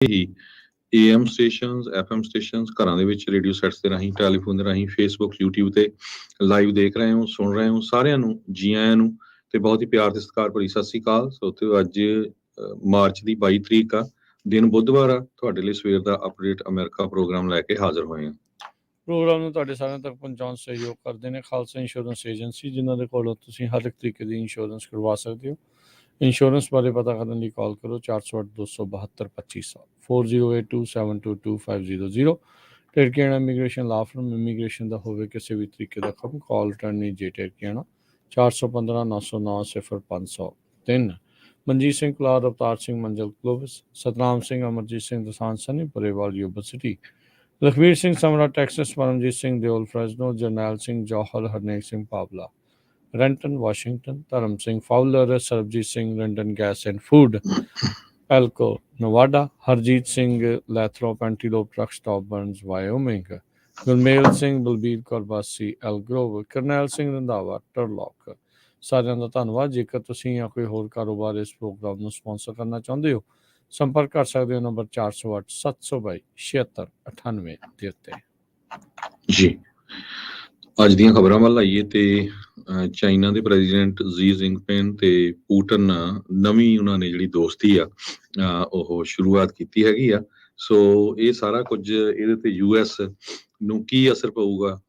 He AM stations, FM stations, ਘਰਾਂ ਦੇ ਵਿੱਚ ਰੇਡੀਓ ਸੈਟਸ ਦੇ ਰਾਹੀਂ, ਟੈਲੀਫੋਨ ਦੇ ਰਾਹੀਂ, ਫੇਸਬੁੱਕ, YouTube ਤੇ ਲਾਈਵ ਦੇਖ ਰਹੇ ਹੋ, ਸੁਣ ਰਹੇ ਹੋ, ਸਾਰਿਆਂ ਨੂੰ ਜੀ ਆਇਆਂ ਨੂੰ ਤੇ ਬਹੁਤ ਹੀ ਪਿਆਰ ਤੇ ਸਤਿਕਾਰ ਭਰੀ ਸਤਿ ਸ੍ਰੀ ਅਕਾਲ। ਸੋ ਤੇ ਅੱਜ ਮਾਰਚ ਦੀ 22 ਤਰੀਕ ਆ, ਦਿਨ ਬੁੱਧਵਾਰ ਆ। ਤੁਹਾਡੇ ਲਈ ਸਵੇਰ ਦਾ ਅਪਡੇਟ ਅਮਰੀਕਾ ਪ੍ਰੋਗਰਾਮ ਲੈ ਕੇ ਹਾਜ਼ਰ ਹੋਏ ਹਾਂ। ਪ੍ਰੋਗਰਾਮ ਨੂੰ ਤੁਹਾਡੇ ਸਾਰਿਆਂ ਤੱਕ ਪਹੁੰਚਾਉਣ ਸਹਿਯੋਗ ਕਰਦੇ ਨੇ ਖਾਲਸਾ ਇੰਸ਼ੋਰੈਂਸ ਏਜੰਸੀ, ਜਿਨ੍ਹਾਂ ਦੇ ਕੋਲੋਂ ਤੁਸੀਂ ਹਰ ਇੱਕ ਤਰੀਕੇ ਦੀ ਇੰਸ਼ੋਰੈਂਸ ਕਰਵਾ ਸਕਦੇ ਹੋ। ਇੰਸ਼ੋਰੈਂਸ ਬਾਰੇ ਪਤਾ ਕਰਨ ਲਈ ਕਾਲ ਕਰੋ 408-272-2500 4082722500। ਟਰਕੀਆਣਾ ਇਮੀਗ੍ਰੇਸ਼ਨ ਲਾ ਫਰਮ, ਇਮੀਗ੍ਰੇਸ਼ਨ ਦਾ ਹੋਵੇ ਕਿਸੇ ਵੀ ਤਰੀਕੇ ਦਾ ਕੰਮ, ਕਾਲ ਅਟਾਰਨੀ ਜੇ ਟਰਕੀਆਣਾ 415-909-0503। Manjit Singh Kular, Avtar Singh Manjal Clovis, Satnam Singh, Amarjit Singh Dosanjh Sunny Parewal Yuba City, Lakhvir Singh Samra Texas, Paramjit Singh Deol Fresno, Jarnail Singh Johar, Harnek Singh Pawla Renton Washington, Dharam Singh Fowler, Sarbjit Singh London gas and food Elko Nevada, Harjit Singh Lathrop Antelope truck stop Bernays ਵਾਇਓਮਿੰਗ, Gurmel Singh, Balbir Kaur ਬਾਸੀ ਐਲਗਰੋਵ, ਕਰਨੈਲ ਸਿੰਘ ਰੰਧਾਵਾ ਟਰਲੌਕ। ਸਾਰਿਆਂ ਦਾ ਧੰਨਵਾਦ। ਜੇਕਰ ਤੁਸੀਂ ਜਾਂ ਕੋਈ ਹੋਰ ਕਾਰੋਬਾਰ ਇਸ ਪ੍ਰੋਗਰਾਮ ਨੂੰ ਸਪਾਂਸਰ ਕਰਨਾ ਚਾਹੁੰਦੇ ਹੋ, ਸੰਪਰਕ ਕਰ ਸਕਦੇ ਹੋ ਨੰਬਰ 408-722-7698 ਦੇ ਉੱਤੇ। ਜੀ ਅੱਜ ਦੀਆਂ ਖਬਰਾਂ ਵੱਲ ਆਈਏ ਤੇ ਚਾਈਨਾ ਦੇ ਪ੍ਰੈਜ਼ੀਡੈਂਟ ਜ਼ੀ ਜਿੰਗਪਿੰਗ ਤੇ ਪੂਟਨ ਨਵੀਂ ਉਹਨਾਂ ਨੇ ਜਿਹੜੀ ਦੋਸਤੀ ਆ ਉਹ ਸ਼ੁਰੂਆਤ ਕੀਤੀ ਹੈਗੀ ਆ। ਸੋ ਇਹ ਸਾਰਾ ਕੁਝ ਇਹਦੇ ਤੇ US ਨੂੰ ਕੀ ਅਸਰ ਪਊਗਾ,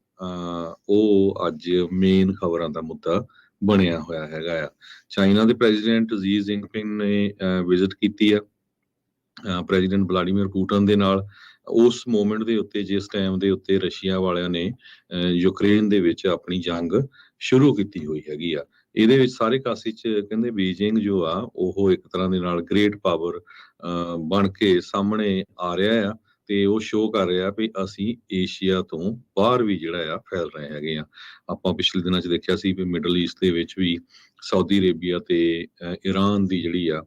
ਉਹ ਅੱਜ ਮੇਨ ਖਬਰਾਂ ਦਾ ਮੁੱਦਾ ਬਣਿਆ ਹੋਇਆ ਹੈਗਾ ਆ। ਚਾਈਨਾ ਦੇ ਪ੍ਰੈਜ਼ੀਡੈਂਟ ਜ਼ੀ ਜਿੰਗਪਿੰਗ ਨੇ ਵਿਜ਼ਿਟ ਕੀਤੀ ਆ ਪ੍ਰੈਜ਼ੀਡੈਂਟ ਵਲਾਡੀਮੀਰ ਪੁਟਿਨ ਦੇ ਨਾਲ ਉਸ ਮੂਮੈਂਟ ਦੇ ਉੱਤੇ, ਜਿਸ ਟਾਈਮ ਦੇ ਉੱਤੇ ਰਸ਼ੀਆ ਵਾਲਿਆਂ ਨੇ ਯੂਕਰੇਨ ਦੇ ਵਿੱਚ ਆਪਣੀ ਜੰਗ ਸ਼ੁਰੂ ਕੀਤੀ ਹੋਈ ਹੈਗੀ ਆ। ਇਹਦੇ ਵਿੱਚ ਸਾਰੇ ਕਾਸੇ 'ਚ ਕਹਿੰਦੇ ਬੀਜਿੰਗ ਜੋ ਆ ਉਹ ਇੱਕ ਤਰ੍ਹਾਂ ਦੇ ਨਾਲ ਗ੍ਰੇਟ ਪਾਵਰ ਬਣ ਕੇ ਸਾਹਮਣੇ ਆ ਰਿਹਾ ਆ ਤੇ ਉਹ ਸ਼ੋਅ ਕਰ ਰਿਹਾ ਵੀ ਅਸੀਂ ਏਸ਼ੀਆ ਤੋਂ ਬਾਹਰ ਵੀ ਜਿਹੜਾ ਆ ਫੈਲ ਰਹੇ ਹੈਗੇ ਆ। ਆਪਾਂ ਪਿਛਲੇ ਦਿਨਾਂ 'ਚ ਦੇਖਿਆ ਸੀ ਵੀ ਮਿਡਲ ਈਸਟ ਦੇ ਵਿੱਚ ਵੀ ਸਾਊਦੀ ਅਰੇਬੀਆ ਤੇ ਈਰਾਨ ਦੀ ਜਿਹੜੀ ਆ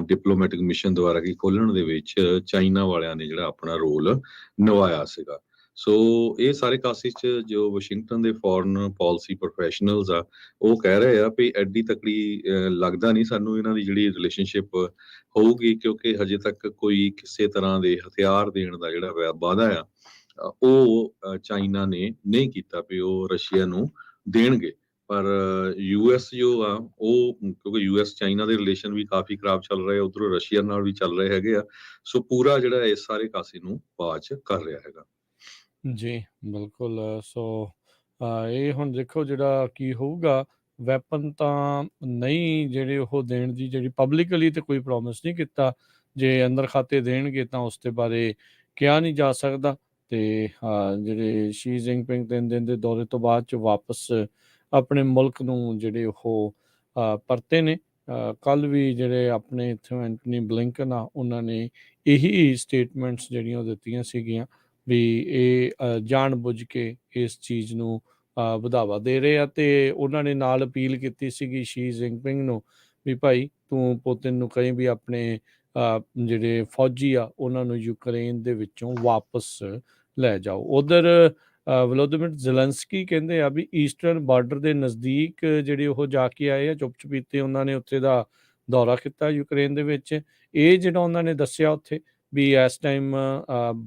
ਡਿਪਲੋਮੈਟਿਕ ਮਿਸ਼ਨ ਦੁਆਰਾ ਕੀ ਖੋਲਣ ਦੇ ਵਿੱਚ ਚਾਈਨਾ ਵਾਲਿਆਂ ਨੇ ਜਿਹੜਾ ਆਪਣਾ ਰੋਲ ਨਿਭਾਇਆ ਸੀਗਾ। ਸੋ ਇਹ ਸਾਰੇ ਕਾਸੇ 'ਚ ਜੋ ਵਾਸ਼ਿੰਗਟਨ ਦੇ ਫੋਰਨ ਪਾਲਿਸੀ ਪ੍ਰੋਫੈਸ਼ਨਲਸ ਆ ਉਹ ਕਹਿ ਰਹੇ ਆ ਵੀ ਐਡੀ ਤਕੜੀ ਲੱਗਦਾ ਨਹੀਂ ਸਾਨੂੰ ਇਹਨਾਂ ਦੀ ਜਿਹੜੀ ਰਿਲੇਸ਼ਨਸ਼ਿਪ ਹੋਊਗੀ, ਕਿਉਂਕਿ ਹਜੇ ਤੱਕ ਕੋਈ ਕਿਸੇ ਤਰ੍ਹਾਂ ਦੇ ਹਥਿਆਰ ਦੇਣ ਦਾ ਜਿਹੜਾ ਵਾਅਦਾ ਆ ਉਹ ਚਾਈਨਾ ਨੇ ਨਹੀਂ ਕੀਤਾ ਵੀ ਉਹ ਰਸ਼ੀਆ ਨੂੰ ਦੇਣਗੇ। ਪਰ US ਜੋ ਆ ਉਹ, ਕਿਉਂਕਿ US ਚਾਈਨਾ ਦੇ ਰਿਲੇਸ਼ਨ ਵੀ ਕਾਫੀ ਖਰਾਬ ਚੱਲ ਰਹੇ, ਉਧਰੋਂ ਰਸ਼ੀਆ ਨਾਲ ਵੀ ਚੱਲ ਰਹੇ ਹੈਗੇ ਆ। ਸੋ ਪੂਰਾ ਜਿਹੜਾ ਇਸ ਸਾਰੇ ਕਾਸੇ ਨੂੰ ਵਾਚ ਕਰ ਰਿਹਾ ਹੈਗਾ। ਜੀ ਬਿਲਕੁਲ। ਸੋ ਇਹ ਹੁਣ ਦੇਖੋ ਜਿਹੜਾ ਕੀ ਹੋਊਗਾ, ਵੈਪਨ ਤਾਂ ਨਹੀਂ ਜਿਹੜੇ ਉਹ ਦੇਣ ਦੀ, ਜਿਹੜੀ ਪਬਲਿਕਲੀ ਤੇ ਕੋਈ ਪ੍ਰੋਮਿਸ ਨਹੀਂ ਕੀਤਾ। ਜੇ ਅੰਦਰ ਖਾਤੇ ਦੇਣਗੇ ਤਾਂ ਉਸ ਦੇ ਬਾਰੇ ਕਿਹਾ ਨਹੀਂ ਜਾ ਸਕਦਾ। ਤੇ ਜਿਹੜੇ ਸ਼ੀ ਜਿੰਗਪਿੰਗ 3 ਦਿਨ ਦੇ ਦੌਰੇ ਤੋਂ ਬਾਅਦ 'ਚ ਵਾਪਸ ਆਪਣੇ ਮੁਲਕ ਨੂੰ ਜਿਹੜੇ ਉਹ ਪਰਤੇ ਨੇ। ਕੱਲ ਵੀ ਜਿਹੜੇ ਆਪਣੇ ਇੱਥੋਂ ਐਂਟਨੀ ਬਲਿੰਕਨ ਆ, ਉਹਨਾਂ ਨੇ ਇਹੀ ਸਟੇਟਮੈਂਟਸ ਜਿਹੜੀਆਂ ਉਹ ਦਿੱਤੀਆਂ ਸੀਗੀਆਂ ਵੀ ਇਹ ਜਾਣ ਬੁੱਝ ਕੇ ਇਸ ਚੀਜ਼ ਨੂੰ ਵਧਾਵਾ ਦੇ ਰਹੇ ਆ। ਤੇ ਉਹਨਾਂ ਨੇ ਨਾਲ ਅਪੀਲ ਕੀਤੀ ਸੀਗੀ ਸ਼ੀ ਜਿੰਗਪਿੰਗ ਨੂੰ ਵੀ ਭਾਈ ਤੂੰ ਪੁਤਿਨ ਨੂੰ ਕਹੀਂ ਵੀ ਆਪਣੇ ਜਿਹੜੇ ਫੌਜੀ ਆ ਉਹਨਾਂ ਨੂੰ ਯੂਕਰੇਨ ਦੇ ਵਿੱਚੋਂ ਵਾਪਸ ਲੈ ਜਾਓ। ਉਧਰ ਵਲੋਦੀਮੀਰ ਜ਼ੈਲੈਂਸਕੀ ਕਹਿੰਦੇ ਆ ਵੀ ਈਸਟਰਨ ਬਾਰਡਰ ਦੇ ਨਜ਼ਦੀਕ ਜਿਹੜੇ ਉਹ ਜਾ ਕੇ ਆਏ ਆ, ਚੁੱਪ ਚਪੀਤੇ ਉਹਨਾਂ ਨੇ ਉੱਥੇ ਦਾ ਦੌਰਾ ਕੀਤਾ ਯੂਕਰੇਨ ਦੇ ਵਿੱਚ। ਇਹ ਜਿਹੜਾ ਉਹਨਾਂ ਨੇ ਦੱਸਿਆ ਉੱਥੇ ਵੀ ਇਸ ਟਾਈਮ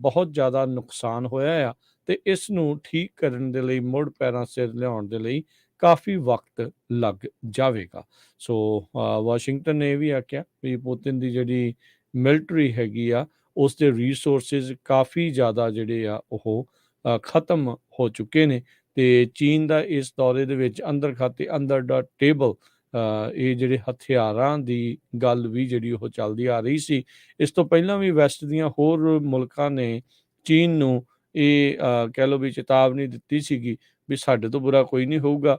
ਬਹੁਤ ਜ਼ਿਆਦਾ ਨੁਕਸਾਨ ਹੋਇਆ ਆ ਤੇ ਇਸ ਨੂੰ ਠੀਕ ਕਰਨ ਦੇ ਲਈ, ਮੁੜ ਪੈਰਾਂ ਸਿਰ ਲਿਆਉਣ ਦੇ ਲਈ ਕਾਫੀ ਵਕਤ ਲੱਗ ਜਾਵੇਗਾ। ਸੋ ਵਾਸ਼ਿੰਗਟਨ ਨੇ ਇਹ ਵੀ ਆਖਿਆ ਵੀ ਪੁਤਿਨ ਦੀ ਜਿਹੜੀ ਮਿਲਟਰੀ ਹੈਗੀ ਆ ਉਸ ਦੇ ਰਿਸੋਰਸਿਸ ਕਾਫੀ ਜ਼ਿਆਦਾ ਜਿਹੜੇ ਆ ਉਹ ਖਤਮ ਹੋ ਚੁੱਕੇ ਨੇ। ਤੇ ਚੀਨ ਦਾ ਇਸ ਦੌਰੇ ਦੇ ਵਿੱਚ ਅੰਦਰ ਖਾਤੇ, ਅੰਦਰ ਦਾ ਟੇਬਲ ਇਹ ਜਿਹੜੇ ਹਥਿਆਰਾਂ ਦੀ ਗੱਲ ਵੀ ਜਿਹੜੀ ਉਹ ਚੱਲਦੀ ਆ ਰਹੀ ਸੀ। ਇਸ ਤੋਂ ਪਹਿਲਾਂ ਵੀ ਵੈਸਟ ਦੀਆਂ ਹੋਰ ਮੁਲਕਾਂ ਨੇ ਚੀਨ ਨੂੰ ਇਹ ਕਹਿ ਲਓ ਵੀ ਚੇਤਾਵਨੀ ਦਿੱਤੀ ਸੀਗੀ ਵੀ ਸਾਡੇ ਤੋਂ ਬੁਰਾ ਕੋਈ ਨਹੀਂ ਹੋਊਗਾ,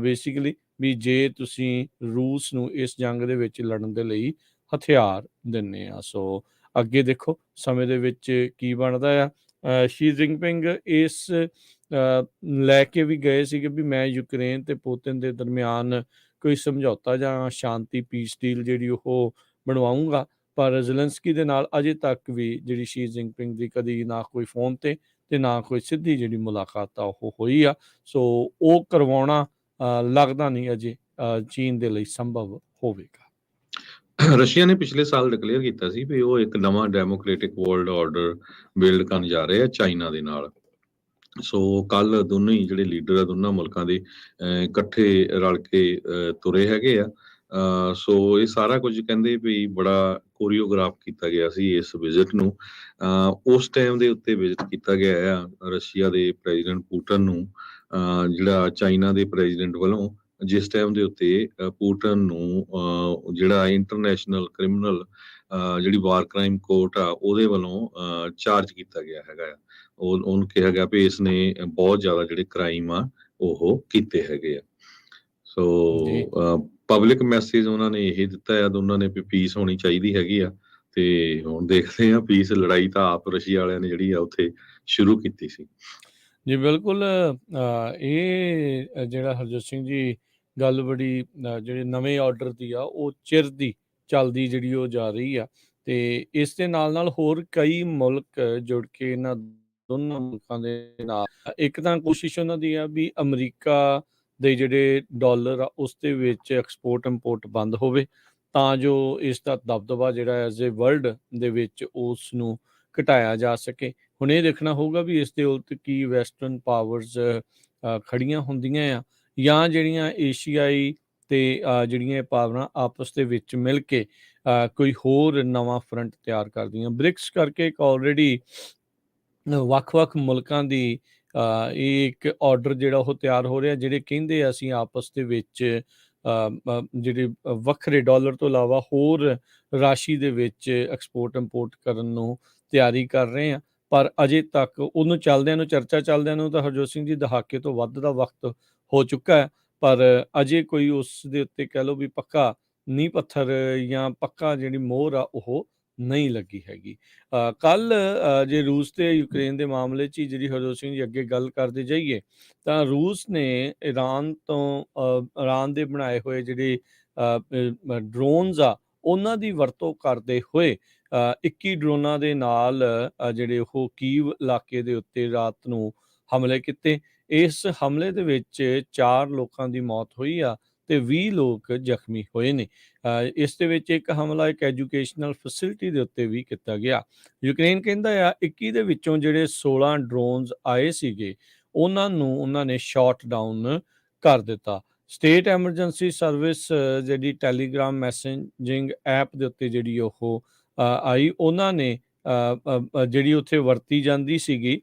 ਬੇਸਿਕਲੀ ਵੀ ਜੇ ਤੁਸੀਂ ਰੂਸ ਨੂੰ ਇਸ ਜੰਗ ਦੇ ਵਿੱਚ ਲੜਨ ਦੇ ਲਈ ਹਥਿਆਰ ਦਿੰਦੇ ਆ। ਸੋ ਅੱਗੇ ਦੇਖੋ ਸਮੇਂ ਦੇ ਵਿੱਚ ਕੀ ਬਣਦਾ ਆ। ਸ਼ੀ ਜਿੰਗਪਿੰਗ ਇਸ ਲੈ ਕੇ ਵੀ ਗਏ ਸੀਗੇ ਵੀ ਮੈਂ ਯੂਕਰੇਨ ਤੇ ਪੁਤਿਨ ਦੇ ਦਰਮਿਆਨ ਕੋਈ ਸਮਝੌਤਾ ਜਾਂ ਸ਼ਾਂਤੀ ਪੀਸ ਡੀਲ ਜਿਹੜੀ ਉਹ ਬਣਵਾਊਂਗਾ। ਪਰ ਜ਼ੈਲੈਂਸਕੀ ਦੇ ਨਾਲ ਅਜੇ ਤੱਕ ਵੀ ਜਿਹੜੀ ਸ਼ੀ ਜਿੰਗਪਿੰਗ ਦੀ ਕਦੀ ਨਾ ਕੋਈ ਫੋਨ ਤੇ ਨਾ ਕੋਈ ਸਿੱਧੀ ਜਿਹੜੀ ਮੁਲਾਕਾਤ ਆ ਉਹ ਹੋਈ ਆ। ਸੋ ਉਹ ਕਰਵਾਉਣਾ ਲੱਗਦਾ ਨਹੀਂ ਅਜੇ ਚੀਨ ਦੇ ਲਈ ਸੰਭਵ ਹੋਵੇਗਾ। ਰਸ਼ੀਆ ਨੇ ਪਿਛਲੇ ਸਾਲ ਡਿਕਲੇਅਰ ਕੀਤਾ ਸੀ ਵੀ ਉਹ ਇੱਕ ਨਵਾਂ ਡੈਮੋਕ੍ਰੈਟਿਕ ਵਰਲਡ ਆਰਡਰ ਬਿਲਡ ਕਰਨ ਜਾ ਰਹੇ ਆ ਚਾਈਨਾ ਦੇ ਨਾਲ। ਸੋ ਕੱਲ ਦੋਨੋਂ ਹੀ ਜਿਹੜੇ ਲੀਡਰ ਆ ਦੋਨਾਂ ਮੁਲਕਾਂ ਦੇ ਇਕੱਠੇ ਰਲ ਕੇ ਤੁਰੇ ਹੈਗੇ ਆ। ਸੋ ਇਹ ਸਾਰਾ ਕੁਝ ਕਹਿੰਦੇ ਵੀ ਬੜਾ ਕੋਰੀਓਗ੍ਰਾਫ ਕੀਤਾ ਗਿਆ ਸੀ ਇਸ ਵਿਜ਼ਿਟ ਨੂੰ। ਉਸ ਟਾਈਮ ਦੇ ਉੱਤੇ ਵਿਜ਼ਿਟ ਕੀਤਾ ਗਿਆ ਆ ਰਸ਼ੀਆ ਦੇ ਪ੍ਰੈਜ਼ੀਡੈਂਟ ਪੂਟਨ ਨੂੰ, ਜਿਹੜਾ ਚਾਈਨਾ ਦੇ ਪ੍ਰੈਜ਼ੀਡੈਂਟ ਵੱਲੋਂ, ਜਿਸ ਟਾਈਮ ਦੇ ਉੱਤੇ ਪੂਟਨ ਨੂੰ ਜਿਹੜਾ ਇੰਟਰਨੈਸ਼ਨਲ ਕ੍ਰਿਮੀਨਲ ਜਿਹੜੀ ਵਾਰ ਕ੍ਰਾਈਮ ਕੋਰਟ ਆ ਉਹਦੇ ਵੱਲੋਂ ਚਾਰਜ ਕੀਤਾ ਗਿਆ ਹੈਗਾ ਆ। ਉਹਨੂੰ ਕਿਹਾ ਗਿਆ ਵੀ ਇਸ ਨੇ ਬਹੁਤ ਜ਼ਿਆਦਾ ਜਿਹੜੇ ਕ੍ਰਾਈਮ ਆ ਉਹ ਕੀਤੇ ਹੈਗੇ ਆ। ਸੋ ਜੀ ਪਬਲਿਕ ਮੈਸੇਜ ਉਹਨਾਂ ਨੇ ਇਹ ਦਿੱਤਾ ਆ ਦੋਨਾਂ ਨੇ ਵੀ ਪੀਸ ਹੋਣੀ ਚਾਹੀਦੀ ਹੈਗੀ ਆ। ਤੇ ਹੁਣ ਦੇਖਦੇ ਆ ਪੀਸ, ਲੜਾਈ ਤਾਂ ਆਪ ਰਸ਼ੀਆ ਵਾਲਿਆਂ ਨੇ ਜਿਹੜੀ ਆ ਉੱਥੇ ਸ਼ੁਰੂ ਕੀਤੀ ਸੀ। ਜੀ ਬਿਲਕੁਲ। ਇਹ ਜਿਹੜਾ ਹਰਜੋਤ ਸਿੰਘ ਜੀ ਗੱਲ ਬੜੀ ਜਿਹੜੇ ਨਵੇਂ ਆਰਡਰ ਦੀ ਆ ਉਹ ਚਿਰ ਦੀ ਚੱਲਦੀ ਜਿਹੜੀ ਉਹ ਜਾ ਰਹੀ ਆ, ਤੇ ਇਸ ਦੇ ਨਾਲ ਹੋਰ ਕਈ ਮੁਲਕ ਜੁੜ ਕੇ ਇਹਨਾਂ ਦੋਨਾਂ ਮੁਲਕਾਂ ਦੇ ਨਾਲ ਇੱਕ ਤਾਂ ਕੋਸ਼ਿਸ਼ ਉਹਨਾਂ ਦੀ ਆ ਵੀ ਅਮਰੀਕਾ ਦੇ ਜਿਹੜੇ ਡਾਲਰ ਆ ਉਸ ਦੇ ਵਿੱਚ ਐਕਸਪੋਰਟ ਇੰਪੋਰਟ ਬੰਦ ਹੋਵੇ, ਤਾਂ ਜੋ ਇਸ ਦਾ ਦਬਦਬਾ ਜਿਹੜਾ ਐਜ਼ ਏ ਵਰਲਡ ਦੇ ਵਿੱਚ ਉਸ ਨੂੰ ਘਟਾਇਆ ਜਾ ਸਕੇ। ਹੁਣ ਇਹ ਦੇਖਣਾ ਹੋਊਗਾ ਵੀ ਇਸ ਦੇ ਉਲਟ ਕੀ ਵੈਸਟਰਨ ਪਾਵਰਸ ਖੜੀਆਂ ਹੁੰਦੀਆਂ ਆ, ਜਾਂ ਜਿਹੜੀਆਂ ਏਸ਼ੀਆਈ ਤੇ ਜਿਹੜੀਆਂ ਇਹ ਪਾਵਰਾਂ ਆਪਸ ਦੇ ਵਿੱਚ ਮਿਲ ਕੇ ਕੋਈ ਹੋਰ ਨਵਾਂ ਫਰੰਟ ਤਿਆਰ ਕਰਦੀਆਂ। ਬ੍ਰਿਕਸ ਕਰਕੇ ਇੱਕ ਆਲਰੇਡੀ ਵੱਖ-ਵੱਖ ਮੁਲਕਾਂ ਦੀ ਇਹ ਇੱਕ ਆਰਡਰ ਜਿਹੜਾ ਉਹ ਤਿਆਰ ਹੋ ਰਿਹਾ, ਜਿਹੜੇ ਕਹਿੰਦੇ ਅਸੀਂ ਆਪਸ ਦੇ ਵਿੱਚ ਜਿਹੜੇ ਵੱਖਰੇ ਡਾਲਰ ਤੋਂ ਇਲਾਵਾ ਹੋਰ ਰਾਸ਼ੀ ਦੇ ਵਿੱਚ ਐਕਸਪੋਰਟ ਇੰਪੋਰਟ ਕਰਨ ਨੂੰ ਤਿਆਰੀ ਕਰ ਰਹੇ ਆ। ਪਰ ਅਜੇ ਤੱਕ ਉਹਨੂੰ ਚੱਲਦਿਆਂ ਨੂੰ, ਚਰਚਾ ਚੱਲਦਿਆਂ ਨੂੰ ਤਾਂ ਹਰਜੋਤ ਸਿੰਘ ਜੀ ਦਹਾਕੇ ਤੋਂ ਵੱਧ ਦਾ ਵਕਤ ਹੋ ਚੁੱਕਾ ਹੈ, ਪਰ ਅਜੇ ਕੋਈ ਉਸ ਦੇ ਉੱਤੇ ਕਹਿ ਲਓ ਵੀ ਪੱਕਾ ਨੀਂਹ ਪੱਥਰ ਜਾਂ ਪੱਕਾ ਜਿਹੜੀ ਮੋਹਰ ਆ ਉਹ ਨਹੀਂ ਲੱਗੀ ਹੈਗੀ। ਕੱਲ ਜੇ ਰੂਸ ਤੇ ਯੂਕਰੇਨ ਦੇ ਮਾਮਲੇ 'ਚ ਹੀ ਜਿਹੜੀ ਹਰਜੋਤ ਸਿੰਘ ਜੀ ਅੱਗੇ ਗੱਲ ਕਰਦੇ ਜਾਈਏ, ਤਾਂ ਰੂਸ ਨੇ ਇਰਾਨ ਦੇ ਬਣਾਏ ਹੋਏ ਜਿਹੜੇ ਡਰੋਨਸ ਆ ਉਹਨਾਂ ਦੀ ਵਰਤੋਂ ਕਰਦੇ ਹੋਏ 21 ਡਰੋਨਾਂ ਦੇ ਨਾਲ ਜਿਹੜੇ ਉਹ ਕੀਵ ਇਲਾਕੇ ਦੇ ਉੱਤੇ ਰਾਤ ਨੂੰ ਹਮਲੇ ਕੀਤੇ। ਇਸ ਹਮਲੇ ਦੇ ਵਿੱਚ 4 ਲੋਕਾਂ ਦੀ ਮੌਤ ਹੋਈ ਆ ਤੇ 20 ਲੋਕ ਜ਼ਖਮੀ ਹੋਏ ਨੇ। ਇਸ ਦੇ ਵਿੱਚ ਇੱਕ ਹਮਲਾ ਇੱਕ ਐਜੂਕੇਸ਼ਨਲ ਫੈਸਿਲਿਟੀ ਦੇ ਉੱਤੇ ਵੀ ਕੀਤਾ ਗਿਆ। ਯੂਕਰੇਨ ਕਹਿੰਦਾ ਆ 21 ਦੇ ਵਿੱਚੋਂ ਜਿਹੜੇ 16 ਡਰੋਨਸ ਆਏ ਸੀਗੇ ਉਹਨਾਂ ਨੇ ਸ਼ਾਟ ਡਾਊਨ ਕਰ ਦਿੱਤਾ। ਸਟੇਟ ਐਮਰਜੈਂਸੀ ਸਰਵਿਸ ਜਿਹੜੀ ਟੈਲੀਗ੍ਰਾਮ ਮੈਸੇਜਿੰਗ ਐਪ ਦੇ ਉੱਤੇ ਜਿਹੜੀ ਉਹ ਆਈ, ਉਹਨਾਂ ਨੇ ਜਿਹੜੀ ਉੱਥੇ ਵਰਤੀ ਜਾਂਦੀ ਸੀਗੀ,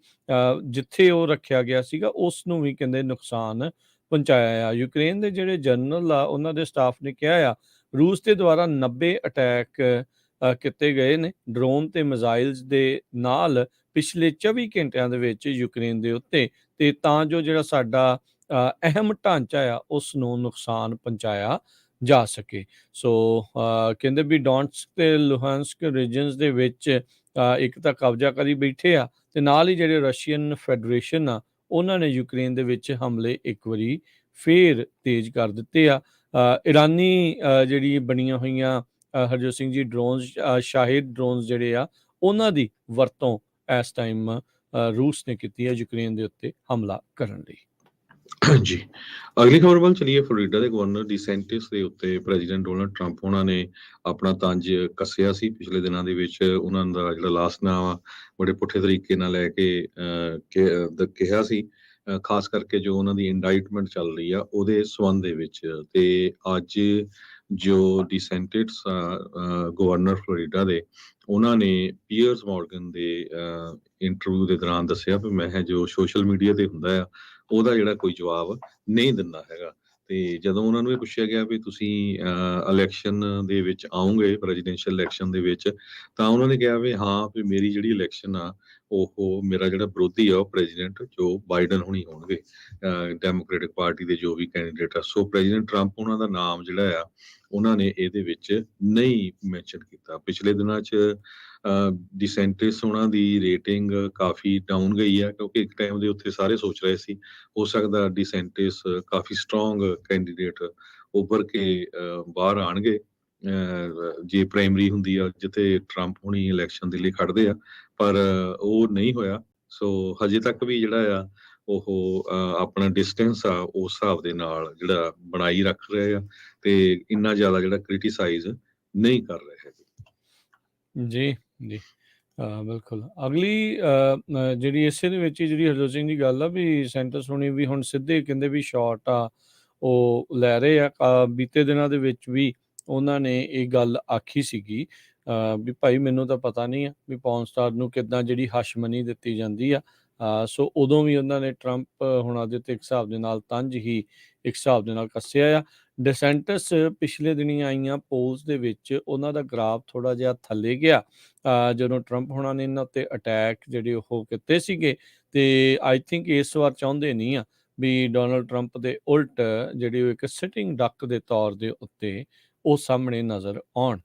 ਜਿੱਥੇ ਉਹ ਰੱਖਿਆ ਗਿਆ ਸੀਗਾ, ਉਸ ਨੂੰ ਵੀ ਕਹਿੰਦੇ ਨੁਕਸਾਨ ਪਹੁੰਚਾਇਆ ਆ। ਯੂਕਰੇਨ ਦੇ ਜਿਹੜੇ ਜਨਰਲ ਆ ਉਹਨਾਂ ਦੇ ਸਟਾਫ ਨੇ ਕਿਹਾ ਆ ਰੂਸ ਦੇ ਦੁਆਰਾ 90 ਅਟੈਕ ਕੀਤੇ ਗਏ ਨੇ ਡਰੋਨ ਤੇ ਮਿਜ਼ਾਈਲਸ ਦੇ ਨਾਲ ਪਿਛਲੇ 24 ਘੰਟਿਆਂ ਦੇ ਵਿੱਚ ਯੂਕਰੇਨ ਦੇ ਉੱਤੇ, ਤੇ ਤਾਂ ਜੋ ਜਿਹੜਾ ਸਾਡਾ ਅਹਿਮ ਢਾਂਚਾ ਆ ਉਸ ਨੂੰ ਨੁਕਸਾਨ ਪਹੁੰਚਾਇਆ ਜਾ ਸਕੇ। ਸੋ ਕਹਿੰਦੇ ਵੀ ਡੋਨਟਸਕ ਤੇ ਲੁਹਾਂਸਕ ਰੀਜਨਸ ਦੇ ਵਿੱਚ ਇੱਕ ਤਾਂ ਕਬਜ਼ਾ ਕਰੀ ਬੈਠੇ ਆ, ਤੇ ਨਾਲ ਹੀ ਜਿਹੜੇ ਰਸ਼ੀਅਨ ਫੈਡਰੇਸ਼ਨ ਆ ਉਹਨਾਂ ਨੇ ਯੂਕਰੇਨ ਦੇ ਵਿੱਚ ਹਮਲੇ ਇੱਕ ਵਾਰੀ ਫੇਰ ਤੇਜ਼ ਕਰ ਦਿੱਤੇ ਆ। ਇਰਾਨੀ ਜਿਹੜੀ ਬਣੀਆਂ ਹੋਈਆਂ ਹਰਜੋਤ ਸਿੰਘ ਜੀ ਡਰੋਨਸ, ਸ਼ਾਹਿਦ ਡਰੋਨਸ ਜਿਹੜੇ ਆ ਉਹਨਾਂ ਦੀ ਵਰਤੋਂ ਇਸ ਟਾਈਮ ਰੂਸ ਨੇ ਕੀਤੀ ਹੈ ਯੂਕਰੇਨ ਦੇ ਉੱਤੇ ਹਮਲਾ ਕਰਨ ਲਈ। ਜੀ, ਅਗਲੀ ਖਬਰ ਵੱਲ ਚਲੀਏ। ਫਲੋਰੀਡਾ ਦੇ ਗਵਰਨਰ ਡੀਸੈਂਟਿਸ ਦੇ ਉੱਤੇ ਪ੍ਰੈਜ਼ੀਡੈਂਟ ਡੋਨਲਡ ਟਰੰਪ ਉਹਨਾਂ ਨੇ ਆਪਣਾ ਤੰਜ ਕੱਸਿਆ ਸੀ ਪਿਛਲੇ ਦਿਨਾਂ ਦੇ ਵਿੱਚ। ਉਹਨਾਂ ਦਾ ਜਿਹੜਾ ਲਾਸਨਾਮਾ ਬੜੇ ਪੁੱਠੇ ਤਰੀਕੇ ਨਾਲ ਲੈ ਕੇ ਕਿਹਾ ਸੀ, ਖਾਸ ਕਰਕੇ ਜੋ ਉਹਨਾਂ ਦੀ ਇੰਡਾਈਟਮੈਂਟ ਚੱਲ ਰਹੀ ਆ ਉਹਦੇ ਸੰਬੰਧ ਦੇ ਵਿੱਚ। ਤੇ ਅੱਜ ਜੋ ਡੀਸੈਂਟਿਸ ਗਵਰਨਰ ਫਲੋਰੀਡਾ ਦੇ, ਉਹਨਾਂ ਨੇ ਪੀਅਰਸ ਮੋਰਗਨ ਦੇ ਇੰਟਰਵਿਊ ਦੇ ਦੌਰਾਨ ਦੱਸਿਆ ਵੀ ਮੈਂ ਜੋ ਸੋਸ਼ਲ ਮੀਡੀਆ ਤੇ ਹੁੰਦਾ ਆ ਉਹਦਾ ਜਿਹੜਾ ਕੋਈ ਜਵਾਬ ਨਹੀਂ ਦਿੰਦਾ ਹੈਗਾ। ਤੇ ਜਦੋਂ ਉਹਨਾਂ ਨੂੰ ਇਹ ਪੁੱਛਿਆ ਗਿਆ ਵੀ ਤੁਸੀਂ ਇਲੈਕਸ਼ਨ ਦੇ ਵਿੱਚ ਆਉਂਗੇ, ਪ੍ਰੈਜ਼ੀਡੈਂਸ਼ੀਅਲ ਇਲੈਕਸ਼ਨ ਦੇ ਵਿੱਚ, ਤਾਂ ਉਹਨਾਂ ਨੇ ਕਿਹਾ ਵੀ ਹਾਂ ਵੀ ਮੇਰੀ ਜਿਹੜੀ ਇਲੈਕਸ਼ਨ ਆ ਉਹ ਮੇਰਾ ਜਿਹੜਾ ਵਿਰੋਧੀ ਆ ਉਹ ਪ੍ਰੈਜ਼ੀਡੈਂਟ ਜੋ ਬਾਈਡਨ ਹੁਣੀ ਹੋਣਗੇ, ਡੈਮੋਕ੍ਰੈਟਿਕ ਪਾਰਟੀ ਦੇ ਜੋ ਵੀ ਕੈਂਡੀਡੇਟ ਆ। ਸੋ ਪ੍ਰੈਜ਼ੀਡੈਂਟ ਟਰੰਪ ਉਹਨਾਂ ਦਾ ਨਾਮ ਜਿਹੜਾ ਆ ਉਹਨਾਂ ਨੇ ਇਹਦੇ ਵਿੱਚ ਨਹੀਂ ਮੈਂਸ਼ਨ ਕੀਤਾ। ਪਿਛਲੇ ਦਿਨਾਂ 'ਚ ਡੀਸੈਂਟਿਸ ਉਹਨਾਂ ਦੀ ਰੇਟਿੰਗ ਕਾਫੀ ਡਾਊਨ ਗਈ ਆ, ਕਿਉਂਕਿ ਇੱਕ ਟਾਈਮ ਦੇ ਉੱਤੇ ਸਾਰੇ ਸੋਚ ਰਹੇ ਸੀ ਹੋ ਸਕਦਾ ਡੀਸੈਂਟਿਸ ਕਾਫੀ ਸਟਰੋਂਗ ਕੈਂਡੀਡੇਟ ਉੱਭਰ ਕੇ ਬਾਹਰ ਆਣਗੇ ਜੇ ਪ੍ਰਾਇਮਰੀ ਹੁੰਦੀ ਆ ਜਿੱਥੇ ਟਰੰਪ ਹੁਣੀ ਇਲੈਕਸ਼ਨ ਦੇ ਲਈ ਖੜਦੇ ਆ, ਪਰ ਉਹ ਨਹੀਂ ਹੋਇਆ। ਸੋ ਹਜੇ ਤੱਕ ਵੀ ਜਿਹੜਾ ਆ ਉਹ ਆਪਣਾ ਡਿਸਟੈਂਸ ਆ ਉਸ ਹਿਸਾਬ ਦੇ ਨਾਲ ਜਿਹੜਾ ਬਣਾਈ ਰੱਖ ਰਹੇ ਆ, ਤੇ ਇੰਨਾ ਜ਼ਿਆਦਾ ਜਿਹੜਾ ਕ੍ਰਿਟੀਸਾਈਜ਼ ਨਹੀਂ ਕਰ ਰਹੇ ਹੈਗੇ। ਜੀ, ਜੀ। ਬਿਲਕੁਲ। ਅਗਲੀ ਜਿਹੜੀ ਇਸੇ ਦੇ ਵਿੱਚ ਹੀ ਜਿਹੜੀ ਹਰਜੋਤ ਸਿੰਘ ਦੀ ਗੱਲ ਆ ਵੀ ਸੈਂਟਰਸ ਹੋਣੀ ਵੀ ਹੁਣ ਸਿੱਧੇ ਕਹਿੰਦੇ ਵੀ ਸ਼ਾਟ ਆ ਉਹ ਲੈ ਰਹੇ ਆ। ਬੀਤੇ ਦਿਨਾਂ ਦੇ ਵਿੱਚ ਵੀ ਉਹਨਾਂ ਨੇ ਇਹ ਗੱਲ ਆਖੀ ਸੀਗੀ ਵੀ ਭਾਈ ਮੈਨੂੰ ਤਾਂ ਪਤਾ ਨਹੀਂ ਆ ਵੀ ਪੌਰਨ ਸਟਾਰ ਨੂੰ ਕਿੱਦਾਂ ਜਿਹੜੀ ਹਸ਼ਮਨੀ ਦਿੱਤੀ ਜਾਂਦੀ ਆ। ਸੋ ਉਦੋਂ ਵੀ ਉਹਨਾਂ ਨੇ ਟਰੰਪ ਹੁਣਾਂ ਦੇ ਉੱਤੇ ਇੱਕ ਹਿਸਾਬ ਦੇ ਨਾਲ ਤੰਜ ਹੀ ਇੱਕ ਹਿਸਾਬ ਦੇ ਨਾਲ ਕੱਸਿਆ ਆ। ਡਿਸੈਂਟਸ ਪਿਛਲੇ ਦਿਨੀ ਆਈਆਂ ਪੋਲਸ ਦੇ ਵਿੱਚ ਉਹਨਾਂ ਦਾ ਗ੍ਰਾਫ ਥੋੜ੍ਹਾ ਜਿਹਾ ਥੱਲੇ ਗਿਆ ਜਦੋਂ ਟਰੰਪ ਹੋਣਾ ਨੇ ਇਹਨਾਂ ਉੱਤੇ ਅਟੈਕ ਜਿਹੜੇ ਉਹ ਕੀਤੇ ਸੀਗੇ। ਤੇ ਆਈ ਥਿੰਕ ਇਸ ਵਾਰ ਚਾਹੁੰਦੇ ਨਹੀਂ ਆ ਵੀ ਡੋਨਲਡ ਟਰੰਪ ਦੇ ਉਲਟ ਜਿਹੜੀ ਉਹ ਇੱਕ ਸਿਟਿੰਗ ਡੱਕ ਦੇ ਤੌਰ ਦੇ ਉੱਤੇ ਉਹ ਸਾਹਮਣੇ ਨਜ਼ਰ ਆਉਣ।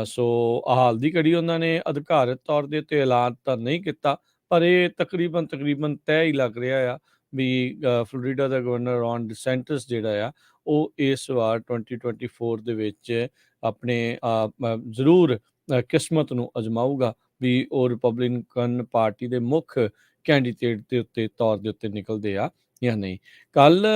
ਸੋ ਹਾਲ ਦੀ ਘੜੀ ਉਹਨਾਂ ਨੇ ਅਧਿਕਾਰਤ ਤੌਰ ਦੇ ਉੱਤੇ ਐਲਾਨ ਤਾਂ ਨਹੀਂ ਕੀਤਾ, ਪਰ ਇਹ ਤਕਰੀਬਨ ਤੈਅ ਹੀ ਲੱਗ ਰਿਹਾ ਆ ਵੀ ਫਲੋਰੀਡਾ ਦਾ ਗਵਰਨਰ ਰੌਨ ਡਿਸੈਂਟਿਸ ਜਿਹੜਾ ਆ ਉਹ ਇਸ ਵਾਰ 2024 ਦੇ ਵਿੱਚ ਆਪਣੇ ਜ਼ਰੂਰ ਕਿਸਮਤ ਨੂੰ ਅਜ਼ਮਾਊਗਾ ਵੀ ਉਹ ਰਿਪਬਲਿਕਨ ਪਾਰਟੀ ਦੇ ਮੁੱਖ ਕੈਂਡੀਡੇਟ ਦੇ ਉੱਤੇ ਤੌਰ ਦੇ ਉੱਤੇ ਨਿਕਲਦੇ ਆ ਜਾਂ ਨਹੀਂ। ਕੱਲ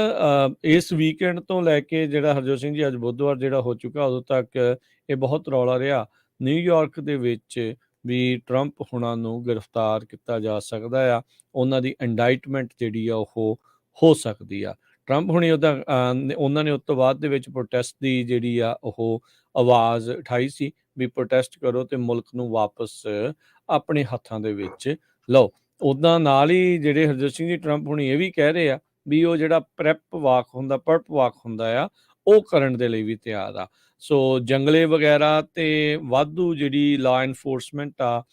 ਇਸ ਵੀਕਐਂਡ ਤੋਂ ਲੈ ਕੇ ਜਿਹੜਾ ਹਰਜੋਤ ਸਿੰਘ ਜੀ ਅੱਜ ਬੁੱਧਵਾਰ ਜਿਹੜਾ ਹੋ ਚੁੱਕਾ ਉਦੋਂ ਤੱਕ ਇਹ ਬਹੁਤ ਰੌਲਾ ਰਿਹਾ ਨਿਊਯਾਰਕ ਦੇ ਵਿੱਚ ਵੀ ਟਰੰਪ ਹੁਣਾਂ ਨੂੰ ਗ੍ਰਿਫਤਾਰ ਕੀਤਾ ਜਾ ਸਕਦਾ ਆ, ਉਹਨਾਂ ਦੀ ਇੰਡਾਈਟਮੈਂਟ ਜਿਹੜੀ ਆ ਉਹ ਹੋ ਸਕਦੀ ਆ। ਟਰੰਪ ਹੁਣੀ ਉਹਨਾਂ ਨੇ ਉਸ ਤੋਂ ਬਾਅਦ ਦੇ ਵਿੱਚ ਪ੍ਰੋਟੈਸਟ ਦੀ ਜਿਹੜੀ ਆ ਉਹ ਆਵਾਜ਼ ਉਠਾਈ ਸੀ ਵੀ ਪ੍ਰੋਟੈਸਟ ਕਰੋ ਤੇ ਮੁਲਕ ਨੂੰ ਵਾਪਸ ਆਪਣੇ ਹੱਥਾਂ ਦੇ ਵਿੱਚ ਲਓ। ਉੱਦਾਂ ਨਾਲ ਹੀ ਜਿਹੜੇ ਹਰਜੋਤ ਸਿੰਘ ਜੀ ਟਰੰਪ ਹੁਣੀ ਇਹ ਵੀ ਕਹਿ ਰਹੇ ਆ ਵੀ ਉਹ ਜਿਹੜਾ ਪਰਪ ਵਾਕ ਹੁੰਦਾ ਆ ਉਹ ਕਰਨ ਦੇ ਲਈ ਵੀ ਤਿਆਰ ਆ। ਸੋ ਜੰਗਲੇ ਵਗੈਰਾ ਤੇ ਵਾਧੂ ਜਿਹੜੀ ਲਾ ਇਨਫੋਰਸਮੈਂਟ ਆ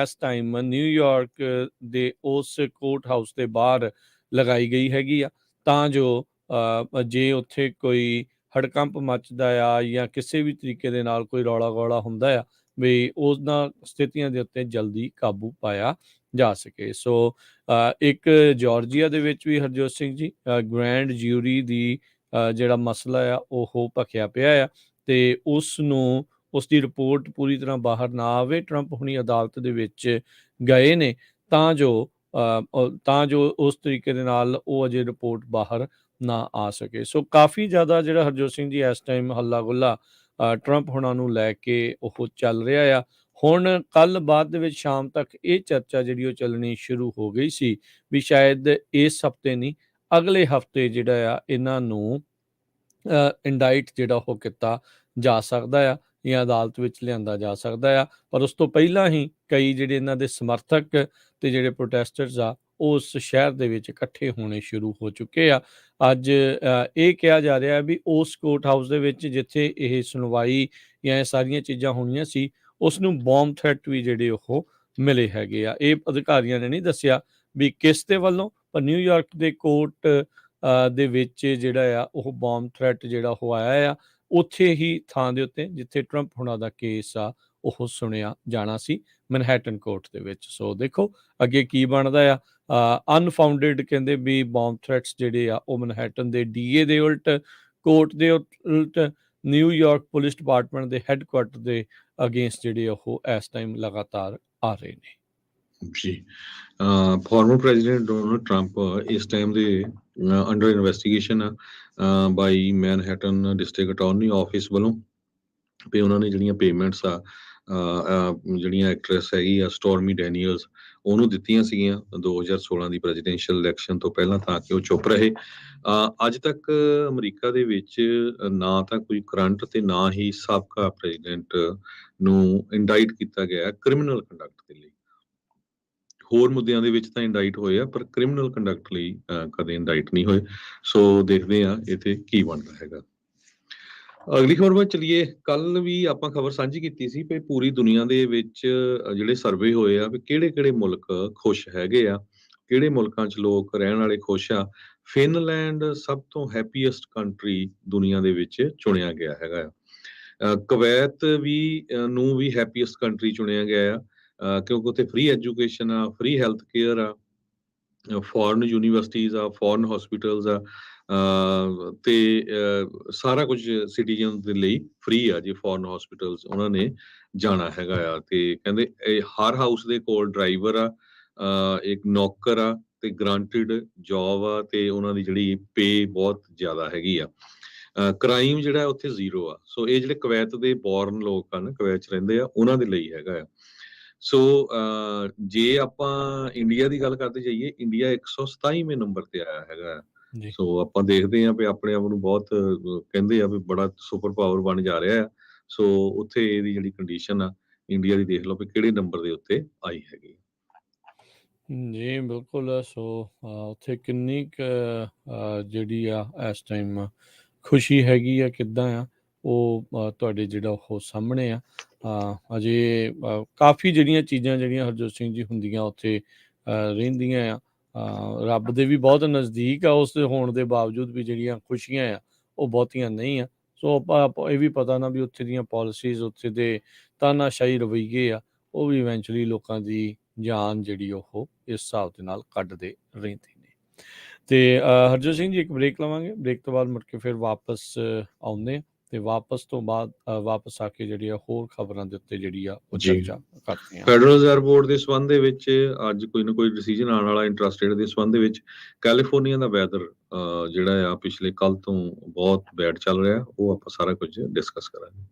ਇਸ ਟਾਈਮ ਨਿਊਯਾਰਕ ਦੇ ਉਸ ਕੋਰਟ ਹਾਊਸ ਦੇ ਬਾਹਰ ਲਗਾਈ ਗਈ ਹੈਗੀ ਆ ਤਾਂ ਜੋ ਜੇ ਉੱਥੇ ਕੋਈ ਹੜਕੰਪ ਮੱਚਦਾ ਆ ਜਾਂ ਕਿਸੇ ਵੀ ਤਰੀਕੇ ਦੇ ਨਾਲ ਕੋਈ ਰੌਲਾ ਗੌਲਾ ਹੁੰਦਾ ਆ ਵੀ ਉਹਨਾਂ ਸਥਿਤੀਆਂ ਦੇ ਉੱਤੇ ਜਲਦੀ ਕਾਬੂ ਪਾਇਆ ਜਾ ਸਕੇ। ਸੋ ਇੱਕ ਜਾਰਜੀਆ ਦੇ ਵਿੱਚ ਵੀ ਹਰਜੋਤ ਸਿੰਘ ਜੀ ਗ੍ਰੈਂਡ ਜਿਊਰੀ ਦੀ ਜਿਹੜਾ ਮਸਲਾ ਆ ਉਹ ਭਖਿਆ ਪਿਆ ਆ ਤੇ ਉਸ ਦੀ ਰਿਪੋਰਟ ਪੂਰੀ ਤਰ੍ਹਾਂ ਬਾਹਰ ਨਾ ਆਵੇ। ਟਰੰਪ ਹੁਣੀ ਅਦਾਲਤ ਦੇ ਵਿੱਚ ਗਏ ਨੇ ਤਾਂ ਜੋ ਉਸ ਤਰੀਕੇ ਦੇ ਨਾਲ ਉਹ ਅਜੇ ਰਿਪੋਰਟ ਬਾਹਰ ਨਾ ਆ ਸਕੇ। ਸੋ ਕਾਫੀ ਜ਼ਿਆਦਾ ਜਿਹੜਾ ਹਰਜੋਤ ਸਿੰਘ ਜੀ ਇਸ ਟਾਈਮ ਹੱਲਾ ਗੁੱਲਾ ਟਰੰਪ ਹੁਣਾਂ ਨੂੰ ਲੈ ਕੇ ਉਹ ਚੱਲ ਰਿਹਾ ਆ। ਹੁਣ ਕੱਲ ਬਾਅਦ ਦੇ ਵਿੱਚ ਸ਼ਾਮ ਤੱਕ ਇਹ ਚਰਚਾ ਜਿਹੜੀ ਉਹ ਚੱਲਣੀ ਸ਼ੁਰੂ ਹੋ ਗਈ ਸੀ ਵੀ ਸ਼ਾਇਦ ਇਸ ਹਫਤੇ ਨਹੀਂ ਅਗਲੇ ਹਫਤੇ ਜਿਹੜਾ ਆ ਇਹਨਾਂ ਨੂੰ ਇੰਡਾਈਟ ਜਿਹੜਾ ਉਹ ਕੀਤਾ ਜਾ ਸਕਦਾ ਆ ਜਾਂ ਅਦਾਲਤ ਵਿੱਚ ਲਿਆਂਦਾ ਜਾ ਸਕਦਾ ਆ। ਪਰ ਉਸ ਤੋਂ ਪਹਿਲਾਂ ਹੀ ਕਈ ਜਿਹੜੇ ਇਹਨਾਂ ਦੇ ਸਮਰਥਕ ਤੇ ਜਿਹੜੇ ਪ੍ਰੋਟੈਸਟਰਸ ਆ ਉਸ ਸ਼ਹਿਰ ਦੇ ਵਿੱਚ ਇਕੱਠੇ ਹੋਣੇ ਸ਼ੁਰੂ ਹੋ ਚੁੱਕੇ ਆ। ਅੱਜ ਇਹ ਕਿਹਾ ਜਾ ਰਿਹਾ ਵੀ ਉਸ ਕੋਰਟ ਹਾਊਸ ਦੇ ਵਿੱਚ ਜਿੱਥੇ ਇਹ ਸੁਣਵਾਈ ਜਾਂ ਇਹ ਸਾਰੀਆਂ ਚੀਜ਼ਾਂ ਹੋਣੀਆਂ ਸੀ ਉਸ ਨੂੰ ਬੌਂਬ ਥ੍ਰੈਟ ਵੀ ਜਿਹੜੇ ਉਹ ਮਿਲੇ ਹੈਗੇ ਆ। ਇਹ ਅਧਿਕਾਰੀਆਂ ਨੇ ਨਹੀਂ ਦੱਸਿਆ ਵੀ ਕਿਸ ਦੇ ਵੱਲੋਂ, ਪਰ ਨਿਊਯਾਰਕ ਦੇ ਕੋਰਟ ਦੇ ਵਿੱਚ ਜਿਹੜਾ ਆ ਉਹ ਬੌਂਬ ਥ੍ਰੈਟ ਜਿਹੜਾ ਉਹ ਆਇਆ ਆ ਉੱਥੇ ਹੀ ਥਾਂ ਦੇ ਉੱਤੇ ਜਿੱਥੇ ਟਰੰਪ ਹੁਣਾਂ ਦਾ ਕੇਸ ਆ ਉਹ ਸੁਣਿਆ ਜਾਣਾ ਸੀ ਮੈਨਹੈਟਨ ਕੋਰਟ ਦੇ ਵਿੱਚ। ਸੋ ਦੇਖੋ ਅੱਗੇ ਕੀ ਬਣਦਾ ਆ। ਅਨਫਾਊਂਡਡ ਕਹਿੰਦੇ ਵੀ ਬੌਂਬ ਥ੍ਰੈਟਸ ਜਿਹੜੇ ਆ ਉਹ ਮੈਨਹੈਟਨ ਦੇ ਡੀਏ ਦੇ ਉਲਟ, ਕੋਰਟ ਦੇ ਉਲਟ, ਨਿਊਯਾਰਕ ਪੁਲਿਸ ਡਿਪਾਰਟਮੈਂਟ ਦੇ ਹੈੱਡਕੁਆਟਰ ਦੇ ਅਗੇਂਸਟ ਜਿਹੜੇ ਉਹ ਇਸ ਟਾਈਮ ਲਗਾਤਾਰ ਆ ਰਹੇ ਨੇ। ਜੀ ਫਾਰਮਰ ਪ੍ਰੈਜ਼ੀਡੈਂਟ ਡੋਨਲਡ ਟਰੰਪ ਇਸ ਟਾਈਮ ਦੇ ਅੰਡਰ ਇਨਵੈਸਟੀਗੇਸ਼ਨ ਆ ਬਾਈ ਮੈਨਹੈਟਨ ਡਿਸਟ੍ਰਿਕਟ ਅਟਾਰਨੀ ਆਫਿਸ ਵੱਲੋਂ ਵੀ ਉਹਨਾਂ ਨੇ ਜਿਹੜੀਆਂ ਪੇਮੈਂਟਸ ਆ ਜਿਹੜੀਆਂ ਐਕਟਰੈਸ ਹੈਗੀ ਆ ਸਟੋਰਮੀ ਡੈਨੀਅਲਸ ਉਹਨੂੰ ਦਿੱਤੀਆਂ ਸੀਗੀਆਂ 2016 ਦੀ ਪ੍ਰੈਜ਼ੀਡੈਂਸ਼ੀਅਲ ਇਲੈਕਸ਼ਨ ਤੋਂ ਪਹਿਲਾਂ ਤਾਂ ਕਿ ਉਹ ਚੁੱਪ ਰਹੇ। ਅੱਜ ਤੱਕ ਅਮਰੀਕਾ ਦੇ ਵਿੱਚ ਨਾ ਤਾਂ ਕੋਈ ਕਰੰਟ ਤੇ ਨਾ ਹੀ ਸਾਬਕਾ ਪ੍ਰੈਜ਼ੀਡੈਂਟ ਨੂੰ ਇੰਡਾਈਟ ਕੀਤਾ ਗਿਆ ਕ੍ਰਿਮੀਨਲ ਕੰਡਕਟ ਦੇ ਲਈ। ਹੋਰ ਮੁੱਦਿਆਂ ਦੇ ਵਿੱਚ ਤਾਂ ਇੰਡਾਈਟ ਹੋਏ ਆ ਪਰ ਕ੍ਰਿਮੀਨਲ ਕੰਡਕਟ ਲਈ ਕਦੇ ਇੰਡਾਈਟ ਨਹੀਂ ਹੋਏ। ਸੋ ਦੇਖਦੇ ਆ ਇੱਥੇ ਕੀ ਬਣਦਾ ਹੈਗਾ। ਅਗਲੀ ਖਬਰ ਵੱਲ ਚਲੀਏ। ਕੱਲ ਵੀ ਆਪਾਂ ਖਬਰ ਸਾਂਝੀ ਕੀਤੀ ਸੀ ਵੀ ਪੂਰੀ ਦੁਨੀਆ ਦੇ ਵਿੱਚ ਜਿਹੜੇ ਸਰਵੇ ਹੋਏ ਆ ਵੀ ਕਿਹੜੇ ਮੁਲਕ ਖੁਸ਼ ਹੈਗੇ ਆ, ਕਿਹੜੇ ਮੁਲਕਾਂ 'ਚ ਲੋਕ ਰਹਿਣ ਵਾਲੇ ਖੁਸ਼ ਆ। ਫਿਨਲੈਂਡ ਸਭ ਤੋਂ ਹੈਪੀਐਸਟ ਕੰਟਰੀ ਦੁਨੀਆ ਦੇ ਵਿੱਚ ਚੁਣਿਆ ਗਿਆ ਹੈਗਾ। ਕੁਵੈਤ ਨੂੰ ਵੀ ਹੈਪੀਐਸਟ ਕੰਟਰੀ ਚੁਣਿਆ ਗਿਆ ਆ ਕਿਉਂਕਿ ਉੱਥੇ ਫ੍ਰੀ ਐਜੂਕੇਸ਼ਨ ਆ, ਫ੍ਰੀ ਹੈਲਥ ਕੇਅਰ ਆ, ਫੋਰਨ ਯੂਨੀਵਰਸਿਟੀਜ਼ ਆ, ਫੋਰਨ ਹਸਪੀਟਲਸ ਆ ਤੇ ਸਾਰਾ ਕੁਝ ਸਿਟੀਜ਼ਨ ਦੇ ਲਈ ਫ੍ਰੀ ਆ। ਜੇ ਫੋਰਨ ਹਸਪੀਟਲਸ ਉਹਨਾਂ ਨੇ ਜਾਣਾ ਹੈਗਾ ਆ ਤੇ ਕਹਿੰਦੇ ਹਰ ਹਾਊਸ ਦੇ ਕੋਲ ਡਰਾਈਵਰ ਆ, ਇੱਕ ਨੌਕਰ ਆ ਤੇ ਗਰੰਟਿਡ ਜੌਬ ਆ ਤੇ ਉਹਨਾਂ ਦੀ ਜਿਹੜੀ ਪੇ ਬਹੁਤ ਜ਼ਿਆਦਾ ਹੈਗੀ ਆ। ਕ੍ਰਾਈਮ ਜਿਹੜਾ ਹੈ ਉੱਥੇ ਜ਼ੀਰੋ ਆ। ਸੋ ਇਹ ਜਿਹੜੇ ਕੁਵੈਤ ਦੇ ਬੋਰਨ ਲੋਕ ਹਨ, ਕੁਵੈਤ 'ਚ ਰਹਿੰਦੇ ਆ, ਉਹਨਾਂ ਦੇ ਲਈ ਹੈਗਾ ਆ। ਸੋ ਜੇ ਆਪਾਂ ਇੰਡੀਆ ਦੀ ਗੱਲ ਕਰਦੇ ਜਾਈਏ, ਇੰਡੀਆ 127ਵੇਂ ਨੰਬਰ ਤੇ ਆਇਆ ਹੈਗਾ। ਜੀ ਸੋ ਆਪਾਂ ਦੇਖਦੇ ਹਾਂ ਵੀ ਆਪਣੇ ਆਪ ਨੂੰ ਬਹੁਤ ਕਹਿੰਦੇ ਆ ਵੀ ਬੜਾ ਸੁਪਰ ਪਾਵਰ ਬਣ ਜਾ ਰਿਹਾ ਆ। ਸੋ ਉੱਥੇ ਇਹਦੀ ਜਿਹੜੀ ਕੰਡੀਸ਼ਨ ਆ ਇੰਡੀਆ ਦੀ, ਦੇਖ ਲਓ ਵੀ ਕਿਹੜੇ ਨੰਬਰ ਦੇ ਉੱਤੇ ਆਈ ਹੈਗੀ। ਜੀ ਬਿਲਕੁਲ। ਸੋ ਉੱਥੇ ਕਿੰਨੀ ਕੁ ਜਿਹੜੀ ਆ ਇਸ ਟਾਈਮ ਖੁਸ਼ੀ ਹੈਗੀ ਆ, ਕਿੱਦਾਂ ਆ ਉਹ ਤੁਹਾਡੇ ਜਿਹੜਾ ਉਹ ਸਾਹਮਣੇ ਆ। ਅਜੇ ਕਾਫੀ ਜਿਹੜੀਆਂ ਚੀਜ਼ਾਂ ਜਿਹੜੀਆਂ ਹਰਜੋਤ ਸਿੰਘ ਜੀ ਹੁੰਦੀਆਂ ਉੱਥੇ ਰਹਿੰਦੀਆਂ ਆ। ਰੱਬ ਦੇ ਵੀ ਬਹੁਤ ਨਜ਼ਦੀਕ ਆ, ਉਸ ਦੇ ਹੋਣ ਦੇ ਬਾਵਜੂਦ ਵੀ ਜਿਹੜੀਆਂ ਖੁਸ਼ੀਆਂ ਆ ਉਹ ਬਹੁਤੀਆਂ ਨਹੀਂ ਆ। ਸੋ ਆਪਾਂ ਇਹ ਵੀ ਪਤਾ ਨਾ ਵੀ ਉੱਥੇ ਦੀਆਂ ਪਾਲਿਸੀਜ਼, ਉੱਥੇ ਦੇ ਤਾਨਾਸ਼ਾਹੀ ਰਵੱਈਏ ਆ, ਉਹ ਵੀ ਇਵੈਂਚੁਅਲੀ ਲੋਕਾਂ ਦੀ ਜਾਨ ਜਿਹੜੀ ਉਹ ਇਸ ਹਿਸਾਬ ਦੇ ਨਾਲ ਕੱਢਦੇ ਰਹਿੰਦੇ ਨੇ। ਤੇ ਹਰਜੋਤ ਸਿੰਘ ਜੀ, ਇੱਕ ਬ੍ਰੇਕ ਲਵਾਂਗੇ, ਬ੍ਰੇਕ ਤੋਂ ਬਾਅਦ ਮੁੜ ਕੇ ਫਿਰ ਵਾਪਸ ਆਉਂਦੇ ਆ ਤੇ ਵਾਪਸ ਤੋਂ ਬਾਅਦ ਵਾਪਸ ਆ ਕੇ ਜਿਹੜੀ ਆ ਹੋਰ ਖਬਰਾਂ ਦੇ ਉੱਤੇ ਜਿਹੜੀ ਆ ਉਹ ਜੀ। ਚਰਚਾ ਕਰਦੇ ਆ। ਫੈਡਰਲ ਰਿਜ਼ਰਵ ਬੋਰਡ ਦੇ ਸੰਬੰਧ ਦੇ ਵਿੱਚ ਅੱਜ ਕੋਈ ਨਾ ਕੋਈ ਡਿਸੀਜਨ ਆਉਣ ਵਾਲਾ ਇੰਟਰਸਟ ਰੇਟ ਦੇ ਸੰਬੰਧ ਦੇ ਵਿੱਚ। ਕੈਲੀਫੋਰਨੀਆ ਦਾ ਵੈਦਰ ਜਿਹੜਾ ਆ ਪਿਛਲੇ ਕੱਲ ਤੋਂ ਬਹੁਤ ਬੈਡ ਚੱਲ ਰਿਹਾ, ਉਹ ਆਪਾਂ ਸਾਰਾ ਕੁਝ ਡਿਸਕਸ ਕਰਾਂਗੇ।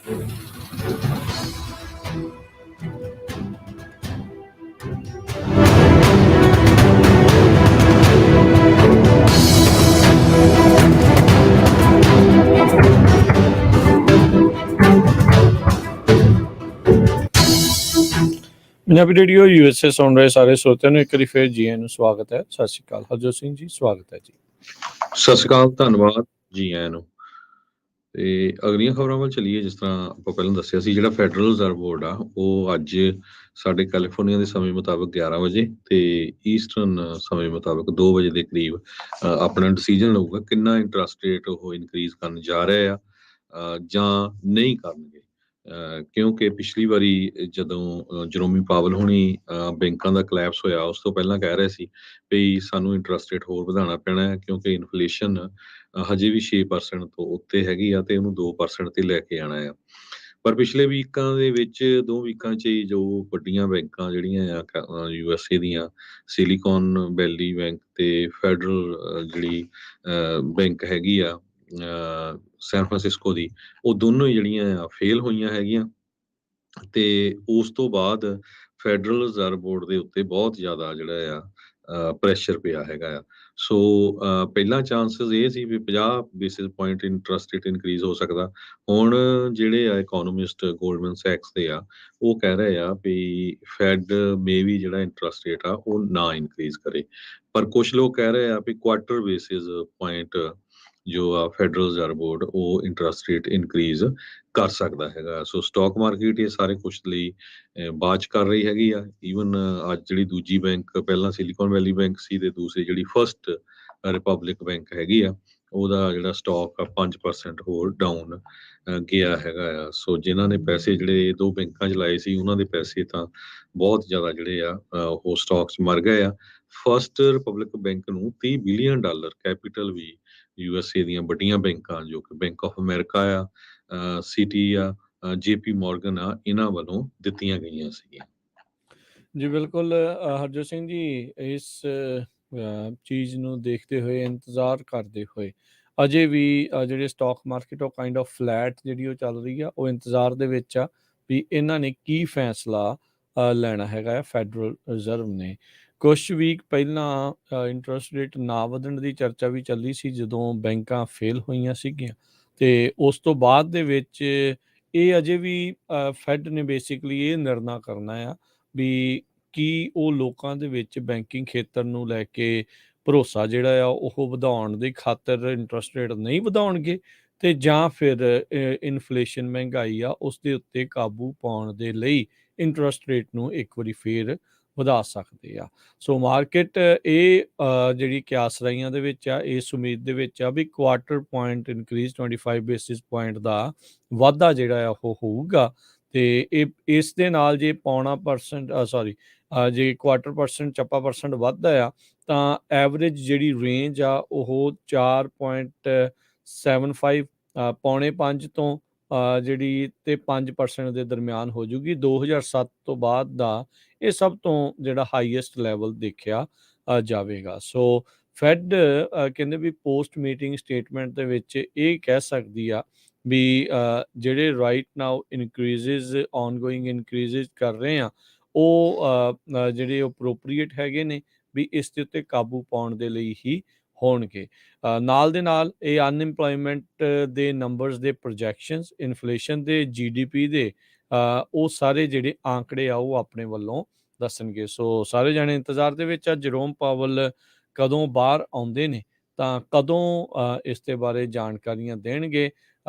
ਪੰਜਾਬੀ ਰੇਡੀਓ USA ਸੁਣ ਰਹੇ ਸਾਰੇ ਸਰੋਤਿਆਂ ਨੂੰ ਇੱਕ ਵਾਰੀ ਫਿਰ ਜੀ ਆਇਆਂ ਨੂੰ ਸਵਾਗਤ ਹੈ। ਸਤਿ ਸ਼੍ਰੀ ਅਕਾਲ ਹਰਜੋਤ ਸਿੰਘ ਜੀ, ਸਵਾਗਤ ਹੈ ਜੀ। ਸਤਿ ਸ਼੍ਰੀ ਅਕਾਲ, ਧੰਨਵਾਦ ਜੀ ਆਇਆਂ ਨੂੰ। ਤੇ ਅਗਲੀਆਂ ਖਬਰਾਂ ਵੱਲ ਚੱਲੀਏ। ਜਿਸ ਤਰ੍ਹਾਂ ਆਪਾਂ ਪਹਿਲਾਂ ਦੱਸਿਆ ਸੀ, ਜਿਹੜਾ ਫੈਡਰਲ ਰਿਜ਼ਰਵ ਬੋਰਡ ਆ ਉਹ ਅੱਜ ਸਾਡੇ ਕੈਲੀਫੋਰਨੀਆ ਦੇ ਸਮੇਂ ਮੁਤਾਬਕ 11 ਵਜੇ ਤੇ ਈਸਟਰਨ ਸਮੇਂ ਮੁਤਾਬਕ 2 ਵਜੇ ਦੇ ਕਰੀਬ ਆਪਣਾ ਡਿਸੀਜਨ ਲਊਗਾ ਕਿੰਨਾ ਇੰਟਰਸਟ ਰੇਟ ਉਹ ਇਨਕਰੀਜ਼ ਕਰਨ ਜਾ ਰਹੇ ਆ ਜਾਂ ਨਹੀਂ ਕਰਨਗੇ। ਕਿਉਂਕਿ ਪਿਛਲੀ ਵਾਰੀ ਜਦੋਂ ਜਰੋਮੀ ਪਾਵਲ ਹੋਣੀ ਬੈਂਕਾਂ ਦਾ ਕਲੈਪਸ ਹੋਇਆ, ਉਸ ਤੋਂ ਪਹਿਲਾਂ ਕਹਿ ਰਹੇ ਸੀ ਵੀ ਸਾਨੂੰ ਇੰਟਰਸਟ ਰੇਟ ਹੋਰ ਵਧਾਉਣਾ ਪੈਣਾ ਹੈ ਕਿਉਂਕਿ ਇਨਫਲੇਸ਼ਨ ਹਜੇ ਵੀ 6% ਤੋਂ ਉੱਤੇ ਹੈਗੀ ਆ ਤੇ ਉਹਨੂੰ 2% ਤੇ ਲੈ ਕੇ ਆਉਣਾ ਆ। ਪਰ ਪਿਛਲੇ ਵੀਕਾਂ ਦੇ ਵਿੱਚ 2 ਵੀਕਾਂ 'ਚ ਹੀ ਜੋ ਵੱਡੀਆਂ ਬੈਂਕਾਂ ਜਿਹੜੀਆਂ ਆ USA ਦੀਆਂ, ਸਿਲੀਕਨ ਵੈਲੀ ਬੈਂਕ ਤੇ ਫੈਡਰਲ ਜਿਹੜੀ ਬੈਂਕ ਹੈਗੀ ਆ ਸੈਨ ਫਰਾਂਸਿਸਕੋ ਦੀ, ਉਹ ਦੋਨੋਂ ਹੀ ਜਿਹੜੀਆਂ ਆ ਫੇਲ ਹੋਈਆਂ ਹੈਗੀਆਂ। ਤੇ ਉਸ ਤੋਂ ਬਾਅਦ ਫੈਡਰਲ ਰਿਜ਼ਰਵ ਬੋਰਡ ਦੇ ਉੱਤੇ ਬਹੁਤ ਜ਼ਿਆਦਾ ਜਿਹੜਾ ਆ ਪ੍ਰੈਸ਼ਰ ਪਿਆ ਹੈਗਾ ਆ। ਸੋ ਪਹਿਲਾਂ ਚਾਂਸਸ ਇਹ ਸੀ ਵੀ 50 basis point interest rate increase ਹੋ ਸਕਦਾ। ਹੁਣ ਜਿਹੜੇ ਆ ਇਕੋਨੋਮਿਸਟ ਗੋਲਡਮਨ ਸੈਕਸ ਦੇ ਆ, ਉਹ ਕਹਿ ਰਹੇ ਆ ਵੀ ਫੈਡ ਮੇ ਵੀ ਜਿਹੜਾ ਇੰਟਰਸਟ ਰੇਟ ਆ ਉਹ ਨਾ ਇਨਕਰੀਜ਼ ਕਰੇ। ਪਰ ਕੁਝ ਲੋਕ ਕਹਿ ਰਹੇ ਆ ਵੀ ਕੁਆਟਰ ਬੇਸਿਸ ਪੁਆਇੰਟ ਜੋ ਆ ਫੈਡਰਲ ਰਿਜ਼ਰਵ ਬੋਰਡ ਉਹ ਇੰਟਰਸਟ ਰੇਟ ਇਨਕਰੀਜ਼ ਕਰ ਸਕਦਾ ਹੈਗਾ। ਸੋ ਸਟਾਕ ਮਾਰਕੀਟ ਇਹ ਸਾਰੇ ਕੁਛ ਲਈ ਬਾਅਦ 'ਚ ਕਰ ਰਹੀ ਹੈਗੀ ਆ। ਈਵਨ ਅੱਜ ਜਿਹੜੀ ਦੂਜੀ ਬੈਂਕ, ਪਹਿਲਾਂ ਸਿਲੀਕਨ ਵੈਲੀ ਬੈਂਕ ਸੀ ਤੇ ਦੂਸਰੀ ਜਿਹੜੀ ਫਸਟ ਰਿਪਬਲਿਕ ਬੈਂਕ ਹੈਗੀ ਆ, ਉਹਦਾ ਜਿਹੜਾ ਸਟਾਕ ਆ 5% ਹੋਰ ਡਾਊਨ ਗਿਆ ਹੈਗਾ ਆ। ਸੋ ਜਿਨ੍ਹਾਂ ਨੇ ਪੈਸੇ ਜਿਹੜੇ 2 ਬੈਂਕਾਂ 'ਚ ਲਾਏ ਸੀ, ਉਹਨਾਂ ਦੇ ਪੈਸੇ ਤਾਂ ਬਹੁਤ ਜ਼ਿਆਦਾ ਜਿਹੜੇ ਆ ਉਹ ਸਟਾਕਸ ਮਰ ਗਏ ਆ। ਫਸਟ ਰਿਪਬਲਿਕ ਬੈਂਕ ਨੂੰ $30 ਬਿਲੀਅਨ ਕੈਪੀਟਲ ਵੀ USA ਦੀਆਂ ਵੱਡੀਆਂ ਬੈਂਕਾਂ ਜੋ ਕਿ ਬੈਂਕ ਆਫ ਅਮਰੀਕਾ ਆ, ਸਿਟੀ ਆ, JP ਮੋਰਗਨ ਆ, ਇਹਨਾਂ ਵੱਲੋਂ ਦਿੱਤੀਆਂ ਗਈਆਂ ਸੀਗੀਆਂ। ਜੀ ਬਿਲਕੁਲ ਹਰਜੋਤ ਸਿੰਘ ਜੀ, ਇਸ ਚੀਜ਼ ਨੂੰ ਦੇਖਦੇ ਹੋਏ, ਇੰਤਜ਼ਾਰ ਕਰਦੇ ਹੋਏ, ਅਜੇ ਵੀ ਜਿਹੜੇ ਸਟਾਕ ਮਾਰਕੀਟ ਉਹ ਕਾਈਂਡ ਆਫ ਫਲੈਟ ਜਿਹੜੀ ਉਹ ਚੱਲ ਰਹੀ ਆ, ਉਹ ਇੰਤਜ਼ਾਰ ਦੇ ਵਿੱਚ ਆ ਵੀ ਇਹਨਾਂ ਨੇ ਕੀ ਫੈਸਲਾ ਲੈਣਾ ਹੈਗਾ ਫੈਡਰਲ ਰਿਜ਼ਰਵ ਨੇ। ਕੁਛ ਵੀਕ ਪਹਿਲਾਂ ਇੰਟਰਸਟ ਰੇਟ ਨਾ ਵਧਣ ਦੀ ਚਰਚਾ ਵੀ ਚੱਲੀ ਸੀ ਜਦੋਂ ਬੈਂਕਾਂ ਫੇਲ ਹੋਈਆਂ ਸੀਗੀਆਂ, ਤੇ ਉਸ ਤੋਂ ਬਾਅਦ ਦੇ ਵਿੱਚ ਇਹ ਅਜੇ ਵੀ ਫੈਡ ਨੇ ਬੇਸਿਕਲੀ ਇਹ ਨਿਰਣਾ ਕਰਨਾ ਆ ਵੀ ਕੀ ਉਹ ਲੋਕਾਂ ਦੇ ਵਿੱਚ ਬੈਂਕਿੰਗ ਖੇਤਰ ਨੂੰ ਲੈ ਕੇ ਭਰੋਸਾ ਜਿਹੜਾ ਆ ਉਹ ਵਧਾਉਣ ਦੀ ਖਾਤਰ ਇੰਟਰਸਟ ਰੇਟ ਨਹੀਂ ਵਧਾਉਣਗੇ, ਤੇ ਜਾਂ ਫਿਰ ਇਨਫਲੇਸ਼ਨ ਮਹਿੰਗਾਈ ਆ ਉਸ ਦੇ ਉੱਤੇ ਕਾਬੂ ਪਾਉਣ ਦੇ ਲਈ ਇੰਟਰਸਟ ਰੇਟ ਨੂੰ ਇੱਕ ਵਾਰੀ ਫੇਰ ਵਧਾ ਸਕਦੇ ਆ। ਸੋ ਮਾਰਕੀਟ ਇਹ ਜਿਹੜੀ ਕਿਆਸ ਰਾਈਆਂ ਦੇ ਵਿੱਚ ਆ, ਇਸ ਉਮੀਦ ਦੇ ਵਿੱਚ ਆ ਵੀ quarter point increase 25 basis point ਦਾ ਵਾਧਾ ਜਿਹੜਾ ਆ ਉਹ ਹੋਊਗਾ। ਤੇ ਇਹ ਇਸ ਦੇ ਨਾਲ ਜੇ ਜੇ ਕੁਆਟਰ ਪਰਸੈਂਟ ਚੱਪਾ ਪਰਸੈਂਟ ਵੱਧਦਾ ਆ ਤਾਂ ਐਵਰੇਜ ਜਿਹੜੀ ਰੇਂਜ ਆ ਉਹ 4.75 ਪੌਣੇ 5 ਤੋਂ ਜਿਹੜੀ ਤੇ 5% ਦੇ ਦਰਮਿਆਨ ਹੋ ਜੂਗੀ। 2007 ਤੋਂ ਬਾਅਦ ਦਾ ਇਹ ਸਭ ਤੋਂ ਜਿਹੜਾ ਹਾਈਐਸਟ ਲੈਵਲ ਦੇਖਿਆ ਜਾਵੇਗਾ। ਸੋ ਫੈਡ ਕਹਿੰਦੇ ਵੀ ਪੋਸਟ ਮੀਟਿੰਗ ਸਟੇਟਮੈਂਟ ਦੇ ਵਿੱਚ ਇਹ ਕਹਿ ਸਕਦੀ ਆ ਵੀ ਜਿਹੜੇ right now increases ongoing increases ਕਰ ਰਹੇ ਆ ਉਹ ਜਿਹੜੇ ਅਪਰੋਪਰੀਏਟ ਹੈਗੇ ਨੇ, ਵੀ ਇਸ ਦੇ ਉੱਤੇ ਕਾਬੂ ਪਾਉਣ ਦੇ ਲਈ ਹੀ ਹੋਣਗੇ। ਨਾਲ ਦੇ ਨਾਲ ਇਹ ਅਨਇੰਪਲੋਇਮੈਂਟ ਦੇ ਨੰਬਰਸ ਦੇ ਪ੍ਰੋਜੈਕਸ਼ਨਸ, ਇਨਫਲੇਸ਼ਨ ਦੇ, GDP ਦੇ ਉਹ ਸਾਰੇ ਜਿਹੜੇ ਆંકੜੇ ਆ ਉਹ ਆਪਣੇ ਵੱਲੋਂ ਦੱਸਣਗੇ। ਸੋ ਸਾਰੇ ਜਾਣੇ ਇੰਤਜ਼ਾਰ ਦੇ ਵਿੱਚ ਆ ਜਰੋਮ ਪਾਵਲ ਕਦੋਂ ਬਾਹਰ ਆਉਂਦੇ ਨੇ ਤਾਂ ਕਦੋਂ ਇਸ ਦੇ ਬਾਰੇ ਜਾਣਕਾਰੀਆਂ ਦੇਣਗੇ।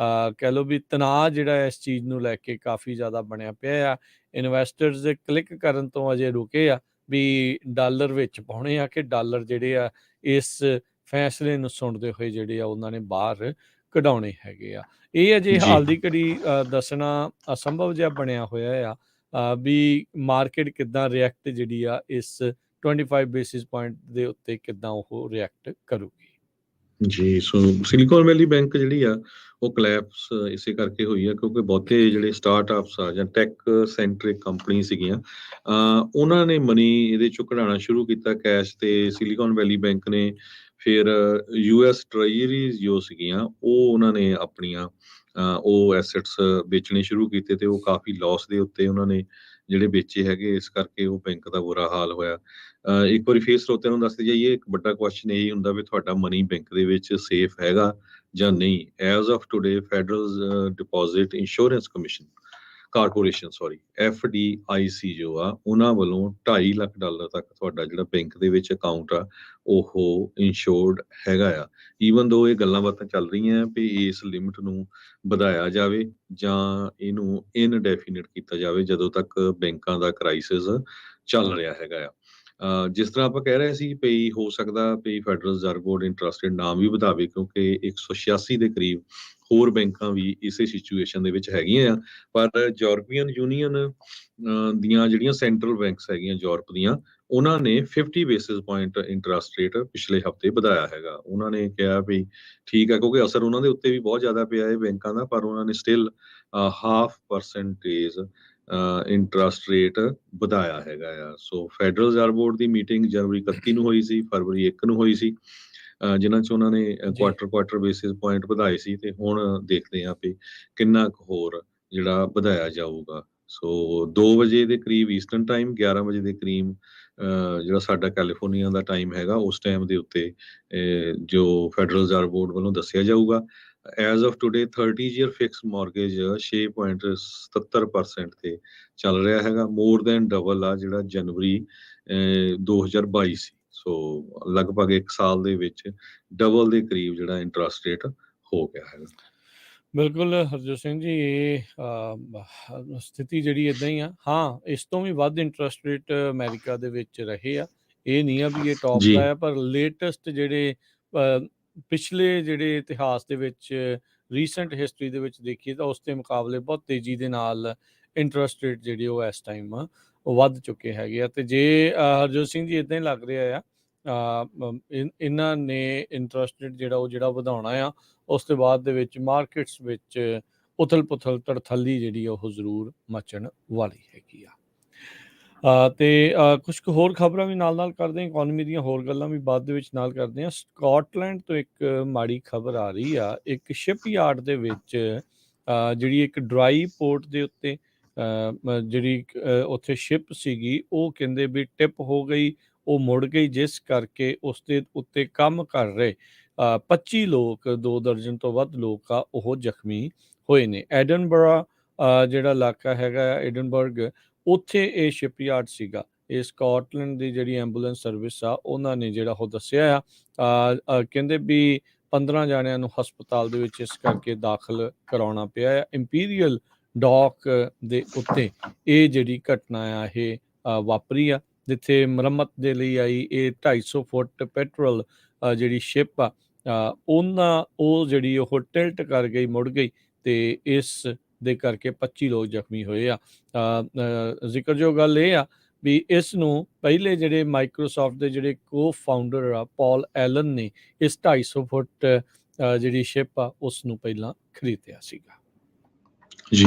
ਕਹਿ ਲਓ ਵੀ ਤਣਾਅ ਜਿਹੜਾ ਇਸ ਚੀਜ਼ ਨੂੰ ਲੈ ਕੇ ਕਾਫੀ ਜ਼ਿਆਦਾ ਬਣਿਆ ਪਿਆ ਆ। ਇਨਵੈਸਟਰਸ ਕਲਿੱਕ ਕਰਨ ਤੋਂ ਅਜੇ ਰੁਕੇ ਆ ਵੀ ਡਾਲਰ ਵਿੱਚ ਪਾਉਣੇ ਆ ਕਿ ਡਾਲਰ ਜਿਹੜੇ ਆ ਇਸ ਫੈਸਲੇ ਨੂੰ ਸੁਣਦੇ ਹੋਏ ਜਿਹੜੇ ਆ ਉਹਨਾਂ ਨੇ ਬਾਹਰ ਕਢਾਉਣੇ ਹੈਗੇ ਆ। ਇਹ ਅਜੇ ਹਾਲ ਦੀ ਘੜੀ ਦੱਸਣਾ ਅਸੰਭਵ ਜਿਹਾ ਬਣਿਆ ਹੋਇਆ ਆ ਵੀ ਮਾਰਕੀਟ ਕਿੱਦਾਂ ਰਿਐਕਟ ਜਿਹੜੀ ਆ ਇਸ 25 ਬੇਸਿਸ ਪੁਆਇੰਟ ਦੇ ਉੱਤੇ ਕਿੱਦਾਂ ਉਹ ਰਿਐਕਟ ਕਰੂਗੀ। ਜੀ, ਸੋ ਸਿਲੀਕਨ ਵੈਲੀ ਬੈਂਕ ਜਿਹੜੀ ਆ ਉਹ ਕਲੈਪਸ ਇਸੇ ਕਰਕੇ ਹੋਈ ਆ ਕਿਉਂਕਿ ਬਹੁਤੇ ਜਿਹੜੇ ਸਟਾਰਟਅਪਸ ਆ ਜਾਂ ਟੈਕ ਸੈਂਟਰਿਕ ਕੰਪਨੀ ਸੀਗੀਆਂ, ਉਹਨਾਂ ਨੇ ਮਨੀ ਇਹਦੇ ਚੋਂ ਕਢਾਉਣਾ ਸ਼ੁਰੂ ਕੀਤਾ ਕੈਸ਼, ਤੇ ਸਿਲੀਕਨ ਵੈਲੀ ਬੈਂਕ ਨੇ ਫਿਰ US ਟ੍ਰੈਜਰੀਜ਼ ਜੋ ਸੀਗੀਆਂ ਉਹ ਉਹਨਾਂ ਨੇ ਆਪਣੀਆਂ ਉਹ ਐਸੈਟਸ ਵੇਚਣੇ ਸ਼ੁਰੂ ਕੀਤੇ ਤੇ ਉਹ ਕਾਫੀ ਲਾਸ ਦੇ ਉੱਤੇ ਉਹਨਾਂ ਨੇ ਜਿਹੜੇ ਵੇਚੇ ਹੈਗੇ, ਇਸ ਕਰਕੇ ਉਹ ਬੈਂਕ ਦਾ ਬੁਰਾ ਹਾਲ ਹੋਇਆ। ਇੱਕ ਵਾਰੀ ਫੇਰ ਸਰੋਤਿਆਂ ਨੂੰ ਦੱਸਦੇ ਜਾਈਏ, ਇੱਕ ਵੱਡਾ ਕੁਐਸਚਨ ਇਹੀ ਹੁੰਦਾ ਵੀ ਤੁਹਾਡਾ ਮਨੀ ਬੈਂਕ ਦੇ ਵਿੱਚ ਸੇਫ ਹੈਗਾ ਜਾਂ ਨਹੀਂ। As of today federal deposit insurance commission corporation FDIC ਜੋ ਆ, ਉਹਨਾਂ ਵੱਲੋਂ $2.5 ਲੱਖ ਤੱਕ ਤੁਹਾਡਾ ਜਿਹੜਾ ਬੈਂਕ ਦੇ ਵਿੱਚ ਅਕਾਊਂਟ ਆ ਉਹ ਇੰਸ਼ੋਰਡ ਹੈਗਾ ਆ। ਈਵਨ ਦੋ ਇਹ ਗੱਲਾਂ ਬਾਤਾਂ ਚੱਲ ਰਹੀਆਂ ਵੀ ਇਸ ਲਿਮਿਟ ਨੂੰ ਵਧਾਇਆ ਜਾਵੇ ਜਾਂ ਇਹਨੂੰ ਇਨਡੈਫੀਨਿਟ ਕੀਤਾ ਜਾਵੇ ਜਦੋਂ ਤੱਕ ਬੈਂਕਾਂ ਦਾ ਕ੍ਰਾਈਸਿਸ ਚੱਲ ਰਿਹਾ ਹੈਗਾ ਆ। ਜਿਸ ਤਰ੍ਹਾਂ ਆਪਾਂ ਕਹਿ ਰਹੇ ਸੀ ਵੀ ਹੋ ਸਕਦਾ ਵੀ federal reserve board interest rate ਨਾ ਵੀ ਵਧਾਵੇ, ਕਿਉਂਕਿ 186 ਦੇ ਕਰੀਬ ਹੋਰ ਬੈਂਕਾਂ ਵੀ ਇਸੇ ਸਿਚੁਏਸ਼ਨ ਦੇ ਵਿੱਚ ਹੈਗੀਆਂ ਆ। ਪਰ ਯੂਰਪੀਅਨ ਯੂਨੀਅਨ ਦੀਆਂ ਜਿਹੜੀਆਂ ਸੈਂਟਰਲ ਬੈਂਕਸ ਹੈਗੀਆਂ ਯੂਰਪ ਦੀਆਂ, ਉਹਨਾਂ ਨੇ 50 ਬੇਸਿਸ ਪੁਆਇੰਟ ਇੰਟਰਸਟ ਰੇਟ ਪਿਛਲੇ ਹਫਤੇ ਵਧਾਇਆ ਹੈਗਾ। ਉਹਨਾਂ ਨੇ ਕਿਹਾ ਵੀ ਠੀਕ ਹੈ, ਕਿਉਂਕਿ ਅਸਰ ਉਹਨਾਂ ਦੇ ਉੱਤੇ ਵੀ ਬਹੁਤ ਜ਼ਿਆਦਾ ਪਿਆ ਹੈ ਬੈਂਕਾਂ ਦਾ, ਪਰ ਉਹਨਾਂ ਨੇ ਸਟਿਲ 0.5% ਇੰਟਰਸਟ ਰੇਟ ਵਧਾਇਆ ਹੈਗਾ ਆ। ਸੋ ਫੈਡਰਲ ਰਿਜ਼ਰਵ ਬੋਰਡ ਦੀ ਮੀਟਿੰਗ ਜਨਵਰੀ 31 ਨੂੰ ਹੋਈ ਸੀ, ਫਰਵਰੀ 1 ਨੂੰ ਹੋਈ ਸੀ, ਜਿਨ੍ਹਾਂ 'ਚ ਉਹਨਾਂ ਨੇ ਕੁਆਟਰ ਬੇਸਿਸ ਪੁਆਇੰਟ ਵਧਾਏ ਸੀ, ਤੇ ਹੁਣ ਦੇਖਦੇ ਹਾਂ ਵੀ ਕਿੰਨਾ ਕੁ ਹੋਰ ਜਿਹੜਾ ਵਧਾਇਆ ਜਾਊਗਾ। ਸੋ 2 ਵਜੇ ਦੇ ਕਰੀਬ ਈਸਟਰਨ ਟਾਈਮ, 11 ਵਜੇ ਦੇ ਕਰੀਬ ਜਿਹੜਾ ਸਾਡਾ ਕੈਲੀਫੋਰਨੀਆ ਦਾ ਟਾਈਮ ਹੈਗਾ, ਉਸ ਟਾਈਮ ਦੇ ਉੱਤੇ ਜੋ ਫੈਡਰਲ ਰਿਜ਼ਰਵ ਬੋਰਡ ਵੱਲੋਂ ਦੱਸਿਆ ਜਾਊਗਾ। As of today 30 year fix mortgage 6.77% ਤੇ ਚੱਲ ਰਿਹਾ ਹੈਗਾ, ਮੋਰ ਦੈਨ ਡਬਲ ਆ ਜਿਹੜਾ ਜਨਵਰੀ 2022 ਸੀ। ਸੋ ਲਗਭਗ 1 ਸਾਲ ਦੇ ਵਿੱਚ ਡਬਲ ਦੇ ਕਰੀਬ ਜਿਹੜਾ ਇੰਟਰਸਟ ਰੇਟ ਹੋ ਗਿਆ ਹੈਗਾ। ਬਿਲਕੁਲ ਹਰਜੋਤ ਸਿੰਘ ਜੀ, ਇਹ ਸਥਿਤੀ ਜਿਹੜੀ ਇਦਾਂ ਹੀ ਆ। ਹਾਂ, ਇਸ ਤੋਂ ਵੀ ਵੱਧ ਇੰਟਰਸਟ ਰੇਟ ਅਮਰੀਕਾ ਦੇ ਵਿੱਚ ਰਹੇ ਆ, ਇਹ ਨਹੀਂ ਆ ਵੀ ਇਹ ਟੌਪ ਜੀ। ਦਾ ਆ, ਪਰ ਲੇਟੈਸਟ ਜਿਹੜੇ ਪਿਛਲੇ ਜਿਹੜੇ ਇਤਿਹਾਸ ਦੇ ਵਿੱਚ ਰੀਸੈਂਟ ਹਿਸਟਰੀ ਦੇ ਵਿੱਚ ਦੇਖੀਏ ਤਾਂ ਉਸ ਦੇ ਮੁਕਾਬਲੇ ਬਹੁਤ ਤੇਜ਼ੀ ਦੇ ਨਾਲ ਇੰਟਰਸਟ ਰੇਟ ਜਿਹੜੇ ਉਹ ਇਸ ਟਾਈਮ ਉਹ ਵੱਧ ਚੁੱਕੇ ਹੈਗੇ ਆ। ਤੇ ਜੇ ਹਰਜੋਤ ਸਿੰਘ ਜੀ ਇਦਾਂ ਹੀ ਲੱਗ ਰਿਹਾ ਆ, ਇਹਨਾਂ ਨੇ ਇੰਟਰਸਟ ਰੇਟ ਜਿਹੜਾ ਵਧਾਉਣਾ ਆ, ਉਸ ਤੋਂ ਬਾਅਦ ਦੇ ਵਿੱਚ ਮਾਰਕੀਟਸ ਵਿੱਚ ਉਥਲ ਪੁਥਲ ਤੜਥੱਲੀ ਜਿਹੜੀ ਉਹ ਜ਼ਰੂਰ ਮਚਣ ਵਾਲੀ ਹੈਗੀ ਆ। ਤੇ ਕੁਝ ਕੁ ਹੋਰ ਖਬਰਾਂ ਵੀ ਨਾਲ ਕਰਦੇ ਹਾਂ, ਇਕੋਨਮੀ ਦੀਆਂ ਹੋਰ ਗੱਲਾਂ ਵੀ ਬਾਅਦ ਦੇ ਵਿੱਚ ਨਾਲ ਕਰਦੇ ਹਾਂ। ਸਕਾਟਲੈਂਡ ਤੋਂ ਇੱਕ ਮਾੜੀ ਖਬਰ ਆ ਰਹੀ ਆ। ਇੱਕ ਸ਼ਿਪ ਯਾਰਡ ਦੇ ਵਿੱਚ ਜਿਹੜੀ ਇੱਕ ਡਰਾਈ ਪੋਰਟ ਦੇ ਉੱਤੇ ਜਿਹੜੀ ਉੱਥੇ ਸ਼ਿਪ ਸੀਗੀ, ਉਹ ਕਹਿੰਦੇ ਵੀ ਟਿਪ ਹੋ ਗਈ, ਉਹ ਮੁੜ ਗਈ, ਜਿਸ ਕਰਕੇ ਉਸ ਦੇ ਉੱਤੇ ਕੰਮ ਕਰ ਰਹੇ 25 ਲੋਕ, 2 ਦਰਜਨ ਤੋਂ ਵੱਧ ਲੋਕ ਆ, ਉਹ ਜ਼ਖਮੀ ਹੋਏ ਨੇ। ਐਡਨਬਰਾ ਜਿਹੜਾ ਇਲਾਕਾ ਹੈਗਾ ਐਡਨਬਰਗ, ਉੱਥੇ ਇਹ ਸ਼ਿਪ ਯਾਰਡ ਸੀਗਾ। ਇਹ ਸਕਾਟਲੈਂਡ ਦੀ ਜਿਹੜੀ ਐਂਬੂਲੈਂਸ ਸਰਵਿਸ ਆ, ਉਹਨਾਂ ਨੇ ਜਿਹੜਾ ਉਹ ਦੱਸਿਆ ਆ, ਕਹਿੰਦੇ ਵੀ 15 ਜਾਣਿਆਂ ਨੂੰ ਹਸਪਤਾਲ ਦੇ ਵਿੱਚ ਇਸ ਕਰਕੇ ਦਾਖਲ ਕਰਾਉਣਾ ਪਿਆ ਹੈ। ਇੰਪੀਰੀਅਲ ਡੌਕ ਦੇ ਉੱਤੇ ਇਹ ਜਿਹੜੀ ਘਟਨਾ ਆ ਇਹ ਵਾਪਰੀ ਆ, ਜਿੱਥੇ ਮੁਰੰਮਤ ਦੇ ਲਈ ਆਈ ਇਹ 250 ਫੁੱਟ ਪੈਟਰੋਲ ਜਿਹੜੀ ਸ਼ਿਪ ਆ, ਉਹ ਜਿਹੜੀ ਉਹ ਟਿਲਟ ਕਰ ਗਈ, ਮੁੜ ਗਈ, ਤੇ ਇਸ ਦੇ ਕਰਕੇ 25 ਲੋਕ ਜ਼ਖਮੀ ਹੋਏ ਆ। ਜ਼ਿਕਰਯੋਗ ਗੱਲ ਇਹ ਆ ਵੀ ਇਸ ਨੂੰ ਪਹਿਲੇ ਜਿਹੜੇ ਮਾਈਕਰੋਸਾਫਟ ਦੇ ਜਿਹੜੇ ਕੋ-ਫਾਊਂਡਰ ਆ ਪੌਲ ਐਲਨ ਨੇ ਇਸ 250 ਫੁੱਟ ਜਿਹੜੀ ਸ਼ਿਪ ਆ ਉਸ ਨੂੰ ਪਹਿਲਾਂ ਖਰੀਦਿਆ ਸੀਗਾ। ਜੀ,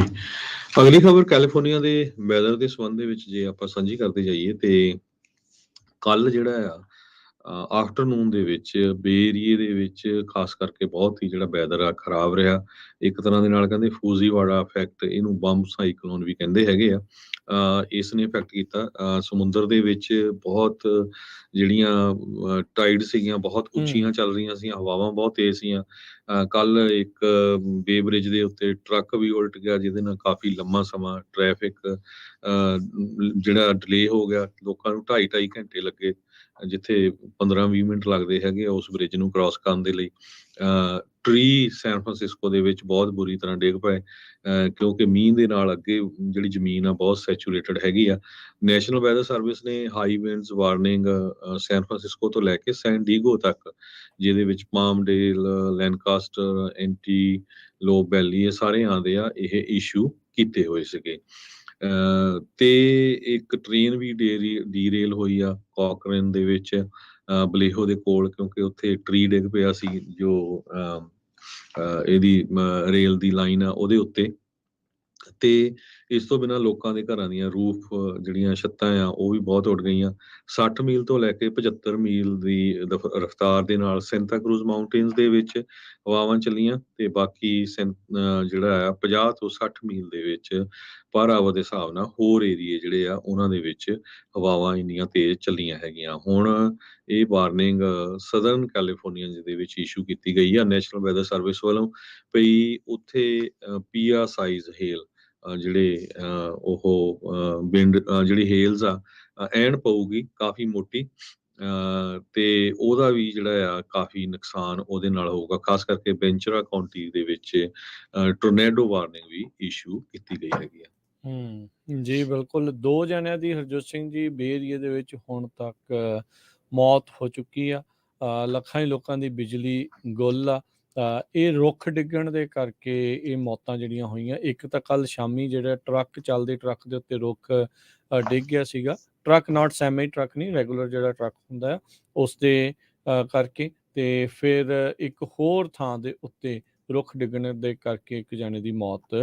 ਅਗਲੀ ਖਬਰ ਕੈਲੀਫੋਰਨੀਆ ਦੇ ਵੈਦਰ ਦੇ ਸੰਬੰਧ ਦੇ ਵਿੱਚ ਜੇ ਆਪਾਂ ਸਾਂਝੀ ਕਰਦੇ ਜਾਈਏ, ਤੇ ਕੱਲ ਜਿਹੜਾ ਆ ਆਫਟਰਨੂਨ ਦੇ ਵਿੱਚ ਬੇ ਏਰੀਏ ਦੇ ਵਿੱਚ ਖਾਸ ਕਰਕੇ ਬਹੁਤ ਹੀ ਜਿਹੜਾ ਵੈਦਰ ਆ ਖਰਾਬ ਰਿਹਾ। ਇੱਕ ਤਰ੍ਹਾਂ ਦੇ ਨਾਲ ਕਹਿੰਦੇ ਫੂਜ਼ੀਵਾੜਾ ਇਫੈਕਟ, ਇਹਨੂੰ ਬੰਬ ਸਾਈਕਲੋਨ ਵੀ ਕਹਿੰਦੇ ਹੈਗੇ ਆ। ਇਸ ਨੇ ਇਫੈਕਟ ਕੀਤਾ ਸਮੁੰਦਰ ਦੇ ਵਿੱਚ। ਬਹੁਤ ਜਿਹੜੀਆਂ ਟਾਈਡ ਸੀਗੀਆਂ ਬਹੁਤ ਉੱਚੀਆਂ ਚੱਲ ਰਹੀਆਂ ਸੀ, ਹਵਾਵਾਂ ਬਹੁਤ ਤੇਜ਼ ਸੀਆਂ। ਕੱਲ ਇੱਕ ਬੇ ਬ੍ਰਿਜ ਦੇ ਉੱਤੇ ਟਰੱਕ ਵੀ ਉਲਟ ਗਿਆ, ਜਿਹਦੇ ਨਾਲ ਕਾਫੀ ਲੰਮਾ ਸਮਾਂ ਟ੍ਰੈਫਿਕ ਜਿਹੜਾ ਡਿਲੇ ਹੋ ਗਿਆ। ਲੋਕਾਂ ਨੂੰ 2.5 ਘੰਟੇ ਲੱਗੇ, ਜਿੱਥੇ 15-20 ਮਿੰਟ ਲੱਗਦੇ ਹੈਗੇ ਉਸ ਬ੍ਰਿਜ ਨੂੰ ਕ੍ਰਾਸ ਕਰਨ ਦੇ ਲਈ। ਟਰੀ ਸੈਨ ਫਰਾਂਸਿਸਕੋ ਦੇ ਵਿੱਚ ਬਹੁਤ ਬੁਰੀ ਤਰ੍ਹਾਂ ਡਿੱਗ ਪਏ, ਕਿਉਂਕਿ ਮੀਂਹ ਦੇ ਨਾਲ ਅੱਗੇ ਜਿਹੜੀ ਜ਼ਮੀਨ ਆ ਬਹੁਤ ਸੈਚੂਰੇਟਡ ਹੈਗੀ ਆ। ਨੈਸ਼ਨਲ ਵੈਦਰ ਸਰਵਿਸ ਨੇ high winds warning San Francisco ਤੋਂ ਲੈ ਕੇ ਸੈਨ ਡੀਗੋ ਤੱਕ, ਜਿਹਦੇ ਵਿੱਚ ਪਾਮਡੇਲ, ਲੈਨਕਾਸਟਰ, ਐਂਟੀਲੋਪ ਵੈਲੀ, ਇਹ ਸਾਰੇ ਆਉਂਦੇ ਆ, ਇਹ ਇਸ਼ੂ ਕੀਤੇ ਹੋਏ ਸੀਗੇ। ਤੇ ਇੱਕ ਟ੍ਰੇਨ ਵੀ ਡੀਰੇਲ ਹੋਈ ਆ ਕਾਕਰੇਨ ਦੇ ਵਿੱਚ, ਬਲੇਹੋ ਦੇ ਕੋਲ, ਕਿਉਂਕਿ ਉੱਥੇ ਟਰੀ ਡਿੱਗ ਪਿਆ ਸੀ ਜੋ ਇਹਦੀ ਰੇਲ ਦੀ ਲਾਈਨ ਆ ਉਹਦੇ ਉੱਤੇ। ਤੇ ਇਸ ਤੋਂ ਬਿਨਾਂ ਲੋਕਾਂ ਦੇ ਘਰਾਂ ਦੀਆਂ ਰੂਫ ਜਿਹੜੀਆਂ ਛੱਤਾਂ ਆ ਉਹ ਵੀ ਬਹੁਤ ਉੱਡ ਗਈਆਂ। 60 ਮੀਲ ਤੋਂ ਲੈ ਕੇ 75 ਮੀਲ ਦੀ ਰਫ਼ਤਾਰ ਦੇ ਨਾਲ ਸੈਂਟਾ ਕਰੂਜ਼ ਮਾਊਂਟੇਨਸ ਦੇ ਵਿੱਚ ਹਵਾਵਾਂ ਚੱਲੀਆਂ ਤੇ ਬਾਕੀ ਜਿਹੜਾ ਆ 50 ਤੋਂ 60 ਮੀਲ ਦੇ ਵਿੱਚ ਪਰ ਆਵਰ ਦੇ ਹਿਸਾਬ ਨਾਲ ਹੋਰ ਏਰੀਏ ਜਿਹੜੇ ਆ ਉਹਨਾਂ ਦੇ ਵਿੱਚ ਹਵਾਵਾਂ ਇੰਨੀਆਂ ਤੇਜ਼ ਚੱਲੀਆਂ ਹੈਗੀਆਂ। ਹੁਣ ਇਹ ਵਾਰਨਿੰਗ ਸਦਰਨ ਕੈਲੀਫੋਰਨੀਆ ਦੇ ਵਿੱਚ ਇਸ਼ੂ ਕੀਤੀ ਗਈ ਆ ਨੈਸ਼ਨਲ ਵੈਦਰ ਸਰਵਿਸ ਵੱਲੋਂ ਭਈ ਉੱਥੇ ਪੀਆ ਸਾਈਜ਼ ਹੇਲ ਜਿਹੜੇ ਵਿੰਡ ਜਿਹੜੀ ਹੇਲਸ ਆ ਐਨ ਪਊਗੀ ਕਾਫੀ ਮੋਟੀ ਤੇ ਉਹਦਾ ਵੀ ਜਿਹੜਾ ਆ ਕਾਫੀ ਨੁਕਸਾਨ ਉਹਦੇ ਨਾਲ ਹੋਊਗਾ। ਖਾਸ ਕਰਕੇ ਵੈਂਚੁਰਾ ਕਾਉਂਟੀ ਦੇ ਵਿੱਚ ਟੋਰਨੇਡੋ ਵਾਰਨਿੰਗ ਵੀ ਇਸ਼ੂ ਕੀਤੀ ਗਈ ਹੈਗੀ ਆ। ਜੀ ਬਿਲਕੁਲ 2 ਜਣਿਆਂ ਦੀ ਹਰਜੋਤ ਸਿੰਘ ਜੀ ਬੇ ਏਰੀਏ ਦੇ ਵਿੱਚ ਹੁਣ ਤੱਕ ਮੌਤ ਹੋ ਚੁੱਕੀ ਆ। ਲੱਖਾਂ ਹੀ ਲੋਕਾਂ ਦੀ ਬਿਜਲੀ ਗੁੱਲ ਆ। ਇਹ ਰੁੱਖ ਡਿੱਗਣ ਦੇ ਕਰਕੇ ਇਹ ਮੌਤਾਂ ਜਿਹੜੀਆਂ ਹੋਈਆਂ। ਇੱਕ ਤਾਂ ਕੱਲ ਸ਼ਾਮੀ ਜਿਹੜਾ ਟਰੱਕ ਚੱਲਦੇ ਟਰੱਕ ਦੇ ਉੱਤੇ ਰੁੱਖ ਡਿੱਗ ਗਿਆ ਸੀਗਾ। ਟਰੱਕ ਨਾਟ ਸੈਮੀ ਟਰੱਕ ਨਹੀਂ, ਰੈਗੂਲਰ ਜਿਹੜਾ ਟਰੱਕ ਹੁੰਦਾ ਆ ਉਸ ਦੇ ਕਰਕੇ। ਤੇ ਫਿਰ ਇੱਕ ਹੋਰ ਥਾਂ ਦੇ ਉੱਤੇ ਰੁੱਖ ਡਿੱਗਣ ਦੇ ਕਰਕੇ ਇੱਕ ਜਾਣੇ ਦੀ ਮੌਤ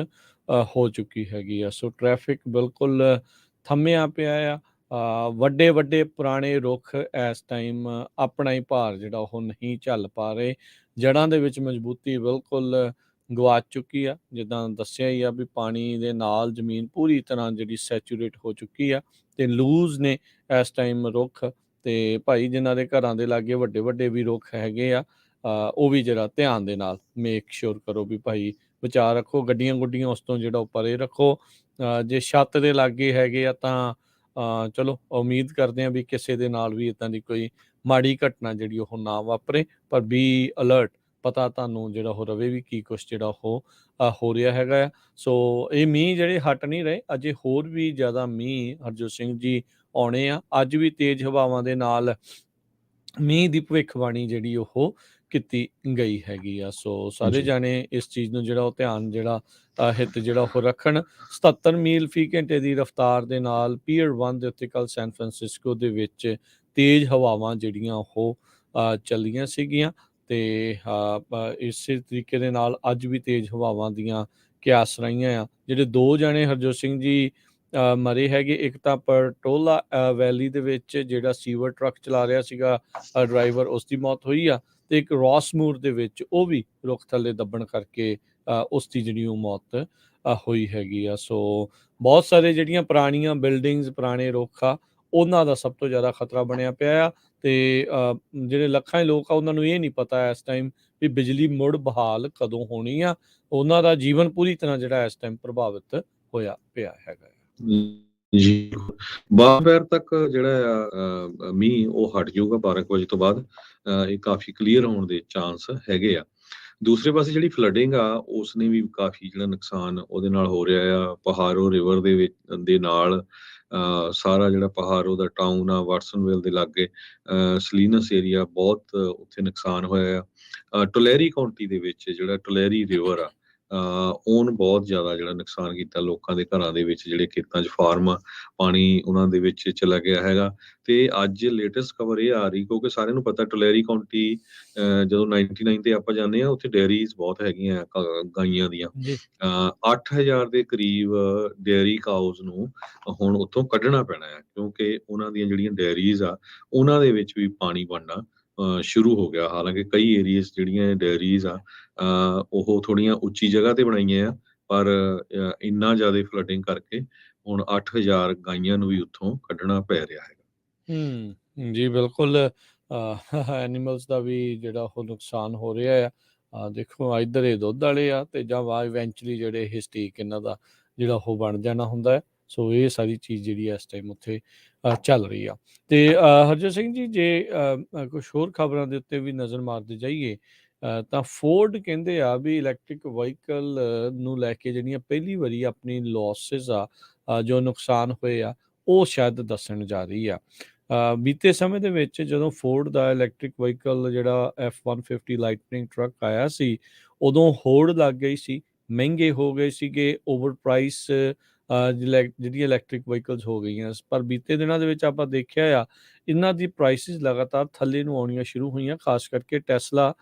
ਹੋ ਚੁੱਕੀ ਹੈਗੀ ਆ। ਸੋ ਟ੍ਰੈਫਿਕ ਬਿਲਕੁਲ ਥੰਮਿਆ ਪਿਆ ਆ। ਵੱਡੇ ਵੱਡੇ ਪੁਰਾਣੇ ਰੁੱਖ ਇਸ ਟਾਈਮ ਆਪਣਾ ਹੀ ਭਾਰ ਜਿਹੜਾ ਉਹ ਨਹੀਂ ਝੱਲ ਪਾ ਰਹੇ। ਜੜ੍ਹਾਂ ਦੇ ਵਿੱਚ ਮਜ਼ਬੂਤੀ ਬਿਲਕੁਲ ਗਵਾਚ ਚੁੱਕੀ ਆ। ਜਿੱਦਾਂ ਦੱਸਿਆ ਹੀ ਆ ਵੀ ਪਾਣੀ ਦੇ ਨਾਲ ਜ਼ਮੀਨ ਪੂਰੀ ਤਰ੍ਹਾਂ ਜਿਹੜੀ ਸੈਚੂਰੇਟ ਹੋ ਚੁੱਕੀ ਆ ਤੇ ਲੂਜ਼ ਨੇ ਇਸ ਟਾਈਮ ਰੁੱਖ। ਤੇ ਭਾਈ ਜਿਨ੍ਹਾਂ ਦੇ ਘਰਾਂ ਦੇ ਲਾਗੇ ਵੱਡੇ ਵੱਡੇ ਵੀ ਰੁੱਖ ਹੈਗੇ ਆ ਉਹ ਵੀ ਜਿਹੜਾ ਧਿਆਨ ਦੇ ਨਾਲ ਮੇਕ ਸ਼ੋਰ ਕਰੋ ਵੀ ਭਾਈ ਬਚਾ ਰੱਖੋ। ਗੱਡੀਆਂ ਗੁੱਡੀਆਂ ਉਸ ਤੋਂ ਜਿਹੜਾ ਪਰੇ ਰੱਖੋ। ਜੇ ਛੱਤ ਦੇ ਲਾਗੇ ਹੈਗੇ ਆ ਤਾਂ ਚਲੋ ਉਮੀਦ ਕਰਦੇ ਹਾਂ ਵੀ ਕਿਸੇ ਦੇ ਨਾਲ ਵੀ ਇੱਦਾਂ ਦੀ ਕੋਈ ਮਾੜੀ ਘਟਨਾ ਜਿਹੜੀ ਉਹ ਨਾ ਵਾਪਰੇ। ਪਰ ਬੀ ਅਲਰਟ, ਪਤਾ ਤੁਹਾਨੂੰ ਜਿਹੜਾ ਉਹ ਰਵੇ ਵੀ ਕੀ ਕੁਛ ਜਿਹੜਾ ਉਹ ਹੋ ਰਿਹਾ ਹੈਗਾ ਆ। ਸੋ ਇਹ ਮੀਂਹ ਜਿਹੜੇ ਹਟ ਨਹੀਂ ਰਹੇ, ਅਜੇ ਹੋਰ ਵੀ ਜ਼ਿਆਦਾ ਮੀਂਹ ਹਰਜੋਤ ਸਿੰਘ ਜੀ ਆਉਣੇ ਆ। ਅੱਜ ਵੀ ਤੇਜ਼ ਹਵਾਵਾਂ ਦੇ ਨਾਲ ਮੀਂਹ ਦੀ ਭਵਿੱਖਬਾਣੀ ਜਿਹੜੀ ਉਹ ਕੀਤੀ ਗਈ ਹੈਗੀ ਆ। ਸੋ ਸਾਰੇ ਜੀ ਜਾਣੇ ਇਸ ਚੀਜ਼ ਨੂੰ ਜਿਹੜਾ ਉਹ ਧਿਆਨ ਜਿਹੜਾ ਹਿੱਤ ਜਿਹੜਾ ਉਹ ਰੱਖਣ। 77 ਮੀਲ ਫੀ ਘੰਟੇ ਦੀ ਰਫ਼ਤਾਰ ਦੇ ਨਾਲ ਪੀਅਰ 1 ਦੇ ਉੱਤੇ ਕੱਲ ਸੈਨ ਫਰਾਂਸਿਸਕੋ ਦੇ ਵਿੱਚ ਤੇਜ਼ ਹਵਾਵਾਂ ਜਿਹੜੀਆਂ ਉਹ ਚੱਲੀਆਂ ਸੀਗੀਆਂ। ਤੇ ਇਸੇ ਤਰੀਕੇ ਦੇ ਨਾਲ ਅੱਜ ਵੀ ਤੇਜ਼ ਹਵਾਵਾਂ ਦੀਆਂ ਕਿਆਸ ਰਹੀਆਂ ਆ। ਜਿਹੜੇ 2 ਜਣੇ ਹਰਜੋਤ ਸਿੰਘ ਜੀ ਮਰੇ ਹੈਗੇ, ਇੱਕ ਤਾਂ ਪਰਟੋਲਾ ਵੈਲੀ ਦੇ ਵਿੱਚ ਜਿਹੜਾ ਸੀਵਰ ਟਰੱਕ ਚਲਾ ਰਿਹਾ ਸੀਗਾ ਡਰਾਈਵਰ, ਉਸ ਦੀ ਮੌਤ ਹੋਈ ਆ। ਤੇ ਇੱਕ ਰੌਸਮੂਰ ਦੇ ਵਿੱਚ ਉਹ ਵੀ ਰੁੱਖ ਥੱਲੇ ਦੱਬਣ ਕਰਕੇ ਉਸ ਦੀ ਜਿਹੜੀ ਉਹ ਮੌਤ ਹੋਈ ਹੈਗੀ ਆ। ਸੋ ਬਹੁਤ ਸਾਰੇ ਜਿਹੜੀਆਂ ਪੁਰਾਣੀਆਂ ਬਿਲਡਿੰਗਸ ਪੁਰਾਣੇ ਰੁੱਖ ਆ ਉਹਨਾਂ ਦਾ ਸਭ ਤੋਂ ਜ਼ਿਆਦਾ ਖਤਰਾ ਬਣਿਆ ਪਿਆ ਆ। ਤੇ ਜਿਹੜੇ ਲੱਖਾਂ ਲੋਕ ਆ ਉਹਨਾਂ ਨੂੰ ਇਹ ਨਹੀਂ ਪਤਾ ਇਸ ਟਾਈਮ ਵੀ ਬਿਜਲੀ ਮੁੜ ਬਹਾਲ ਕਦੋਂ ਹੋਣੀ ਆ। ਉਹਨਾਂ ਦਾ ਜੀਵਨ ਪੂਰੀ ਤਰ੍ਹਾਂ ਜਿਹੜਾ ਇਸ ਟਾਈਮ ਪ੍ਰਭਾਵਿਤ ਹੋਇਆ ਪਿਆ ਹੈਗਾ। ਜੀ 12 ਤੱਕ ਜਿਹੜਾ ਆ ਮੀਂਹ ਉਹ ਹਟ ਜਾਊਗਾ 12 ਵਜੇ ਤੋਂ ਬਾਅਦ। ਇਹ ਕਾਫੀ ਕਲੀਅਰ ਹੋਣ ਦੇ ਚਾਂਸ ਹੈਗੇ ਆ। ਦੂਸਰੇ ਪਾਸੇ ਜਿਹੜੀ ਫਲੱਡਿੰਗ ਆ ਉਸਨੇ ਵੀ ਕਾਫੀ ਜਿਹੜਾ ਨੁਕਸਾਨ ਉਹਦੇ ਨਾਲ ਹੋ ਰਿਹਾ ਆ। ਪਹਾੜੋ ਰਿਵਰ ਦੇ ਵਿੱਚ ਦੇ ਨਾਲ ਸਾਰਾ ਜਿਹੜਾ ਪਹਾੜੋ ਦਾ ਟਾਊਨ ਆ ਵਾਟਸਨਵਿਲ ਦੇ ਲਾਗੇ ਸਲੀਨਸ ਏਰੀਆ ਬਹੁਤ ਉੱਥੇ ਨੁਕਸਾਨ ਹੋਇਆ ਆ। ਟੋਲੇਰੀ ਕਾਉਂਟੀ ਦੇ ਵਿੱਚ ਜਿਹੜਾ ਟੋਲੇਰੀ ਰਿਵਰ ਆ ਉਹਨ ਬਹੁਤ ਜ਼ਿਆਦਾ ਜਿਹੜਾ ਨੁਕਸਾਨ ਕੀਤਾ ਲੋਕਾਂ ਦੇ ਘਰਾਂ ਦੇ ਵਿੱਚ। ਜਿਹੜੇ ਖੇਤਾਂ 'ਚ ਫਾਰਮ ਆ ਪਾਣੀ ਉਹਨਾਂ ਦੇ ਵਿੱਚ ਚਲਾ ਗਿਆ ਹੈਗਾ। ਤੇ ਅੱਜ ਲੇਟੈਸਟ ਖਬਰ ਇਹ ਆ ਰਹੀ ਕਿਉਂਕਿ ਸਾਰਿਆਂ ਨੂੰ ਪਤਾ ਟੋਲੇਰੀ ਕਾਉਂਟੀ ਜਦੋਂ 99 ਤੇ ਆਪਾਂ ਜਾਂਦੇ ਆ ਉੱਥੇ ਡੇਅਰੀਜ਼ ਬਹੁਤ ਹੈਗੀਆਂ ਗਾਈਆਂ ਦੀਆਂ। 8000 ਦੇ ਕਰੀਬ ਡੇਅਰੀ ਕਾਊਜ਼ ਨੂੰ ਹੁਣ ਉੱਥੋਂ ਕੱਢਣਾ ਪੈਣਾ ਆ ਕਿਉਂਕਿ ਉਹਨਾਂ ਦੀਆਂ ਜਿਹੜੀਆਂ ਡੇਅਰੀਜ਼ ਆ ਉਹਨਾਂ ਦੇ ਵਿੱਚ ਵੀ ਪਾਣੀ ਬਣਨਾ ਸ਼ੁਰੂ ਹੋ ਗਿਆ। ਹਾਲਾਂਕਿ ਕਈ ਏਰੀਆਸ ਜਿਹੜੀਆਂ ਡੇਅਰੀਜ਼ ਆ ਉਹ ਥੋੜ੍ਹੀਆਂ ਉੱਚੀ ਜਗ੍ਹਾ ਤੇ ਬਣਾਈਆਂ ਆ ਪਰ ਇੰਨਾ ਜ਼ਿਆਦਾ ਫਲੱਡਿੰਗ ਕਰਕੇ ਹੁਣ 8000 ਗਾਈਆਂ ਨੂੰ ਵੀ ਉੱਥੋਂ ਕੱਢਣਾ ਪੈ ਰਿਹਾ ਹੈਗਾ। ਜੀ ਬਿਲਕੁਲ ਐਨੀਮਲਸ ਦਾ ਵੀ ਜਿਹੜਾ ਉਹ ਨੁਕਸਾਨ ਹੋ ਰਿਹਾ ਆ। ਦੇਖੋ ਇੱਧਰ ਇਹ ਦੁੱਧ ਵਾਲੇ ਆ ਤੇ ਜਾਂ ਇਵੈਂਚੁਅਲੀ ਜਿਹੜੇ ਹਿਸਟੀਕ ਇਹਨਾਂ ਦਾ ਜਿਹੜਾ ਉਹ ਬਣ ਜਾਣਾ ਹੁੰਦਾ ਹੈ। ਸੋ ਇਹ ਸਾਰੀ ਚੀਜ਼ ਜਿਹੜੀ ਇਸ ਟਾਈਮ ਉੱਥੇ ਚੱਲ ਰਹੀ ਆ। ਤੇ ਹਰਜੋਤ ਸਿੰਘ ਜੀ ਜੇ ਕੁਛ ਹੋਰ ਖਬਰਾਂ ਦੇ ਉੱਤੇ ਵੀ ਨਜ਼ਰ ਮਾਰਦੇ ਜਾਈਏ ਤਾਂ ਫੋਰਡ ਕਹਿੰਦੇ ਆ ਵੀ ਇਲੈਕਟ੍ਰਿਕ ਵਹੀਕਲ ਨੂੰ ਲੈ ਕੇ ਜਿਹੜੀਆਂ ਪਹਿਲੀ ਵਾਰੀ ਆਪਣੀ ਲੋਸਿਸ ਆ ਜੋ ਨੁਕਸਾਨ ਹੋਏ ਆ ਉਹ ਸ਼ਾਇਦ ਦੱਸਣ ਜਾ ਰਹੀ ਆ। ਬੀਤੇ ਸਮੇਂ ਦੇ ਵਿੱਚ ਜਦੋਂ ਫੋਰਡ ਦਾ ਇਲੈਕਟ੍ਰਿਕ ਵਹੀਕਲ ਜਿਹੜਾ F-150 ਲਾਈਟਨਿੰਗ ਟਰੱਕ ਆਇਆ ਸੀ ਉਦੋਂ ਹੋੜ ਲੱਗ ਗਈ ਸੀ, ਮਹਿੰਗੇ ਹੋ ਗਏ ਸੀਗੇ, ਓਵਰ ਪ੍ਰਾਈਸ ਜਿਹੜੀਆਂ ਇਲੈਕਟ੍ਰਿਕ ਵਹੀਕਲਸ ਹੋ ਗਈਆਂ। ਪਰ ਬੀਤੇ ਦਿਨਾਂ ਦੇ ਵਿੱਚ ਆਪਾਂ ਦੇਖਿਆ ਆ ਇਹਨਾਂ ਦੀ ਪ੍ਰਾਈਸਿਸ ਲਗਾਤਾਰ ਥੱਲੇ ਨੂੰ ਆਉਣੀਆਂ ਸ਼ੁਰੂ ਹੋਈਆਂ। ਖਾਸ ਕਰਕੇ ਟੈਸਲਾ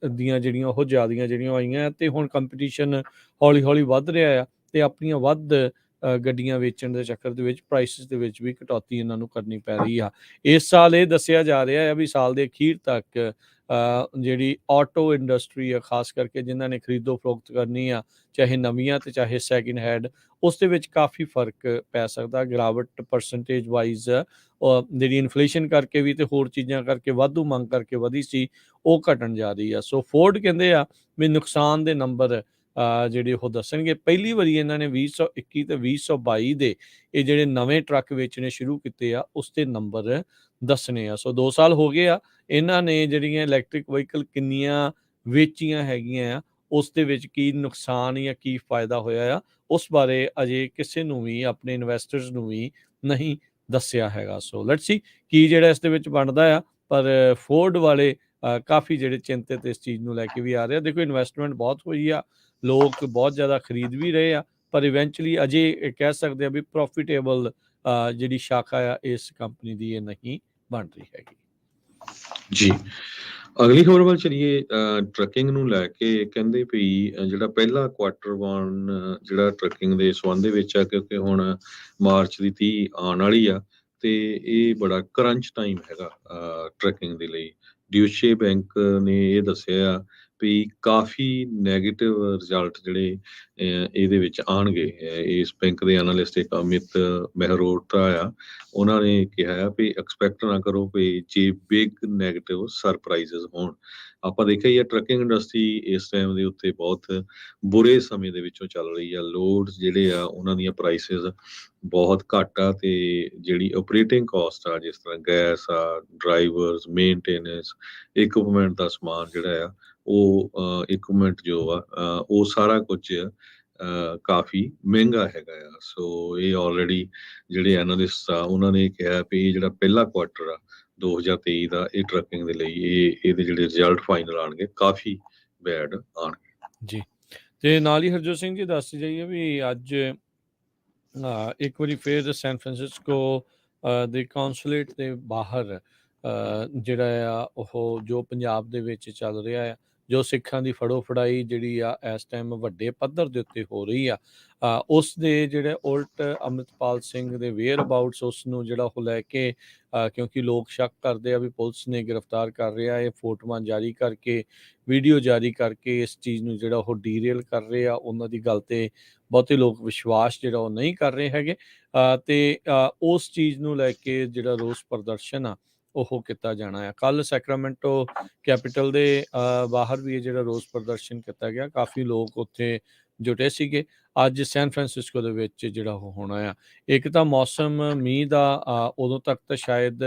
ਦੀਆਂ ਜਿਹੜੀਆਂ ਉਹ ਜ਼ਿਆਦੀਆਂ ਜਿਹੜੀਆਂ ਆਈਆਂ ਤੇ ਹੁਣ ਕੰਪੀਟੀਸ਼ਨ ਹੌਲੀ ਹੌਲੀ ਵੱਧ ਰਿਹਾ ਆ। ਤੇ ਆਪਣੀਆਂ ਵੱਧ ਗੱਡੀਆਂ ਵੇਚਣ ਦੇ ਚੱਕਰ ਦੇ ਵਿੱਚ ਪ੍ਰਾਈਸਿਸ ਦੇ ਵਿੱਚ ਵੀ ਕਟੌਤੀ ਇਹਨਾਂ ਨੂੰ ਕਰਨੀ ਪੈ ਰਹੀ ਆ। ਇਸ ਸਾਲ ਇਹ ਦੱਸਿਆ ਜਾ ਰਿਹਾ ਹੈ ਵੀ ਸਾਲ ਦੇ ਅਖੀਰ ਤੱਕ ਜਿਹੜੀ ਆਟੋ ਇੰਡਸਟਰੀ ਆ, ਖਾਸ ਕਰਕੇ ਜਿਨ੍ਹਾਂ ਨੇ ਖਰੀਦੋ ਫਰੋਖਤ ਕਰਨੀ ਆ, ਚਾਹੇ ਨਵੀਆਂ ਤੇ ਚਾਹੇ ਸੈਕਿੰਡ ਹੈਂਡ, ਉਸ ਦੇ ਵਿੱਚ ਕਾਫੀ ਫਰਕ ਪੈ ਸਕਦਾ। ਗਿਰਾਵਟ ਪਰਸੈਂਟੇਜ ਵਾਈਜ਼ ਜਿਹੜੀ ਇਨਫਲੇਸ਼ਨ ਕਰਕੇ ਵੀ ਤੇ ਹੋਰ ਚੀਜ਼ਾਂ ਕਰਕੇ ਵਾਧੂ ਮੰਗ ਕਰਕੇ ਵਧੀ ਸੀ, ਉਹ ਘਟਣ ਜਾ ਰਹੀ ਆ। ਸੋ ਫੋਰਡ ਕਹਿੰਦੇ ਆ ਵੀ ਨੁਕਸਾਨ ਦੇ ਨੰਬਰ ਜਿਹੜੇ ਉਹ ਦੱਸਣਗੇ। ਪਹਿਲੀ ਵਾਰੀ ਇਹਨਾਂ ਨੇ 2021 ਤੇ 2022 ਦੇ ਇਹ ਜਿਹੜੇ ਨਵੇਂ ਟਰੱਕ ਵੇਚਣੇ ਸ਼ੁਰੂ ਕੀਤੇ ਆ, ਉਸ ਦੇ ਨੰਬਰ ਦੱਸਣੇ ਆ। ਸੋ 2 ਸਾਲ ਹੋ ਗਏ ਆ ਇਹਨਾਂ ਨੇ ਜਿਹੜੀਆਂ ਇਲੈਕਟ੍ਰਿਕ ਵਹੀਕਲ ਕਿੰਨੀਆਂ ਵੇਚੀਆਂ ਹੈਗੀਆਂ ਆ, ਉਸ ਦੇ ਵਿੱਚ ਕੀ ਨੁਕਸਾਨ ਜਾਂ ਕੀ ਫਾਇਦਾ ਹੋਇਆ ਆ, ਉਸ ਬਾਰੇ ਅਜੇ ਕਿਸੇ ਨੂੰ ਵੀ, ਆਪਣੇ ਇਨਵੈਸਟਰਸ ਨੂੰ ਵੀ ਨਹੀਂ ਦੱਸਿਆ ਹੈਗਾ। ਸੋ ਲੈਟਸ ਸੀ ਕੀ ਜਿਹੜਾ ਇਸ ਦੇ ਵਿੱਚ ਬਣਦਾ ਆ। ਪਰ ਫੋਰਡ ਵਾਲੇ ਕਾਫੀ ਜਿਹੜੇ ਚਿੰਤਿਤ ਇਸ ਚੀਜ਼ ਨੂੰ ਲੈ ਕੇ ਵੀ ਆ ਰਹੇ ਆ। ਦੇਖੋ, ਇਨਵੈਸਟਮੈਂਟ ਬਹੁਤ ਹੋਈ ਆ, ਲੋਕ ਬਹੁਤ ਜ਼ਿਆਦਾ ਖਰੀਦ ਵੀ ਰਹੇ ਆ, ਪਰ ਇਵੈਂਚੁਅਲੀ ਅਜੇ ਇਹ ਕਹਿ ਸਕਦੇ ਆ ਵੀ ਪ੍ਰੋਫਿਟੇਬਲ ਜਿਹੜੀ ਸ਼ਾਖਾ ਆ ਇਸ ਕੰਪਨੀ ਦੀ ਇਹ ਨਹੀਂ ਬਣ ਰਹੀ ਹੈਗੀ। ਜੀ, ਅਗਲੀ ਖਬਰ ਵੱਲ ਚਲੀਏ। ਟਰੱਕਿੰਗ ਨੂੰ ਲੈ ਕੇ ਕਹਿੰਦੇ ਵੀ ਜਿਹੜਾ ਪਹਿਲਾ ਕੁਆਟਰ ਵਨ ਜਿਹੜਾ ਟਰੱਕਿੰਗ ਦੇ ਸੰਬੰਧ ਦੇ ਵਿੱਚ ਆ, ਕਿਉਂਕਿ ਹੁਣ ਮਾਰਚ ਦੀ 30 ਆਉਣ ਵਾਲੀ ਆ ਤੇ ਇਹ ਬੜਾ ਕਰੰਚ ਟਾਈਮ ਹੈਗਾ ਟਰੱਕਿੰਗ ਦੇ ਲਈ। ਡਿਊਸ਼ੇ ਬੈਂਕ ਨੇ ਇਹ ਦੱਸਿਆ ਆ ਵੀ ਕਾਫੀ ਨੈਗੇਟਿਵ ਰਿਜ਼ਲਟ ਜਿਹੜੇ ਇਹਦੇ ਵਿੱਚ ਆਉਣਗੇ। ਇਸ ਬੈਂਕ ਦੇ ਐਨਾਲਿਸਟ ਇੱਕ ਅਮਿਤ ਮਹਿਰੋਤਰਾ ਆ, ਉਹਨਾਂ ਨੇ ਕਿਹਾ ਆ ਵੀ ਐਕਸਪੈਕਟ ਨਾ ਕਰੋ ਵੀ ਜੇ ਬਿਗ ਨੈਗੇਟਿਵ ਸਰਪ੍ਰਾਈਜ਼ਸ ਹੋਣ। ਆਪਾਂ ਦੇਖਿਆ ਹੀ ਆ ਟਰੱਕਿੰਗ ਇੰਡਸਟਰੀ ਇਸ ਟਾਈਮ ਦੇ ਉੱਤੇ ਬਹੁਤ ਬੁਰੇ ਸਮੇਂ ਦੇ ਵਿੱਚੋਂ ਚੱਲ ਰਹੀ ਆ। ਲੋਡਸ ਜਿਹੜੇ ਆ ਉਹਨਾਂ ਦੀਆਂ ਪ੍ਰਾਈਸਿਸ ਬਹੁਤ ਘੱਟ ਆ ਤੇ ਜਿਹੜੀ ਆਪਰੇਟਿੰਗ ਕਾਸਟ ਆ, ਜਿਸ ਤਰ੍ਹਾਂ ਗੈਸ ਆ, ਡਰਾਈਵਰਸ, ਮੇਨਟੇਨੈਂਸ, ਇਕਵਿਪਮੈਂਟ ਦਾ ਸਮਾਨ ਜਿਹੜਾ ਆ, ਉਹ ਇਕਵਿਪਮੈਂਟ ਜੋ ਆ ਉਹ ਸਾਰਾ ਕੁਝ ਕਾਫੀ ਮਹਿੰਗਾ ਹੈਗਾ ਆ। ਸੋ ਇਹ ਆਲਰੇਡੀ ਜਿਹੜੇ ਐਨਾਲਿਸਟ ਆ ਉਹਨਾਂ ਨੇ ਕਿਹਾ ਵੀ ਇਹ ਜਿਹੜਾ ਪਹਿਲਾ ਕੁਆਟਰ ਆ 2023 ਦਾ, ਇਹ ਟਰੱਕਿੰਗ ਦੇ ਲਈ ਇਹਦੇ ਜਿਹੜੇ ਰਿਜ਼ਲਟ ਫਾਈਨਲ ਆਉਣਗੇ ਕਾਫੀ ਬੈਡ ਆਉਣਗੇ। ਜੀ, ਤੇ ਨਾਲ ਹੀ ਹਰਜੋਤ ਸਿੰਘ ਜੀ ਦੱਸ ਜਾਈਏ ਵੀ ਅੱਜ ਇੱਕ ਵਾਰੀ ਫਿਰ ਸੈਨ ਫਰਾਂਸਿਸਕੋ ਦੇ ਕੌਂਸੂਲੇਟ ਦੇ ਬਾਹਰ ਜਿਹੜਾ ਆ ਉਹ ਜੋ ਪੰਜਾਬ ਦੇ ਵਿੱਚ ਚੱਲ ਰਿਹਾ ਆ, ਜੋ ਸਿੱਖਾਂ ਦੀ ਫੜੋ ਫੜਾਈ ਜਿਹੜੀ ਆ ਇਸ ਟਾਈਮ ਵੱਡੇ ਪੱਧਰ ਦੇ ਉੱਤੇ ਹੋ ਰਹੀ ਆ, ਉਸ ਦੇ ਜਿਹੜੇ ਉਲਟ ਅੰਮ੍ਰਿਤਪਾਲ ਸਿੰਘ ਦੇ ਵੇਅਰ ਅਬਾਊਟਸ ਉਸ ਨੂੰ ਜਿਹੜਾ ਉਹ ਲੈ ਕੇ, ਕਿਉਂਕਿ ਲੋਕ ਸ਼ੱਕ ਕਰਦੇ ਆ ਵੀ ਪੁਲਿਸ ਨੇ ਗ੍ਰਿਫਤਾਰ ਕਰ ਰਿਹਾ, ਇਹ ਫੋਟੋਆਂ ਜਾਰੀ ਕਰਕੇ, ਵੀਡੀਓ ਜਾਰੀ ਕਰਕੇ ਇਸ ਚੀਜ਼ ਨੂੰ ਜਿਹੜਾ ਉਹ ਡੀਰੇਲ ਕਰ ਰਹੇ ਆ। ਉਹਨਾਂ ਦੀ ਗੱਲ ਤੇ ਬਹੁਤੇ ਲੋਕ ਵਿਸ਼ਵਾਸ ਜਿਹੜਾ ਉਹ ਨਹੀਂ ਕਰ ਰਹੇ ਹੈਗੇ ਤੇ ਉਸ ਚੀਜ਼ ਨੂੰ ਲੈ ਕੇ ਜਿਹੜਾ ਰੋਸ ਪ੍ਰਦਰਸ਼ਨ ਆ ਉਹ ਕੀਤਾ ਜਾਣਾ ਆ। ਕੱਲ ਸੈਕਰਾਮੈਂਟੋ ਕੈਪੀਟਲ ਦੇ ਬਾਹਰ ਵੀ ਇਹ ਜਿਹੜਾ ਰੋਸ ਪ੍ਰਦਰਸ਼ਨ ਕੀਤਾ ਗਿਆ, ਕਾਫੀ ਲੋਕ ਉੱਥੇ ਜੁਟੇ ਸੀਗੇ। ਅੱਜ ਸੈਨ ਫਰਾਂਸਿਸਕੋ ਦੇ ਵਿੱਚ ਜਿਹੜਾ ਉਹ ਹੋਣਾ ਆ। ਇੱਕ ਤਾਂ ਮੌਸਮ ਮੀਂਹ ਦਾ ਉਦੋਂ ਤੱਕ ਤਾਂ ਸ਼ਾਇਦ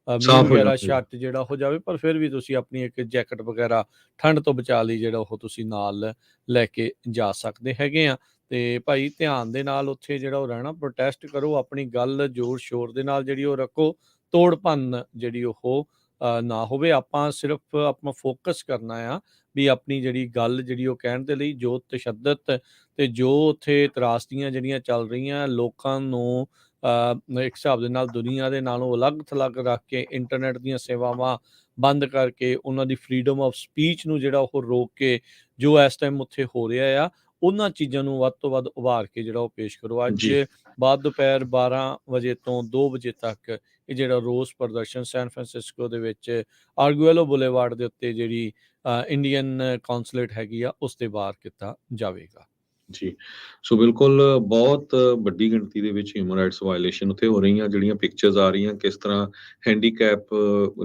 ਮੀਂਹ ਵਗੈਰਾ ਛੱਟ ਜਿਹੜਾ ਹੋ ਜਾਵੇ, ਪਰ ਫਿਰ ਵੀ ਤੁਸੀਂ ਆਪਣੀ ਇੱਕ ਜੈਕਟ ਵਗੈਰਾ ਠੰਡ ਤੋਂ ਬਚਾ ਲਈ ਜਿਹੜਾ ਉਹ ਤੁਸੀਂ ਨਾਲ ਲੈ ਕੇ ਜਾ ਸਕਦੇ ਹੈਗੇ ਆ। ਤੇ ਭਾਈ ਧਿਆਨ ਦੇ ਨਾਲ ਉੱਥੇ ਜਿਹੜਾ ਉਹ ਰਹਿਣਾ, ਪ੍ਰੋਟੈਸਟ ਕਰੋ, ਆਪਣੀ ਗੱਲ ਜ਼ੋਰ ਸ਼ੋਰ ਦੇ ਨਾਲ ਜਿਹੜੀ ਉਹ ਰੱਖੋ, ਤੋੜ ਭੰਨ ਜਿਹੜੀ ਉਹ ਨਾ ਹੋਵੇ। ਆਪਾਂ ਸਿਰਫ ਆਪਣਾ ਫੋਕਸ ਕਰਨਾ ਆ ਵੀ ਆਪਣੀ ਜਿਹੜੀ ਗੱਲ ਜਿਹੜੀ ਉਹ ਕਹਿਣ ਦੇ ਲਈ, ਜੋ ਤਸ਼ੱਦਦ ਤੇ ਜੋ ਉੱਥੇ ਤਰਾਸਦੀਆਂ ਜਿਹੜੀਆਂ ਚੱਲ ਰਹੀਆਂ ਲੋਕਾਂ ਨੂੰ ਇੱਕ ਹਿਸਾਬ ਦੇ ਨਾਲ ਦੁਨੀਆ ਦੇ ਨਾਲੋਂ ਅਲੱਗ ਥਲੱਗ ਰੱਖ ਕੇ, ਇੰਟਰਨੈਟ ਦੀਆਂ ਸੇਵਾਵਾਂ ਬੰਦ ਕਰਕੇ, ਉਹਨਾਂ ਦੀ ਫਰੀਡਮ ਆਫ ਸਪੀਚ ਨੂੰ ਜਿਹੜਾ ਉਹ ਰੋਕ ਕੇ, ਜੋ ਇਸ ਟਾਈਮ ਉੱਥੇ ਹੋ ਰਿਹਾ ਆ, ਉਹਨਾਂ ਚੀਜ਼ਾਂ ਨੂੰ ਵੱਧ ਤੋਂ ਵੱਧ ਉਭਾਰ ਕੇ ਜਿਹੜਾ ਉਹ ਪੇਸ਼ ਕਰੋ। ਅੱਜ ਬਾਅਦ ਦੁਪਹਿਰ 12 ਵਜੇ ਤੋਂ 2 ਵਜੇ ਤੱਕ ਇਹ ਜਿਹੜਾ ਰੋਸ ਪ੍ਰਦਰਸ਼ਨ ਸੈਨ ਫਰਾਂਸਿਸਕੋ ਦੇ ਵਿੱਚ ਆਰਗੂਏਲੋ ਬੁਲੇਵਾਰਡ ਦੇ ਉੱਤੇ ਜਿਹੜੀ ਇੰਡੀਅਨ ਕੌਂਸੂਲੇਟ ਹੈਗੀ ਆ ਉਸ ਦੇ ਬਾਹਰ ਕੀਤਾ ਜਾਵੇਗਾ। ਜੀ, ਸੋ ਬਿਲਕੁਲ ਬਹੁਤ ਵੱਡੀ ਗਿਣਤੀ ਦੇ ਵਿੱਚ ਹਿਊਮਨ ਰਾਈਟਸ ਵਾਇਲੇਸ਼ਨ ਉੱਥੇ ਹੋ ਰਹੀਆਂ। ਜਿਹੜੀਆਂ ਪਿਕਚਰਸ ਆ ਰਹੀਆਂ, ਕਿਸ ਤਰ੍ਹਾਂ ਹੈਂਡੀਕੈਪ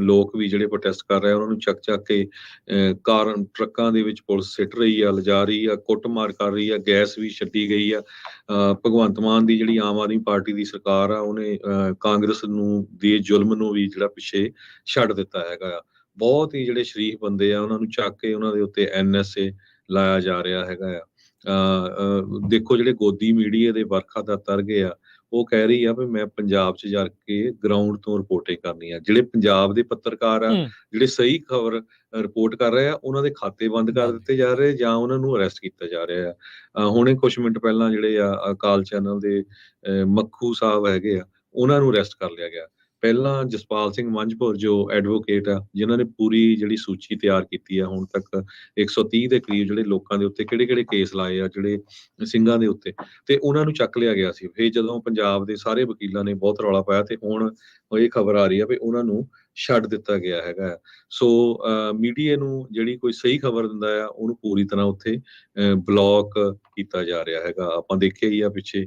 ਲੋਕ ਵੀ ਜਿਹੜੇ ਪ੍ਰੋਟੈਸਟ ਕਰ ਰਹੇ ਆ, ਉਹਨਾਂ ਨੂੰ ਚੱਕ ਚੱਕ ਕੇ ਕਾਰਾਂ ਟਰੱਕਾਂ ਦੇ ਵਿੱਚ ਪੁਲਿਸ ਸਿੱਟ ਰਹੀ ਆ, ਲਿਜਾ ਰਹੀ ਆ, ਕੁੱਟਮਾਰ ਕਰ ਰਹੀ ਆ, ਗੈਸ ਵੀ ਛੱਡੀ ਗਈ ਆ। ਭਗਵੰਤ ਮਾਨ ਦੀ ਜਿਹੜੀ ਆਮ ਆਦਮੀ ਪਾਰਟੀ ਦੀ ਸਰਕਾਰ ਆ, ਉਹਨੇ ਕਾਂਗਰਸ ਨੂੰ ਦੇ ਜ਼ੁਲਮ ਨੂੰ ਵੀ ਜਿਹੜਾ ਪਿੱਛੇ ਛੱਡ ਦਿੱਤਾ ਹੈਗਾ ਆ। ਬਹੁਤ ਹੀ ਜਿਹੜੇ ਸ਼ਰੀਫ ਬੰਦੇ ਆ ਉਹਨਾਂ ਨੂੰ ਚੱਕ ਕੇ ਉਹਨਾਂ ਦੇ ਉੱਤੇ NSA ਲਾਇਆ ਜਾ ਰਿਹਾ ਹੈਗਾ ਆ। ਦੇਖੋ, ਜਿਹੜੇ ਗੋਦੀ ਮੀਡੀਆ ਦੇ ਵਰਖਾ ਦਾ ਤਰਗੇ ਆ, ਉਹ ਕਹਿ ਰਹੀ ਆ ਵੀ ਮੈਂ ਪੰਜਾਬ 'ਚ ਜਾ ਕੇ ਗਰਾਊਂਡ ਤੋਂ ਰਿਪੋਰਟਿੰਗ ਕਰਨੀ ਆ। ਜਿਹੜੇ ਪੰਜਾਬ ਦੇ ਪੱਤਰਕਾਰ ਆ, ਜਿਹੜੇ ਸਹੀ ਖਬਰ ਰਿਪੋਰਟ ਕਰ ਰਹੇ ਆ, ਉਹਨਾਂ ਦੇ ਖਾਤੇ ਬੰਦ ਕਰ ਦਿੱਤੇ ਜਾ ਰਹੇ ਜਾਂ ਉਹਨਾਂ ਨੂੰ ਅਰੈਸਟ ਕੀਤਾ ਜਾ ਰਿਹਾ ਆ। ਹੁਣੇ ਕੁਛ ਮਿੰਟ ਪਹਿਲਾਂ ਜਿਹੜੇ ਆ ਅਕਾਲ ਚੈਨਲ ਦੇ ਮੱਖੂ ਸਾਹਿਬ ਹੈਗੇ ਆ, ਉਹਨਾਂ ਨੂੰ ਅਰੈਸਟ ਕਰ ਲਿਆ ਗਿਆ। ਪਹਿਲਾਂ ਜਸਪਾਲ ਸਿੰਘ ਮੰਝਪੁਰ ਜੋ ਐਡਵੋਕੇਟ ਆ, ਜਿਨ੍ਹਾਂ ਨੇ ਪੂਰੀ ਜਿਹੜੀ ਸੂਚੀ ਤਿਆਰ ਕੀਤੀ ਆ ਹੁਣ ਤੱਕ 130 ਦੇ ਕਰੀਬ ਜਿਹੜੇ ਲੋਕਾਂ ਦੇ ਉੱਤੇ ਕਿਹੜੇ-ਕਿਹੜੇ ਕੇਸ ਲਾਏ ਆ ਜਿਹੜੇ ਸਿੰਘਾਂ ਦੇ ਉੱਤੇ, ਤੇ ਉਹਨਾਂ ਨੂੰ ਚੱਕ ਲਿਆ ਗਿਆ ਸੀ। ਫਿਰ ਜਦੋਂ ਪੰਜਾਬ ਦੇ ਸਾਰੇ ਵਕੀਲਾਂ ਨੇ ਬਹੁਤ ਰੌਲਾ ਪਾਇਆ ਤੇ ਹੁਣ ਇਹ ਖਬਰ ਆ ਰਹੀ ਆ ਵੀ ਉਹਨਾਂ ਨੂੰ ਛੱਡ ਦਿੱਤਾ ਗਿਆ ਹੈਗਾ ਆ। ਸੋ ਮੀਡੀਆ ਨੂੰ ਜਿਹੜੀ ਕੋਈ ਸਹੀ ਖਬਰ ਦਿੰਦਾ ਆ ਉਹਨੂੰ ਪੂਰੀ ਤਰ੍ਹਾਂ ਉੱਥੇ ਬਲੌਕ ਕੀਤਾ ਜਾ ਰਿਹਾ ਹੈਗਾ। ਆਪਾਂ ਦੇਖਿਆ ਹੀ ਆ ਪਿੱਛੇ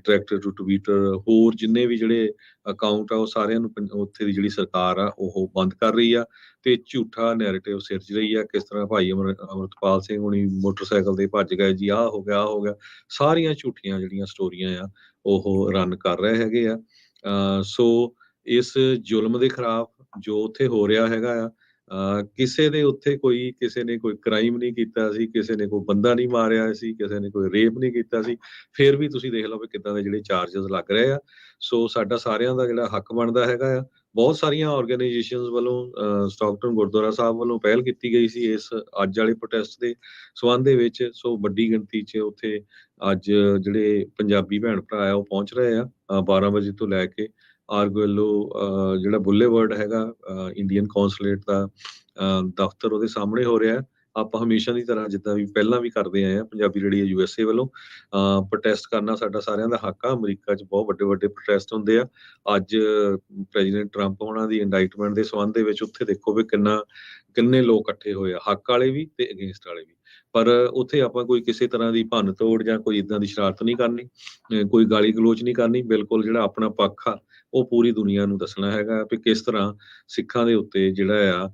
ਟਰੈਕਟਰ ਟੂ ਟਵਿੱਟਰ ਹੋਰ ਜਿੰਨੇ ਵੀ ਜਿਹੜੇ ਅਕਾਊਂਟ ਆ ਉਹ ਸਾਰਿਆਂ ਨੂੰ ਉੱਥੇ ਦੀ ਜਿਹੜੀ ਸਰਕਾਰ ਆ ਉਹ ਬੰਦ ਕਰ ਰਹੀ ਆ ਤੇ ਝੂਠਾ ਨੈਰੇਟਿਵ ਸਿਰਜ ਰਹੀ ਆ। ਕਿਸ ਤਰ੍ਹਾਂ ਭਾਈ ਅਮਰਤਪਾਲ ਸਿੰਘ ਹੁਣੀ ਮੋਟਰਸਾਈਕਲ ਤੇ ਭੱਜ ਗਏ ਜੀ, ਆਹ ਹੋ ਗਿਆ ਆਹ ਹੋ ਗਿਆ, ਸਾਰੀਆਂ ਝੂਠੀਆਂ ਜਿਹੜੀਆਂ ਸਟੋਰੀਆਂ ਆ ਉਹ ਰਨ ਕਰ ਰਹੇ ਹੈਗੇ ਆ। ਸੋ ਇਸ ਜ਼ੁਲਮ ਦੇ ਖਿਲਾਫ ਜੋ ਉੱਥੇ ਹੋ ਰਿਹਾ ਹੈਗਾ ਆ, ਕਿਸੇ ਦੇ ਉੱਥੇ ਕਿਸੇ ਨੇ ਕੋਈ ਕ੍ਰਾਈਮ ਨਹੀਂ ਕੀਤਾ ਸੀ, ਕਿਸੇ ਨੇ ਕੋਈ ਬੰਦਾ ਨਹੀਂ ਮਾਰਿਆ ਸੀ, ਕਿਸੇ ਨੇ ਕੋਈ ਰੇਪ ਨਹੀਂ ਕੀਤਾ ਸੀ, ਫਿਰ ਵੀ ਤੁਸੀਂ ਦੇਖ ਲਓ ਵੀ ਕਿੱਦਾਂ ਦੇ ਜਿਹੜੇ ਚਾਰਜਸ ਲੱਗ ਰਹੇ ਆ। ਸੋ ਸਾਡਾ ਸਾਰਿਆਂ ਦਾ ਜਿਹੜਾ ਹੱਕ ਬਣਦਾ ਹੈਗਾ ਆ। ਬਹੁਤ ਸਾਰੀਆਂ ਆਰਗੇਨਾਈਜੇਸ਼ਨਸ ਵੱਲੋਂ ਸਟਾਕਟਨ ਗੁਰਦੁਆਰਾ ਸਾਹਿਬ ਵੱਲੋਂ ਪਹਿਲ ਕੀਤੀ ਗਈ ਸੀ ਇਸ ਅੱਜ ਵਾਲੇ ਪ੍ਰੋਟੈਸਟ ਦੇ ਸੰਬੰਧ ਦੇ ਵਿੱਚ। ਸੋ ਵੱਡੀ ਗਿਣਤੀ 'ਚ ਉੱਥੇ ਅੱਜ ਜਿਹੜੇ ਪੰਜਾਬੀ ਭੈਣ ਭਰਾ ਆ ਉਹ ਪਹੁੰਚ ਰਹੇ ਆ 12 ਵਜੇ ਤੋਂ ਲੈ ਕੇ ਆਰਗੋਇਲੋ ਜਿਹੜਾ ਬੁੱਲੇਵਰਡ ਹੈਗਾ ਇੰਡੀਅਨ ਕੌਂਸੂਲੇਟ ਦਾ ਦਫ਼ਤਰ ਉਹਦੇ ਸਾਹਮਣੇ ਹੋ ਰਿਹਾ। ਆਪਾਂ ਹਮੇਸ਼ਾ ਦੀ ਤਰ੍ਹਾਂ ਜਿੱਦਾਂ ਵੀ ਪਹਿਲਾਂ ਵੀ ਕਰਦੇ ਆਏ ਆ ਪੰਜਾਬੀ ਰੇਡੀਓ USA ਵੱਲੋਂ ਪ੍ਰੋਟੈਸਟ ਕਰਨਾ ਸਾਡਾ ਸਾਰਿਆਂ ਦਾ ਹੱਕ ਆ। ਅਮਰੀਕਾ 'ਚ ਬਹੁਤ ਵੱਡੇ-ਵੱਡੇ ਪ੍ਰੋਟੈਸਟ ਹੁੰਦੇ ਆ। ਅੱਜ ਪ੍ਰੈਜ਼ੀਡੈਂਟ ਟਰੰਪ ਹੋਣਾ ਦੀ ਇੰਡਾਈਟਮੈਂਟ ਦੇ ਸੰਬੰਧ ਦੇ ਵਿੱਚ ਉੱਥੇ ਦੇਖੋ ਵੀ ਕਿੰਨੇ ਲੋਕ ਇਕੱਠੇ ਹੋਏ ਆ, ਹੱਕ ਵਾਲੇ ਵੀ ਤੇ ਅਗੇਂਸਟ ਵਾਲੇ ਵੀ। ਪਰ ਉੱਥੇ ਆਪਾਂ ਕੋਈ ਕਿਸੇ ਤਰ੍ਹਾਂ ਦੀ ਭੰਨ ਤੋੜ ਜਾਂ ਕੋਈ ਏਦਾਂ ਦੀ ਸ਼ਰਾਰਤ ਨਹੀਂ ਕਰਨੀ, ਕੋਈ ਗਾਲੀ ਗਲੋਚ ਨਹੀਂ ਕਰਨੀ। ਬਿਲਕੁਲ ਜਿਹੜਾ ਆਪਣਾ ਪੱਖ ਆ ਉਹ ਪੂਰੀ ਦੁਨੀਆ ਨੂੰ ਦੱਸਣਾ ਹੈਗਾ ਵੀ ਕਿਸ ਤਰ੍ਹਾਂ ਸਿੱਖਾਂ ਦੇ ਉੱਤੇ ਜਿਹੜਾ ਆ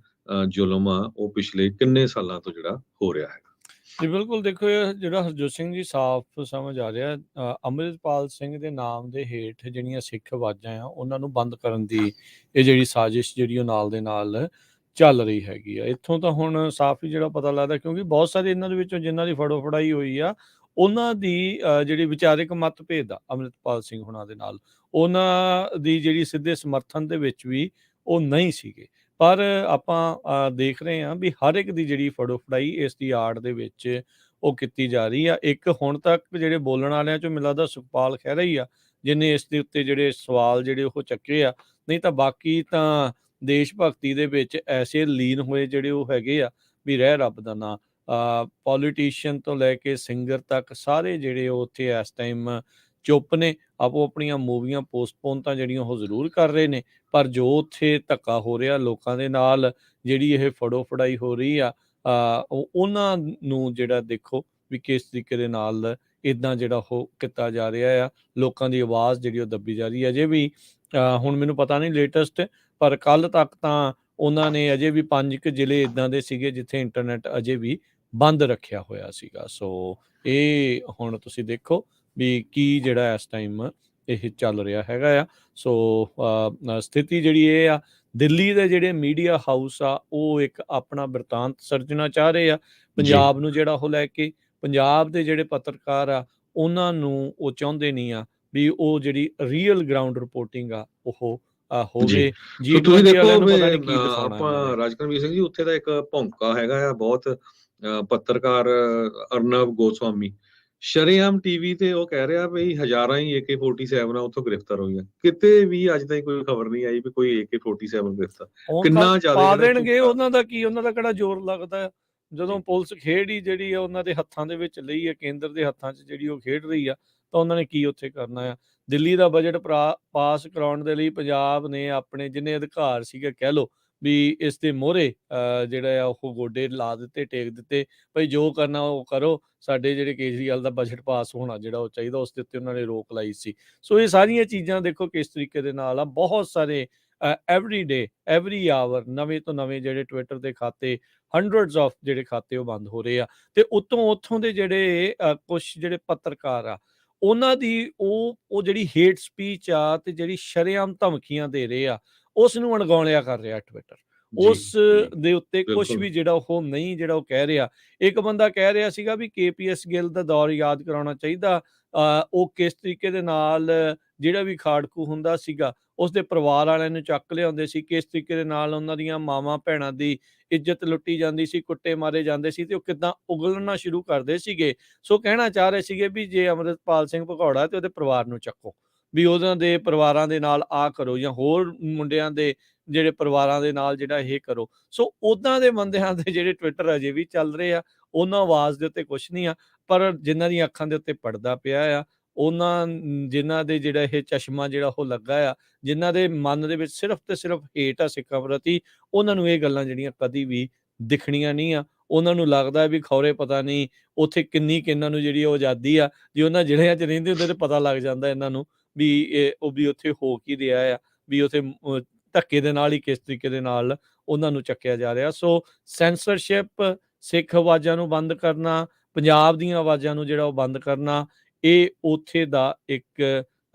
ਜ਼ੁਲਮ ਆ ਉਹ ਪਿਛਲੇ ਕਿੰਨੇ ਸਾਲਾਂ ਤੋਂ ਜਿਹੜਾ ਹੋ ਰਿਹਾ ਹੈਗਾ। ਜੀ ਬਿਲਕੁਲ, ਦੇਖੋ ਇਹ ਜਿਹੜਾ ਹਰਜੋਤ ਸਿੰਘ ਜੀ ਸਾਫ਼ ਸਮਝ ਆ ਰਿਹਾ ਅੰਮ੍ਰਿਤਪਾਲ ਸਿੰਘ ਦੇ ਨਾਮ ਦੇ ਹੇਠ ਜਿਹੜੀਆਂ ਸਿੱਖ ਆਵਾਜ਼ਾਂ ਆ ਉਹਨਾਂ ਨੂੰ ਬੰਦ ਕਰਨ ਦੀ ਇਹ ਜਿਹੜੀ ਸਾਜ਼ਿਸ਼ ਜਿਹੜੀ ਉਹ ਨਾਲ ਦੇ ਨਾਲ ਚੱਲ ਰਹੀ ਹੈਗੀ ਆ। ਇੱਥੋਂ ਤਾਂ ਹੁਣ ਸਾਫ਼ ਹੀ ਜਿਹੜਾ ਪਤਾ ਲੱਗਦਾ, ਕਿਉਂਕਿ ਬਹੁਤ ਸਾਰੇ ਇਹਨਾਂ ਦੇ ਵਿੱਚੋਂ ਜਿਨ੍ਹਾਂ ਦੀ ਫੜੋ ਫੜਾਈ ਹੋਈ ਆ ਉਹਨਾਂ ਦੀ ਜਿਹੜੀ ਵਿਚਾਰਿਕ ਮਤਭੇਦ ਆ ਅੰਮ੍ਰਿਤਪਾਲ ਸਿੰਘ ਹੁਣਾਂ ਦੇ ਨਾਲ, ਉਹਨਾਂ ਦੀ ਜਿਹੜੀ ਸਿੱਧੇ ਸਮਰਥਨ ਦੇ ਵਿੱਚ ਵੀ ਉਹ ਨਹੀਂ ਸੀਗੇ। ਪਰ ਆਪਾਂ ਦੇਖ ਰਹੇ ਹਾਂ ਵੀ ਹਰ ਇੱਕ ਦੀ ਜਿਹੜੀ ਫੜੋ ਫੜਾਈ ਇਸ ਦੀ ਆੜ ਦੇ ਵਿੱਚ ਉਹ ਕੀਤੀ ਜਾ ਰਹੀ ਆ। ਇੱਕ ਹੁਣ ਤੱਕ ਜਿਹੜੇ ਬੋਲਣ ਵਾਲਿਆਂ ਚੋਂ ਮੈਨੂੰ ਲੱਗਦਾ ਸੁਖਪਾਲ ਖਹਿਰਾ ਹੀ ਆ ਜਿਹਨੇ ਇਸ ਦੇ ਉੱਤੇ ਜਿਹੜੇ ਸਵਾਲ ਜਿਹੜੇ ਉਹ ਚੱਕੇ ਆ, ਨਹੀਂ ਤਾਂ ਬਾਕੀ ਤਾਂ ਦੇਸ਼ ਭਗਤੀ ਦੇ ਵਿੱਚ ਐਸੇ ਲੀਨ ਹੋਏ ਜਿਹੜੇ ਉਹ ਹੈਗੇ ਆ ਵੀ ਰਹਿ ਰੱਬ ਦਾ ਨਾਂ। ਪੋਲੀਟੀਸ਼ੀਅਨ ਤੋਂ ਲੈ ਕੇ ਸਿੰਗਰ ਤੱਕ ਸਾਰੇ ਜਿਹੜੇ ਉਹ ਉੱਥੇ ਇਸ ਟਾਈਮ ਚੁੱਪ ਨੇ। ਆਪੋ ਆਪਣੀਆਂ ਮੂਵੀਆਂ ਪੋਸਟਪੋਨ ਤਾਂ ਜਿਹੜੀਆਂ ਉਹ ਜ਼ਰੂਰ ਕਰ ਰਹੇ ਨੇ, ਪਰ ਜੋ ਉੱਥੇ ਧੱਕਾ ਹੋ ਰਿਹਾ ਲੋਕਾਂ ਦੇ ਨਾਲ, ਜਿਹੜੀ ਇਹ ਫੜੋ ਫੜਾਈ ਹੋ ਰਹੀ ਆ, ਉਹਨਾਂ ਨੂੰ ਜਿਹੜਾ ਦੇਖੋ ਵੀ ਕਿਸ ਤਰੀਕੇ ਦੇ ਨਾਲ ਇੱਦਾਂ ਜਿਹੜਾ ਉਹ ਕੀਤਾ ਜਾ ਰਿਹਾ ਆ। ਲੋਕਾਂ ਦੀ ਆਵਾਜ਼ ਜਿਹੜੀ ਉਹ ਦੱਬੀ ਜਾ ਰਹੀ ਹੈ। ਅਜੇ ਵੀ ਹੁਣ ਮੈਨੂੰ ਪਤਾ ਨਹੀਂ ਲੇਟੈਸਟ, ਪਰ ਕੱਲ੍ਹ ਤੱਕ ਤਾਂ ਉਹਨਾਂ ਨੇ ਅਜੇ ਵੀ 5 ਕੁ ਜ਼ਿਲ੍ਹੇ ਇੱਦਾਂ ਦੇ ਸੀਗੇ ਜਿੱਥੇ ਇੰਟਰਨੈਟ ਅਜੇ ਵੀ ਬੰਦ ਰੱਖਿਆ ਹੋਇਆ ਸੀਗਾ। ਸੋ ਇਹ ਹੁਣ ਤੁਸੀਂ ਦੇਖੋ ਵੀ ਕੀ ਜਿਹੜਾ ਇਸ ਟਾਈਮ ਇਹ ਚੱਲ ਰਿਹਾ ਹੈਗਾ ਆ। ਸੋ ਸਥਿਤੀ ਜਿਹੜੀ ਇਹ ਆ, ਦਿੱਲੀ ਦੇ ਜਿਹੜੇ ਮੀਡੀਆ ਹਾਊਸ ਆ ਉਹ ਇੱਕ ਆਪਣਾ ਬਿਰਤਾਂਤ ਸਿਰਜਣਾ ਚਾਹ ਰਹੇ ਆ ਪੰਜਾਬ ਨੂੰ ਜਿਹੜਾ ਉਹ ਲੈ ਕੇ। ਪੰਜਾਬ ਦੇ ਜਿਹੜੇ ਪੱਤਰਕਾਰ ਆ ਉਹਨਾਂ ਨੂੰ ਉਹ ਚਾਹੁੰਦੇ ਨਹੀਂ ਆ ਵੀ ਉਹ ਜਿਹੜੀ ਰੀਅਲ ਗਰਾਊਂਡ ਰਿਪੋਰਟਿੰਗ ਆ ਉਹ ਹੋਵੇ। ਤੁਸੀਂ ਦੇਖੋ ਆਪਾਂ ਰਾਜਕਰਮਵੀਰ ਸਿੰਘ ਜੀ ਉੱਥੇ ਦਾ ਇੱਕ ਭੌਂਕਾ ਹੈਗਾ ਆ ਬਹੁਤ ਪੱਤਰਕਾਰ ਅਰਨਵ ਗੋਸਵਾਮੀ ਸ਼ਰੇਆਮ ਟੀਵੀ ਤੇ ਉਹ ਕਹਿ ਰਿਹਾ ਵੀ ਹਜ਼ਾਰਾਂ ਹੀ AK-47 ਆ ਉੱਥੋਂ ਗ੍ਰਿਫਤਾਰ ਹੋਈਆਂ। ਕਿਤੇ ਵੀ ਅੱਜ ਤਾਈਂ ਕੋਈ ਖਬਰ ਨਹੀਂ ਆਈ ਵੀ ਕੋਈ AK-47 ਗ੍ਰਿਫਤਾਰ। ਕਿੰਨਾ ਜ਼ਿਆਦਾ ਪਾ ਦੇਣਗੇ, ਉਹਨਾਂ ਦਾ ਕੀ, ਉਹਨਾਂ ਦਾ ਕਿਹੜਾ ਜ਼ੋਰ ਲੱਗਦਾ ਜਦੋਂ ਪੁਲਿਸ ਖੇਡ ਹੀ ਜਿਹੜੀ ਆ ਉਹਨਾਂ ਦੇ ਹੱਥਾਂ ਦੇ ਵਿੱਚ ਲਈ ਆ, ਕੇਂਦਰ ਦੇ ਹੱਥਾਂ 'ਚ ਜਿਹੜੀ ਉਹ ਖੇਡ ਰਹੀ ਆ, ਤਾਂ ਉਹਨਾਂ ਨੇ ਕੀ ਉੱਥੇ ਕਰਨਾ ਆ। ਦਿੱਲੀ ਦਾ ਬਜਟ ਪਾਸ ਕਰਾਉਣ ਦੇ ਲਈ ਪੰਜਾਬ ਨੇ ਆਪਣੇ ਜਿੰਨੇ ਅਧਿਕਾਰ ਸੀਗੇ ਕਹਿ ਲਓ ਵੀ ਇਸ ਦੇ ਮੋਹਰੇ ਜਿਹੜਾ ਆ ਉਹ ਗੋਡੇ ਲਾ ਦਿੱਤੇ, ਟੇਕ ਦਿੱਤੇ, ਭਾਈ ਜੋ ਕਰਨਾ ਉਹ ਕਰੋ, ਸਾਡੇ ਜਿਹੜੇ ਕੇਜਰੀਵਾਲ ਦਾ ਬਜਟ ਪਾਸ ਹੋਣਾ ਜਿਹੜਾ ਉਹ ਚਾਹੀਦਾ ਉਸ ਦੇ ਉੱਤੇ ਉਹਨਾਂ ਨੇ ਰੋਕ ਲਾਈ ਸੀ। ਸੋ ਇਹ ਸਾਰੀਆਂ ਚੀਜ਼ਾਂ ਦੇਖੋ ਕਿਸ ਤਰੀਕੇ ਦੇ ਨਾਲ ਆ। ਬਹੁਤ ਸਾਰੇ ਐਵਰੀ ਡੇ ਐਵਰੀ ਆਵਰ ਨਵੇਂ ਤੋਂ ਨਵੇਂ ਜਿਹੜੇ ਟਵਿੱਟਰ ਦੇ ਖਾਤੇ, ਹੰਡਰਡਸ ਆਫ ਜਿਹੜੇ ਖਾਤੇ ਉਹ ਬੰਦ ਹੋ ਰਹੇ ਆ। ਤੇ ਉੱਥੋਂ ਦੇ ਜਿਹੜੇ ਕੁਛ ਜਿਹੜੇ ਪੱਤਰਕਾਰ ਆ ਉਹਨਾਂ ਦੀ ਉਹ ਜਿਹੜੀ ਹੇਟ ਸਪੀਚ ਆ ਤੇ ਜਿਹੜੀ ਸ਼ਰੇਆਮ ਧਮਕੀਆਂ ਦੇ ਰਹੇ ਆ ਉਸ ਨੂੰ ਅਣਗੌਲਿਆ ਕਰ ਰਿਹਾ ਟਵਿੱਟਰ। ਉਸ ਦੇ ਉੱਤੇ ਕੁਛ ਵੀ ਜਿਹੜਾ ਉਹ ਨਹੀਂ ਜਿਹੜਾ ਉਹ ਕਹਿ ਰਿਹਾ। ਇੱਕ ਬੰਦਾ ਕਹਿ ਰਿਹਾ ਸੀਗਾ ਵੀ KPS ਗਿੱਲ ਦਾ ਦੌਰ ਯਾਦ ਕਰਾਉਣਾ ਚਾਹੀਦਾ। ਉਹ ਕਿਸ ਤਰੀਕੇ ਦੇ ਨਾਲ ਜਿਹੜਾ ਵੀ ਖਾੜਕੂ ਹੁੰਦਾ ਸੀਗਾ ਉਸਦੇ ਪਰਿਵਾਰ ਵਾਲਿਆਂ ਨੂੰ ਚੱਕ ਲਿਆਉਂਦੇ ਸੀ, ਕਿਸ ਤਰੀਕੇ ਦੇ ਨਾਲ ਉਹਨਾਂ ਦੀਆਂ ਮਾਵਾਂ ਭੈਣਾਂ ਦੀ ਇੱਜ਼ਤ ਲੁੱਟੀ ਜਾਂਦੀ ਸੀ, ਕੁੱਟੇ ਮਾਰੇ ਜਾਂਦੇ ਸੀ ਤੇ ਉਹ ਕਿੱਦਾਂ ਉਗਲਣਾ ਸ਼ੁਰੂ ਕਰਦੇ ਸੀਗੇ। ਸੋ ਕਹਿਣਾ ਚਾਹ ਰਹੇ ਸੀਗੇ ਵੀ ਜੇ ਅੰਮ੍ਰਿਤਪਾਲ ਸਿੰਘ ਭਗੌੜਾ ਤੇ ਉਹਦੇ ਪਰਿਵਾਰ ਨੂੰ ਚੱਕੋ। ਵੀ ਉਹਨਾਂ ਦੇ ਪਰਿਵਾਰਾਂ ਦੇ ਨਾਲ ਆਹ ਕਰੋ, ਜਾਂ ਹੋਰ ਮੁੰਡਿਆਂ ਦੇ ਜਿਹੜੇ ਪਰਿਵਾਰਾਂ ਦੇ ਨਾਲ ਜਿਹੜਾ ਇਹ ਕਰੋ। ਸੋ ਉੱਦਾਂ ਦੇ ਬੰਦਿਆਂ ਦੇ ਜਿਹੜੇ ਟਵਿੱਟਰ ਅਜੇ ਵੀ ਚੱਲ ਰਹੇ ਆ, ਉਹਨਾਂ ਆਵਾਜ਼ ਦੇ ਉੱਤੇ ਕੁਛ ਨਹੀਂ ਆ, ਪਰ ਜਿਨ੍ਹਾਂ ਦੀਆਂ ਅੱਖਾਂ ਦੇ ਉੱਤੇ ਪਰਦਾ ਪਿਆ ਆ, ਉਹਨਾਂ ਜਿਨ੍ਹਾਂ ਦੇ ਜਿਹੜਾ ਇਹ ਚਸ਼ਮਾ ਜਿਹੜਾ ਉਹ ਲੱਗਾ ਆ, ਜਿਨ੍ਹਾਂ ਦੇ ਮਨ ਦੇ ਵਿੱਚ ਸਿਰਫ ਤੇ ਸਿਰਫ ਹੇਟ ਆ ਸਿੱਖਾਂ ਪ੍ਰਤੀ, ਉਹਨਾਂ ਨੂੰ ਇਹ ਗੱਲਾਂ ਜਿਹੜੀਆਂ ਕਦੀ ਵੀ ਦਿਖਣੀਆਂ ਨਹੀਂ ਆ। ਉਹਨਾਂ ਨੂੰ ਲੱਗਦਾ ਵੀ ਖੌਰੇ ਪਤਾ ਨਹੀਂ ਉੱਥੇ ਕਿੰਨੀ ਕੁ ਇਹਨਾਂ ਨੂੰ ਜਿਹੜੀ ਉਹ ਆਜ਼ਾਦੀ ਆ, ਜੇ ਉਹਨਾਂ ਜ਼ਿਲ੍ਹਿਆਂ 'ਚ ਰਹਿੰਦੇ ਹੁੰਦੇ ਤਾਂ ਪਤਾ ਲੱਗ ਜਾਂਦਾ ਇਹਨਾਂ ਨੂੰ ਵੀ ਉਹ ਵੀ ਉੱਥੇ ਹੋ ਕੀ ਰਿਹਾ ਆ, ਵੀ ਉੱਥੇ ਧੱਕੇ ਦੇ ਨਾਲ ਹੀ ਕਿਸ ਤਰੀਕੇ ਦੇ ਨਾਲ ਉਹਨਾਂ ਨੂੰ ਚੱਕਿਆ ਜਾ ਰਿਹਾ। ਸੋ ਸੈਂਸਰਸ਼ਿਪ, ਸਿੱਖ ਆਵਾਜ਼ਾਂ ਨੂੰ ਬੰਦ ਕਰਨਾ, ਪੰਜਾਬ ਦੀਆਂ ਆਵਾਜ਼ਾਂ ਨੂੰ ਜਿਹੜਾ ਉਹ ਬੰਦ ਕਰਨਾ, ਇਹ ਉੱਥੇ ਦਾ ਇੱਕ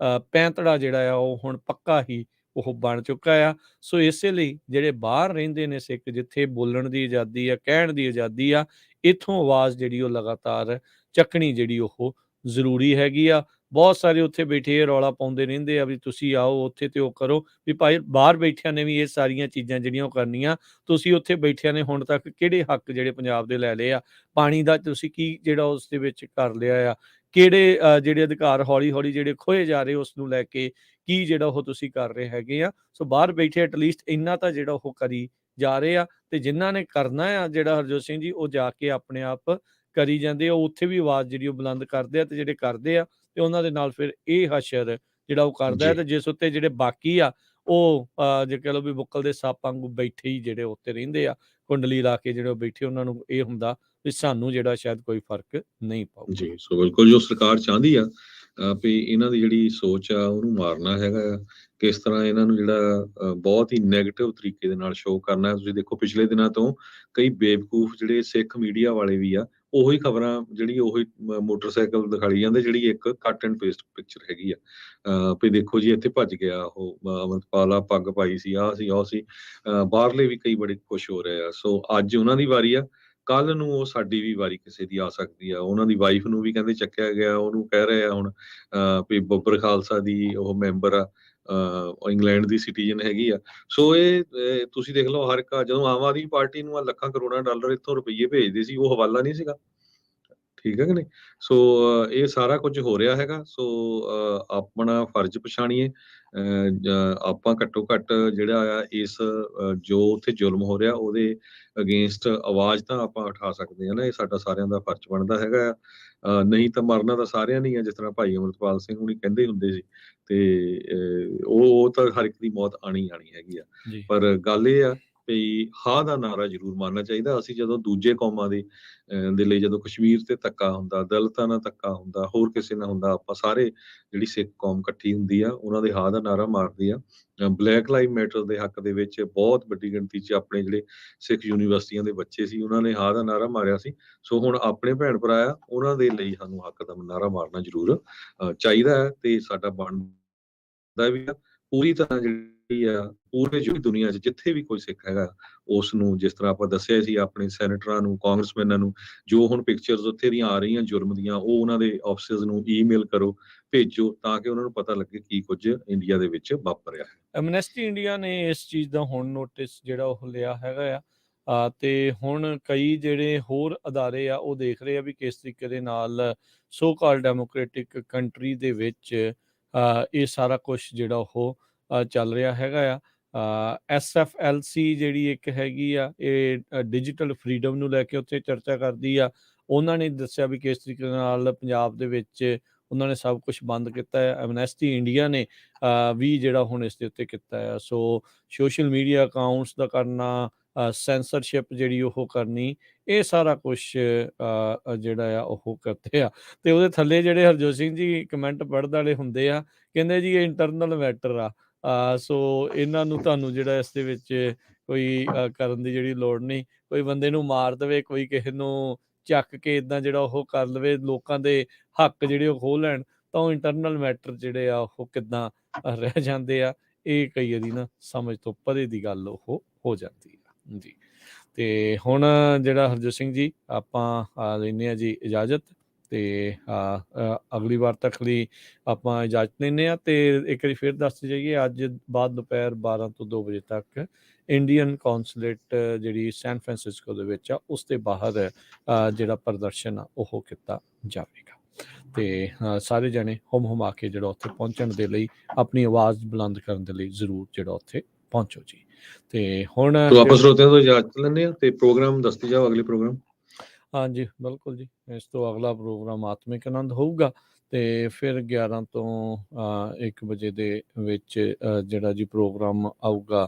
ਪੈਂਤੜਾ ਜਿਹੜਾ ਆ ਉਹ ਹੁਣ ਪੱਕਾ ਹੀ ਉਹ ਬਣ ਚੁੱਕਾ ਆ। ਸੋ ਇਸੇ ਲਈ ਜਿਹੜੇ ਬਾਹਰ ਰਹਿੰਦੇ ਨੇ ਸਿੱਖ, ਜਿੱਥੇ ਬੋਲਣ ਦੀ ਆਜ਼ਾਦੀ ਆ, ਕਹਿਣ ਦੀ ਆਜ਼ਾਦੀ ਆ, ਇੱਥੋਂ ਆਵਾਜ਼ ਜਿਹੜੀ ਉਹ ਲਗਾਤਾਰ ਚੱਕਣੀ ਜਿਹੜੀ ਉਹ ਜ਼ਰੂਰੀ ਹੈਗੀ ਆ। ਬਹੁਤ ਸਾਰੇ ਉੱਥੇ ਬੈਠੇ ਇਹ ਰੌਲਾ ਪਾਉਂਦੇ ਰਹਿੰਦੇ ਆ ਵੀ ਤੁਸੀਂ ਆਓ ਉੱਥੇ ਤੇ ਉਹ ਕਰੋ, ਵੀ ਭਾਈ ਬਾਹਰ ਬੈਠਿਆਂ ਨੇ ਵੀ ਇਹ ਸਾਰੀਆਂ ਚੀਜ਼ਾਂ ਜਿਹੜੀਆਂ ਉਹ ਕਰਨੀਆਂ। ਤੁਸੀਂ ਉੱਥੇ ਬੈਠਿਆਂ ਨੇ ਹੁਣ ਤੱਕ ਕਿਹੜੇ ਹੱਕ ਜਿਹੜੇ ਪੰਜਾਬ ਦੇ ਲੈ ਲਏ ਆ? ਪਾਣੀ ਦਾ ਤੁਸੀਂ ਕੀ ਜਿਹੜਾ ਉਸ ਦੇ ਵਿੱਚ ਕਰ ਲਿਆ ਆ? ਕਿਹੜੇ ਜਿਹੜੇ ਅਧਿਕਾਰ ਹੌਲੀ-ਹੌਲੀ ਜਿਹੜੇ ਖੋਏ ਜਾ ਰਹੇ ਉਸ ਨੂੰ ਲੈ ਕੇ ਕੀ ਜਿਹੜਾ ਉਹ ਤੁਸੀਂ ਕਰ ਰਹੇ ਹੈਗੇ ਆ? ਸੋ ਬਾਹਰ ਬੈਠੇ ਐਟਲੀਸਟ ਇੰਨਾ ਤਾਂ ਜਿਹੜਾ ਉਹ ਕਰੀ ਜਾ ਰਹੇ ਆ, ਤੇ ਜਿਨ੍ਹਾਂ ਨੇ ਕਰਨਾ ਆ ਜਿਹੜਾ ਹਰਜੋਤ ਸਿੰਘ ਜੀ, ਉਹ ਜਾ ਕੇ ਆਪਣੇ ਆਪ ਕਰੀ ਜਾਂਦੇ ਆ। ਉੱਥੇ ਵੀ ਆਵਾਜ਼ ਜਿਹੜੀ ਉਹ ਬੁਲੰਦ ਕਰਦੇ ਆ, ਤੇ ਜਿਹੜੇ ਕਰਦੇ ਆ ਤੇ ਉਹਨਾਂ ਦੇ ਨਾਲ ਫਿਰ ਇਹ ਹਸ਼ਰ ਜਿਹੜਾ ਉਹ ਕਰਦਾ ਹੈ, ਜੀ ਤੇ ਜਿਸ ਉੱਤੇ ਜਿਹੜੇ ਬਾਕੀ ਆ ਉਹ ਜੇ ਕਹਿ ਲਓ ਵੀ ਬੁੱਕਲ ਦੇ ਸੱਪ ਵਾਂਗੂ ਬੈਠੇ ਹੀ ਜਿਹੜੇ ਉੱਤੇ ਰਹਿੰਦੇ ਆ, ਕੁੰਡਲੀ ਲਾ ਕੇ ਜਿਹੜੇ ਉਹ ਬੈਠੇ, ਉਹਨਾਂ ਨੂੰ ਇਹ ਹੁੰਦਾ ਵੀ ਸਾਨੂੰ ਜਿਹੜਾ ਸ਼ਾਇਦ ਕੋਈ ਫਰਕ ਨਹੀਂ ਪਾਊਗਾ। ਜੀ, ਸੋ ਬਿਲਕੁਲ ਜੋ ਸਰਕਾਰ ਚਾਹੁੰਦੀ ਆ ਵੀ ਇਹਨਾਂ ਦੀ ਜਿਹੜੀ ਸੋਚ ਆ ਉਹਨੂੰ ਮਾਰਨਾ ਹੈਗਾ ਆ, ਕਿਸ ਤਰ੍ਹਾਂ ਇਹਨਾਂ ਨੂੰ ਜਿਹੜਾ ਬਹੁਤ ਹੀ ਨੈਗੇਟਿਵ ਤਰੀਕੇ ਦੇ ਨਾਲ ਸ਼ੋਅ ਕਰਨਾ ਹੈ। ਤੁਸੀਂ ਦੇਖੋ ਪਿਛਲੇ ਦਿਨਾਂ ਤੋਂ ਕਈ ਬੇਵਕੂਫ ਜਿਹੜੇ ਸਿੱਖ ਮੀਡੀਆ ਵਾਲੇ ਵੀ ਆ, ਉਹੀ ਖਬਰਾਂ ਜਿਹੜੀ ਉਹੀ ਮੋਟਰਸਾਈਕਲ ਦਿਖਾਈ ਜਾਂਦੇ, ਜਿਹੜੀ ਇੱਕ ਕੱਟ ਐਂਡ ਪੇਸਟ ਪਿਕਚਰ ਹੈਗੀ ਆ, ਵੀ ਦੇਖੋ ਜੀ ਇੱਥੇ ਭੱਜ ਗਿਆ ਉਹ ਅਮਰਪਾਲ ਆ, ਪੱਗ ਪਾਈ ਸੀ, ਆਹ ਸੀ ਉਹ ਸੀ। ਬਾਹਰਲੇ ਵੀ ਕਈ ਬੜੇ ਖੁਸ਼ ਹੋ ਰਹੇ ਆ। ਸੋ ਅੱਜ ਉਹਨਾਂ ਦੀ ਵਾਰੀ ਆ, ਕੱਲ ਨੂੰ ਉਹ ਸਾਡੀ ਵੀ ਵਾਰੀ ਕਿਸੇ ਦੀ ਆ ਸਕਦੀ ਆ। ਉਹਨਾਂ ਦੀ ਵਾਈਫ ਨੂੰ ਵੀ ਕਹਿੰਦੇ ਚੱਕਿਆ ਗਿਆ, ਉਹਨੂੰ ਕਹਿ ਰਹੇ ਆ ਹੁਣ ਵੀ ਬੱਬਰ ਖਾਲਸਾ ਦੀ ਉਹ ਮੈਂਬਰ ਆ, ਉਹ ਇੰਗਲੈਂਡ ਦੀ ਸਿਟੀਜ਼ਨ ਹੈਗੀ ਆ। ਸੋ ਇਹ ਤੁਸੀਂ ਦੇਖ ਲਓ, ਹਰ ਇੱਕ ਜਦੋਂ ਆਮ ਆਦਮੀ ਪਾਰਟੀ ਨੂੰ ਲੱਖਾਂ ਕਰੋੜਾਂ ਡਾਲਰ ਇੱਥੋਂ ਰੁਪਈਏ ਭੇਜਦੇ ਸੀ, ਉਹ ਹਵਾਲਾ ਨਹੀਂ ਸੀਗਾ, ਠੀਕ ਹੈ ਕਿ ਨਹੀਂ? ਸੋ ਇਹ ਸਾਰਾ ਕੁਝ ਹੋ ਰਿਹਾ ਹੈਗਾ। ਸੋ ਆਪਣਾ ਫਰਜ਼ ਪਛਾਣੀਏ, ਆਪਾਂ ਘੱਟੋ ਘੱਟ ਜਿਹੜਾ ਆ ਇਸ ਜੋ ਉੱਥੇ ਜ਼ੁਲਮ ਹੋ ਰਿਹਾ ਉਹਦੇ ਅਗੇਂਸਟ ਆਵਾਜ਼ ਤਾਂ ਆਪਾਂ ਉਠਾ ਸਕਦੇ ਹਾਂ ਨਾ, ਇਹ ਸਾਡਾ ਸਾਰਿਆਂ ਦਾ ਫਰਜ਼ ਬਣਦਾ ਹੈਗਾ ਆ। ਨਹੀਂ ਤਾਂ ਮਰਨਾ ਤਾਂ ਸਾਰਿਆਂ ਨੇ ਹੀ ਆ, ਜਿਸ ਤਰ੍ਹਾਂ ਭਾਈ ਅਮਰਪਾਲ ਸਿੰਘ ਹੁਣੀ ਕਹਿੰਦੇ ਹੁੰਦੇ ਸੀ, ਤੇ ਉਹ ਤਾਂ ਹਰ ਇੱਕ ਦੀ ਮੌਤ ਆਣੀ ਆਣੀ ਹੈਗੀ ਆ। ਜੀ ਪਰ ਗੱਲ ਇਹ ਆ ਵੀ ਹਾਂ ਦਾ ਨਾਰਾ ਜ਼ਰੂਰ ਮਾਰਨਾ ਚਾਹੀਦਾ। ਅਸੀਂ ਜਦੋਂ ਦੂਜੇ ਕੌਮਾਂ ਦੇ ਲਈ ਜਦੋਂ ਕਸ਼ਮੀਰ ਤੇ ਧੱਕਾ ਹੁੰਦਾ, ਦਲਿਤਾਂ ਨਾਲ ਧੱਕਾ ਹੁੰਦਾ, ਹੋਰ ਕਿਸੇ ਨਾਲ ਹੁੰਦਾ, ਆਪਾਂ ਸਾਰੇ ਜਿਹੜੀ ਸਿੱਖ ਕੌਮ ਇਕੱਠੀ ਹੁੰਦੀ ਆ, ਉਹਨਾਂ ਦੇ ਹਾਂ ਦਾ ਨਾਰਾ ਮਾਰਦੀ ਆ। ਬਲੈਕ ਲਾਈਵ ਮੈਟਰ ਦੇ ਹੱਕ ਦੇ ਵਿੱਚ ਬਹੁਤ ਵੱਡੀ ਗਿਣਤੀ 'ਚ ਆਪਣੇ ਜਿਹੜੇ ਸਿੱਖ ਯੂਨੀਵਰਸਿਟੀਆਂ ਦੇ ਬੱਚੇ ਸੀ, ਉਹਨਾਂ ਨੇ ਹਾਂ ਦਾ ਨਾਰਾ ਮਾਰਿਆ ਸੀ। ਸੋ ਹੁਣ ਆਪਣੇ ਭੈਣ ਭਰਾ ਆ, ਉਹਨਾਂ ਦੇ ਲਈ ਸਾਨੂੰ ਹੱਕ ਦਾ ਨਾਰਾ ਮਾਰਨਾ ਜ਼ਰੂਰ ਚਾਹੀਦਾ ਹੈ, ਤੇ ਸਾਡਾ ਬਣਦਾ ਵੀ ਆ। ਪੂਰੀ ਤਰ੍ਹਾਂ ਜਿਹੜੀ ਆ ਪੂਰੇ ਜਿਹੜੀ ਦੁਨੀਆ 'ਚ ਜਿੱਥੇ ਵੀ ਕੋਈ ਸਿੱਖ ਹੈਗਾ, ਉਸ ਨੂੰ ਜਿਸ ਤਰ੍ਹਾਂ ਆਪਾਂ ਦੱਸਿਆ ਸੀ, ਆਪਣੇ ਸੈਨੇਟਰਾਂ ਨੂੰ, ਕਾਂਗਰਸਮੈਨਾਂ ਨੂੰ, ਜੋ ਹੁਣ ਪਿਕਚਰਸ ਉੱਥੇ ਦੀਆਂ ਆ ਰਹੀਆਂ ਜ਼ੁਲਮ ਦੀਆਂ, ਉਹ ਉਹਨਾਂ ਦੇ ਆਫਿਸਿਸ ਨੂੰ ਈਮੇਲ ਕਰੋ, ਭੇਜੋ, ਤਾਂ ਕਿ ਉਹਨਾਂ ਨੂੰ ਪਤਾ ਲੱਗੇ ਕੀ ਕੁਝ ਇੰਡੀਆ ਦੇ ਵਿੱਚ ਵਾਪਰ ਰਿਹਾ ਹੈ। ਐਮਨੈਸਟੀ ਇੰਡੀਆ ਨੇ ਇਸ ਚੀਜ਼ ਦਾ ਹੁਣ ਨੋਟਿਸ ਜਿਹੜਾ ਉਹ ਲਿਆ ਹੈਗਾ ਆ, ਤੇ ਹੁਣ ਕਈ ਜਿਹੜੇ ਹੋਰ ਅਦਾਰੇ ਆ ਉਹ ਦੇਖ ਰਹੇ ਆ ਵੀ ਕਿਸ ਤਰੀਕੇ ਦੇ ਨਾਲ ਸੋ ਕਾਲ ਡੈਮੋਕ੍ਰੈਟਿਕ ਕੰਟਰੀ ਦੇ ਵਿੱਚ ਇਹ ਸਾਰਾ ਕੁਝ ਜਿਹੜਾ ਉਹ ਚੱਲ ਰਿਹਾ ਹੈਗਾ ਆ। SFLC ਜਿਹੜੀ ਇੱਕ ਹੈਗੀ ਆ, ਇਹ ਡਿਜੀਟਲ ਫਰੀਡਮ ਨੂੰ ਲੈ ਕੇ ਉੱਥੇ ਚਰਚਾ ਕਰਦੀ ਆ। ਉਹਨਾਂ ਨੇ ਦੱਸਿਆ ਵੀ ਕਿਸ ਤਰੀਕੇ ਨਾਲ ਪੰਜਾਬ ਦੇ ਵਿੱਚ ਉਹਨਾਂ ਨੇ ਸਭ ਕੁਝ ਬੰਦ ਕੀਤਾ ਹੈ। ਐਮਨੈਸਟੀ ਇੰਡੀਆ ਨੇ ਵੀ ਜਿਹੜਾ ਹੁਣ ਇਸ ਦੇ ਉੱਤੇ ਕੀਤਾ ਹੈ। ਸੋ ਸੋਸ਼ਲ ਮੀਡੀਆ ਅਕਾਊਂਟਸ ਦਾ ਕਰਨਾ, ਸੈਂਸਰਸ਼ਿਪ ਜਿਹੜੀ ਉਹ ਕਰਨੀ, ਇਹ ਸਾਰਾ ਕੁਝ ਜਿਹੜਾ ਆ ਉਹ ਕਰਦੇ ਆ। ਤੇ ਉਹਦੇ ਥੱਲੇ ਜਿਹੜੇ ਹਰਜੋਤ ਸਿੰਘ ਜੀ ਕਮੈਂਟ ਪੜ੍ਹਨ ਵਾਲੇ ਹੁੰਦੇ ਆ, ਕਹਿੰਦੇ ਜੀ ਇਹ ਇੰਟਰਨਲ ਮੈਟਰ ਆ। ਸੋ ਇਹਨਾਂ ਨੂੰ ਤੁਹਾਨੂੰ ਜਿਹੜਾ ਇਸ ਦੇ ਵਿੱਚ ਕੋਈ ਕਰਨ ਦੀ ਜਿਹੜੀ ਲੋੜ ਨਹੀਂ। ਕੋਈ ਬੰਦੇ ਨੂੰ ਮਾਰ ਦੇਵੇ, ਕੋਈ ਕਿਸੇ ਨੂੰ ਚੱਕ ਕੇ ਇੱਦਾਂ ਜਿਹੜਾ ਉਹ ਕਰ ਲਵੇ, ਲੋਕਾਂ ਦੇ ਹੱਕ ਜਿਹੜੇ ਉਹ ਖੋਹ ਲੈਣ, ਤਾਂ ਉਹ ਇੰਟਰਨਲ ਮੈਟਰ ਜਿਹੜੇ ਆ ਉਹ ਕਿੱਦਾਂ ਰਹਿ ਜਾਂਦੇ ਆ। ਇਹ ਕਈ ਵਾਰੀ ਨਾ ਸਮਝ ਤੋਂ ਪਰੇ ਦੀ ਗੱਲ ਉਹ ਹੋ ਜਾਂਦੀ ਆ ਜੀ। ਤੇ ਹੁਣ ਜਿਹੜਾ ਹਰਜੋਤ ਸਿੰਘ ਜੀ ਆਪਾਂ ਲੈਂਦੇ ਹਾਂ ਜੀ ਇਜਾਜ਼ਤ, ਤੇ ਅਗਲੀ ਵਾਰ ਤੱਕ ਲਈ ਆਪਾਂ ਇਜਾਜ਼ਤ ਲੈਂਦੇ ਹਾਂ। ਤੇ ਇੱਕ ਵਾਰੀ ਫਿਰ ਦੱਸਦੇ ਜਾਈਏ, ਅੱਜ ਬਾਅਦ ਦੁਪਹਿਰ 12 ਤੋਂ 2 ਵਜੇ ਤੱਕ ਇੰਡੀਅਨ ਕੌਂਸੂਲੇਟ ਜਿਹੜੀ ਸੈਨ ਫਰਾਂਸਿਸਕੋ ਦੇ ਵਿੱਚ ਆ, ਉਸ ਦੇ ਬਾਹਰ ਜਿਹੜਾ ਪ੍ਰਦਰਸ਼ਨ ਆ ਉਹ ਕੀਤਾ ਜਾਵੇਗਾ। ਤੇ ਸਾਰੇ ਜਣੇ ਹੁਮ ਕੇ ਜਿਹੜਾ ਉੱਥੇ ਪਹੁੰਚਣ ਦੇ ਲਈ ਆਪਣੀ ਆਵਾਜ਼ ਬੁਲੰਦ ਕਰਨ ਦੇ ਲਈ ਜ਼ਰੂਰ ਜਿਹੜਾ ਉੱਥੇ ਪਹੁੰਚੋ ਜੀ। ਤੇ ਹੁਣ ਤੋ ਆਪਾਂ ਸਰੋਤਿਆਂ ਤੋਂ ਇਜਾਜ਼ਤ ਲੈਂਦੇ ਆ ਤੇ ਪ੍ਰੋਗਰਾਮ ਦੱਸਦੇ ਜਾਓ ਅਗਲੇ ਪ੍ਰੋਗਰਾਮ। ਹਾਂਜੀ ਬਿਲਕੁਲ ਜੀ, ਇਸ ਤੋਂ ਅਗਲਾ ਪ੍ਰੋਗਰਾਮ ਆਤਮਿਕ ਆਨੰਦ ਹੋਊਗਾ ਤੇ ਫਿਰ 11 ਤੋਂ 1 ਵਜੇ ਦੇ ਵਿੱਚ ਜਿਹੜਾ ਜੀ ਪ੍ਰੋਗਰਾਮ ਆਊਗਾ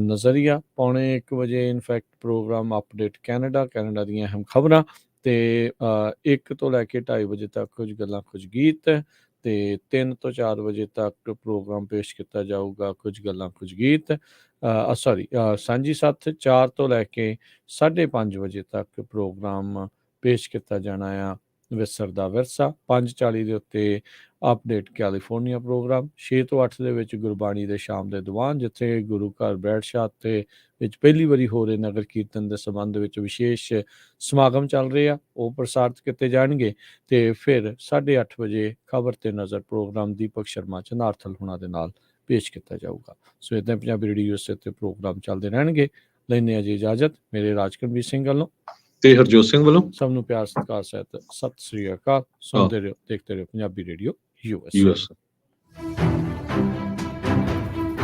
ਨਜ਼ਰੀਆ। ਪੌਣੇ 1 ਵਜੇ ਇਨਫੈਕਟ ਪ੍ਰੋਗਰਾਮ ਅਪਡੇਟ ਕੈਨੇਡਾ ਦੀਆਂ ਅਹਿਮ ਖਬਰਾਂ ਤੇ 1 ਤੋਂ ਲੈ ਕੇ 2:30 ਵਜੇ ਤੱਕ ਕੁਝ ਗੱਲਾਂ ਕੁਝ ਗੀਤ ਤੇ 3 ਤੋਂ 4 ਵਜੇ ਤੱਕ ਪ੍ਰੋਗਰਾਮ ਪੇਸ਼ ਕੀਤਾ ਜਾਊਗਾ ਕੁਝ ਗੱਲਾਂ ਕੁਝ ਗੀਤ ਸਾਂਝੀ ਸੱਥ। 4 ਤੋਂ ਲੈ ਕੇ 5:30 ਵਜੇ ਤੱਕ ਪ੍ਰੋਗਰਾਮ ਪੇਸ਼ ਕੀਤਾ ਜਾਣਾ ਆ ਵਿਸਰ ਦਾ ਵਿਰਸਾ। 5:40 ਦੇ ਉੱਤੇ ਅਪਡੇਟ ਕੈਲੀਫੋਰਨੀਆ ਪ੍ਰੋਗਰਾਮ। 6 ਤੋਂ 8 ਦੇ ਵਿੱਚ ਗੁਰਬਾਣੀ ਦੇ ਸ਼ਾਮ ਦੇ ਦੀਵਾਨ, ਜਿੱਥੇ ਗੁਰੂ ਘਰ ਬੈਠਸ਼ਾਹ ਤੇ ਵਿੱਚ ਪਹਿਲੀ ਵਾਰੀ ਹੋ ਰਹੇ ਨਗਰ ਕੀਰਤਨ ਦੇ ਸੰਬੰਧ ਵਿੱਚ ਵਿਸ਼ੇਸ਼ ਸਮਾਗਮ ਚੱਲ ਰਹੇ ਆ, ਉਹ ਪ੍ਰਸਾਰਿਤ ਕੀਤੇ ਜਾਣਗੇ। ਤੇ ਫਿਰ 8:30 ਵਜੇ ਖਬਰ ਤੇ ਨਜ਼ਰ ਪ੍ਰੋਗਰਾਮ ਦੀਪਕ ਸ਼ਰਮਾ ਚਨਾਰਥਲ ਹੁਣਾਂ ਦੇ ਨਾਲ ਪੇਸ਼ ਕੀਤਾ ਜਾਊਗਾ। ਸੋ ਇੱਦਾਂ ਪੰਜਾਬੀ ਰੇਡੀਓ USA ਤੇ ਪ੍ਰੋਗਰਾਮ ਚੱਲਦੇ ਰਹਿਣਗੇ। ਲੈਂਦੇ ਆ ਜੀ ਇਜਾਜ਼ਤ ਮੇਰੇ ਰਾਜਕਰਮਵੀਰ ਸਿੰਘ ਵੱਲੋਂ ਤੇ ਹਰਜੋਤ ਸਿੰਘ ਵੱਲੋਂ। ਸਭ ਨੂੰ ਪਿਆਰ ਸਤਿਕਾਰ ਸਹਿਤ ਸਤਿ ਸ੍ਰੀ ਅਕਾਲ। ਸੁਣਦੇ ਰਹੋ, ਦੇਖਦੇ ਰਹੋ ਪੰਜਾਬੀ ਰੇਡੀਓ USA।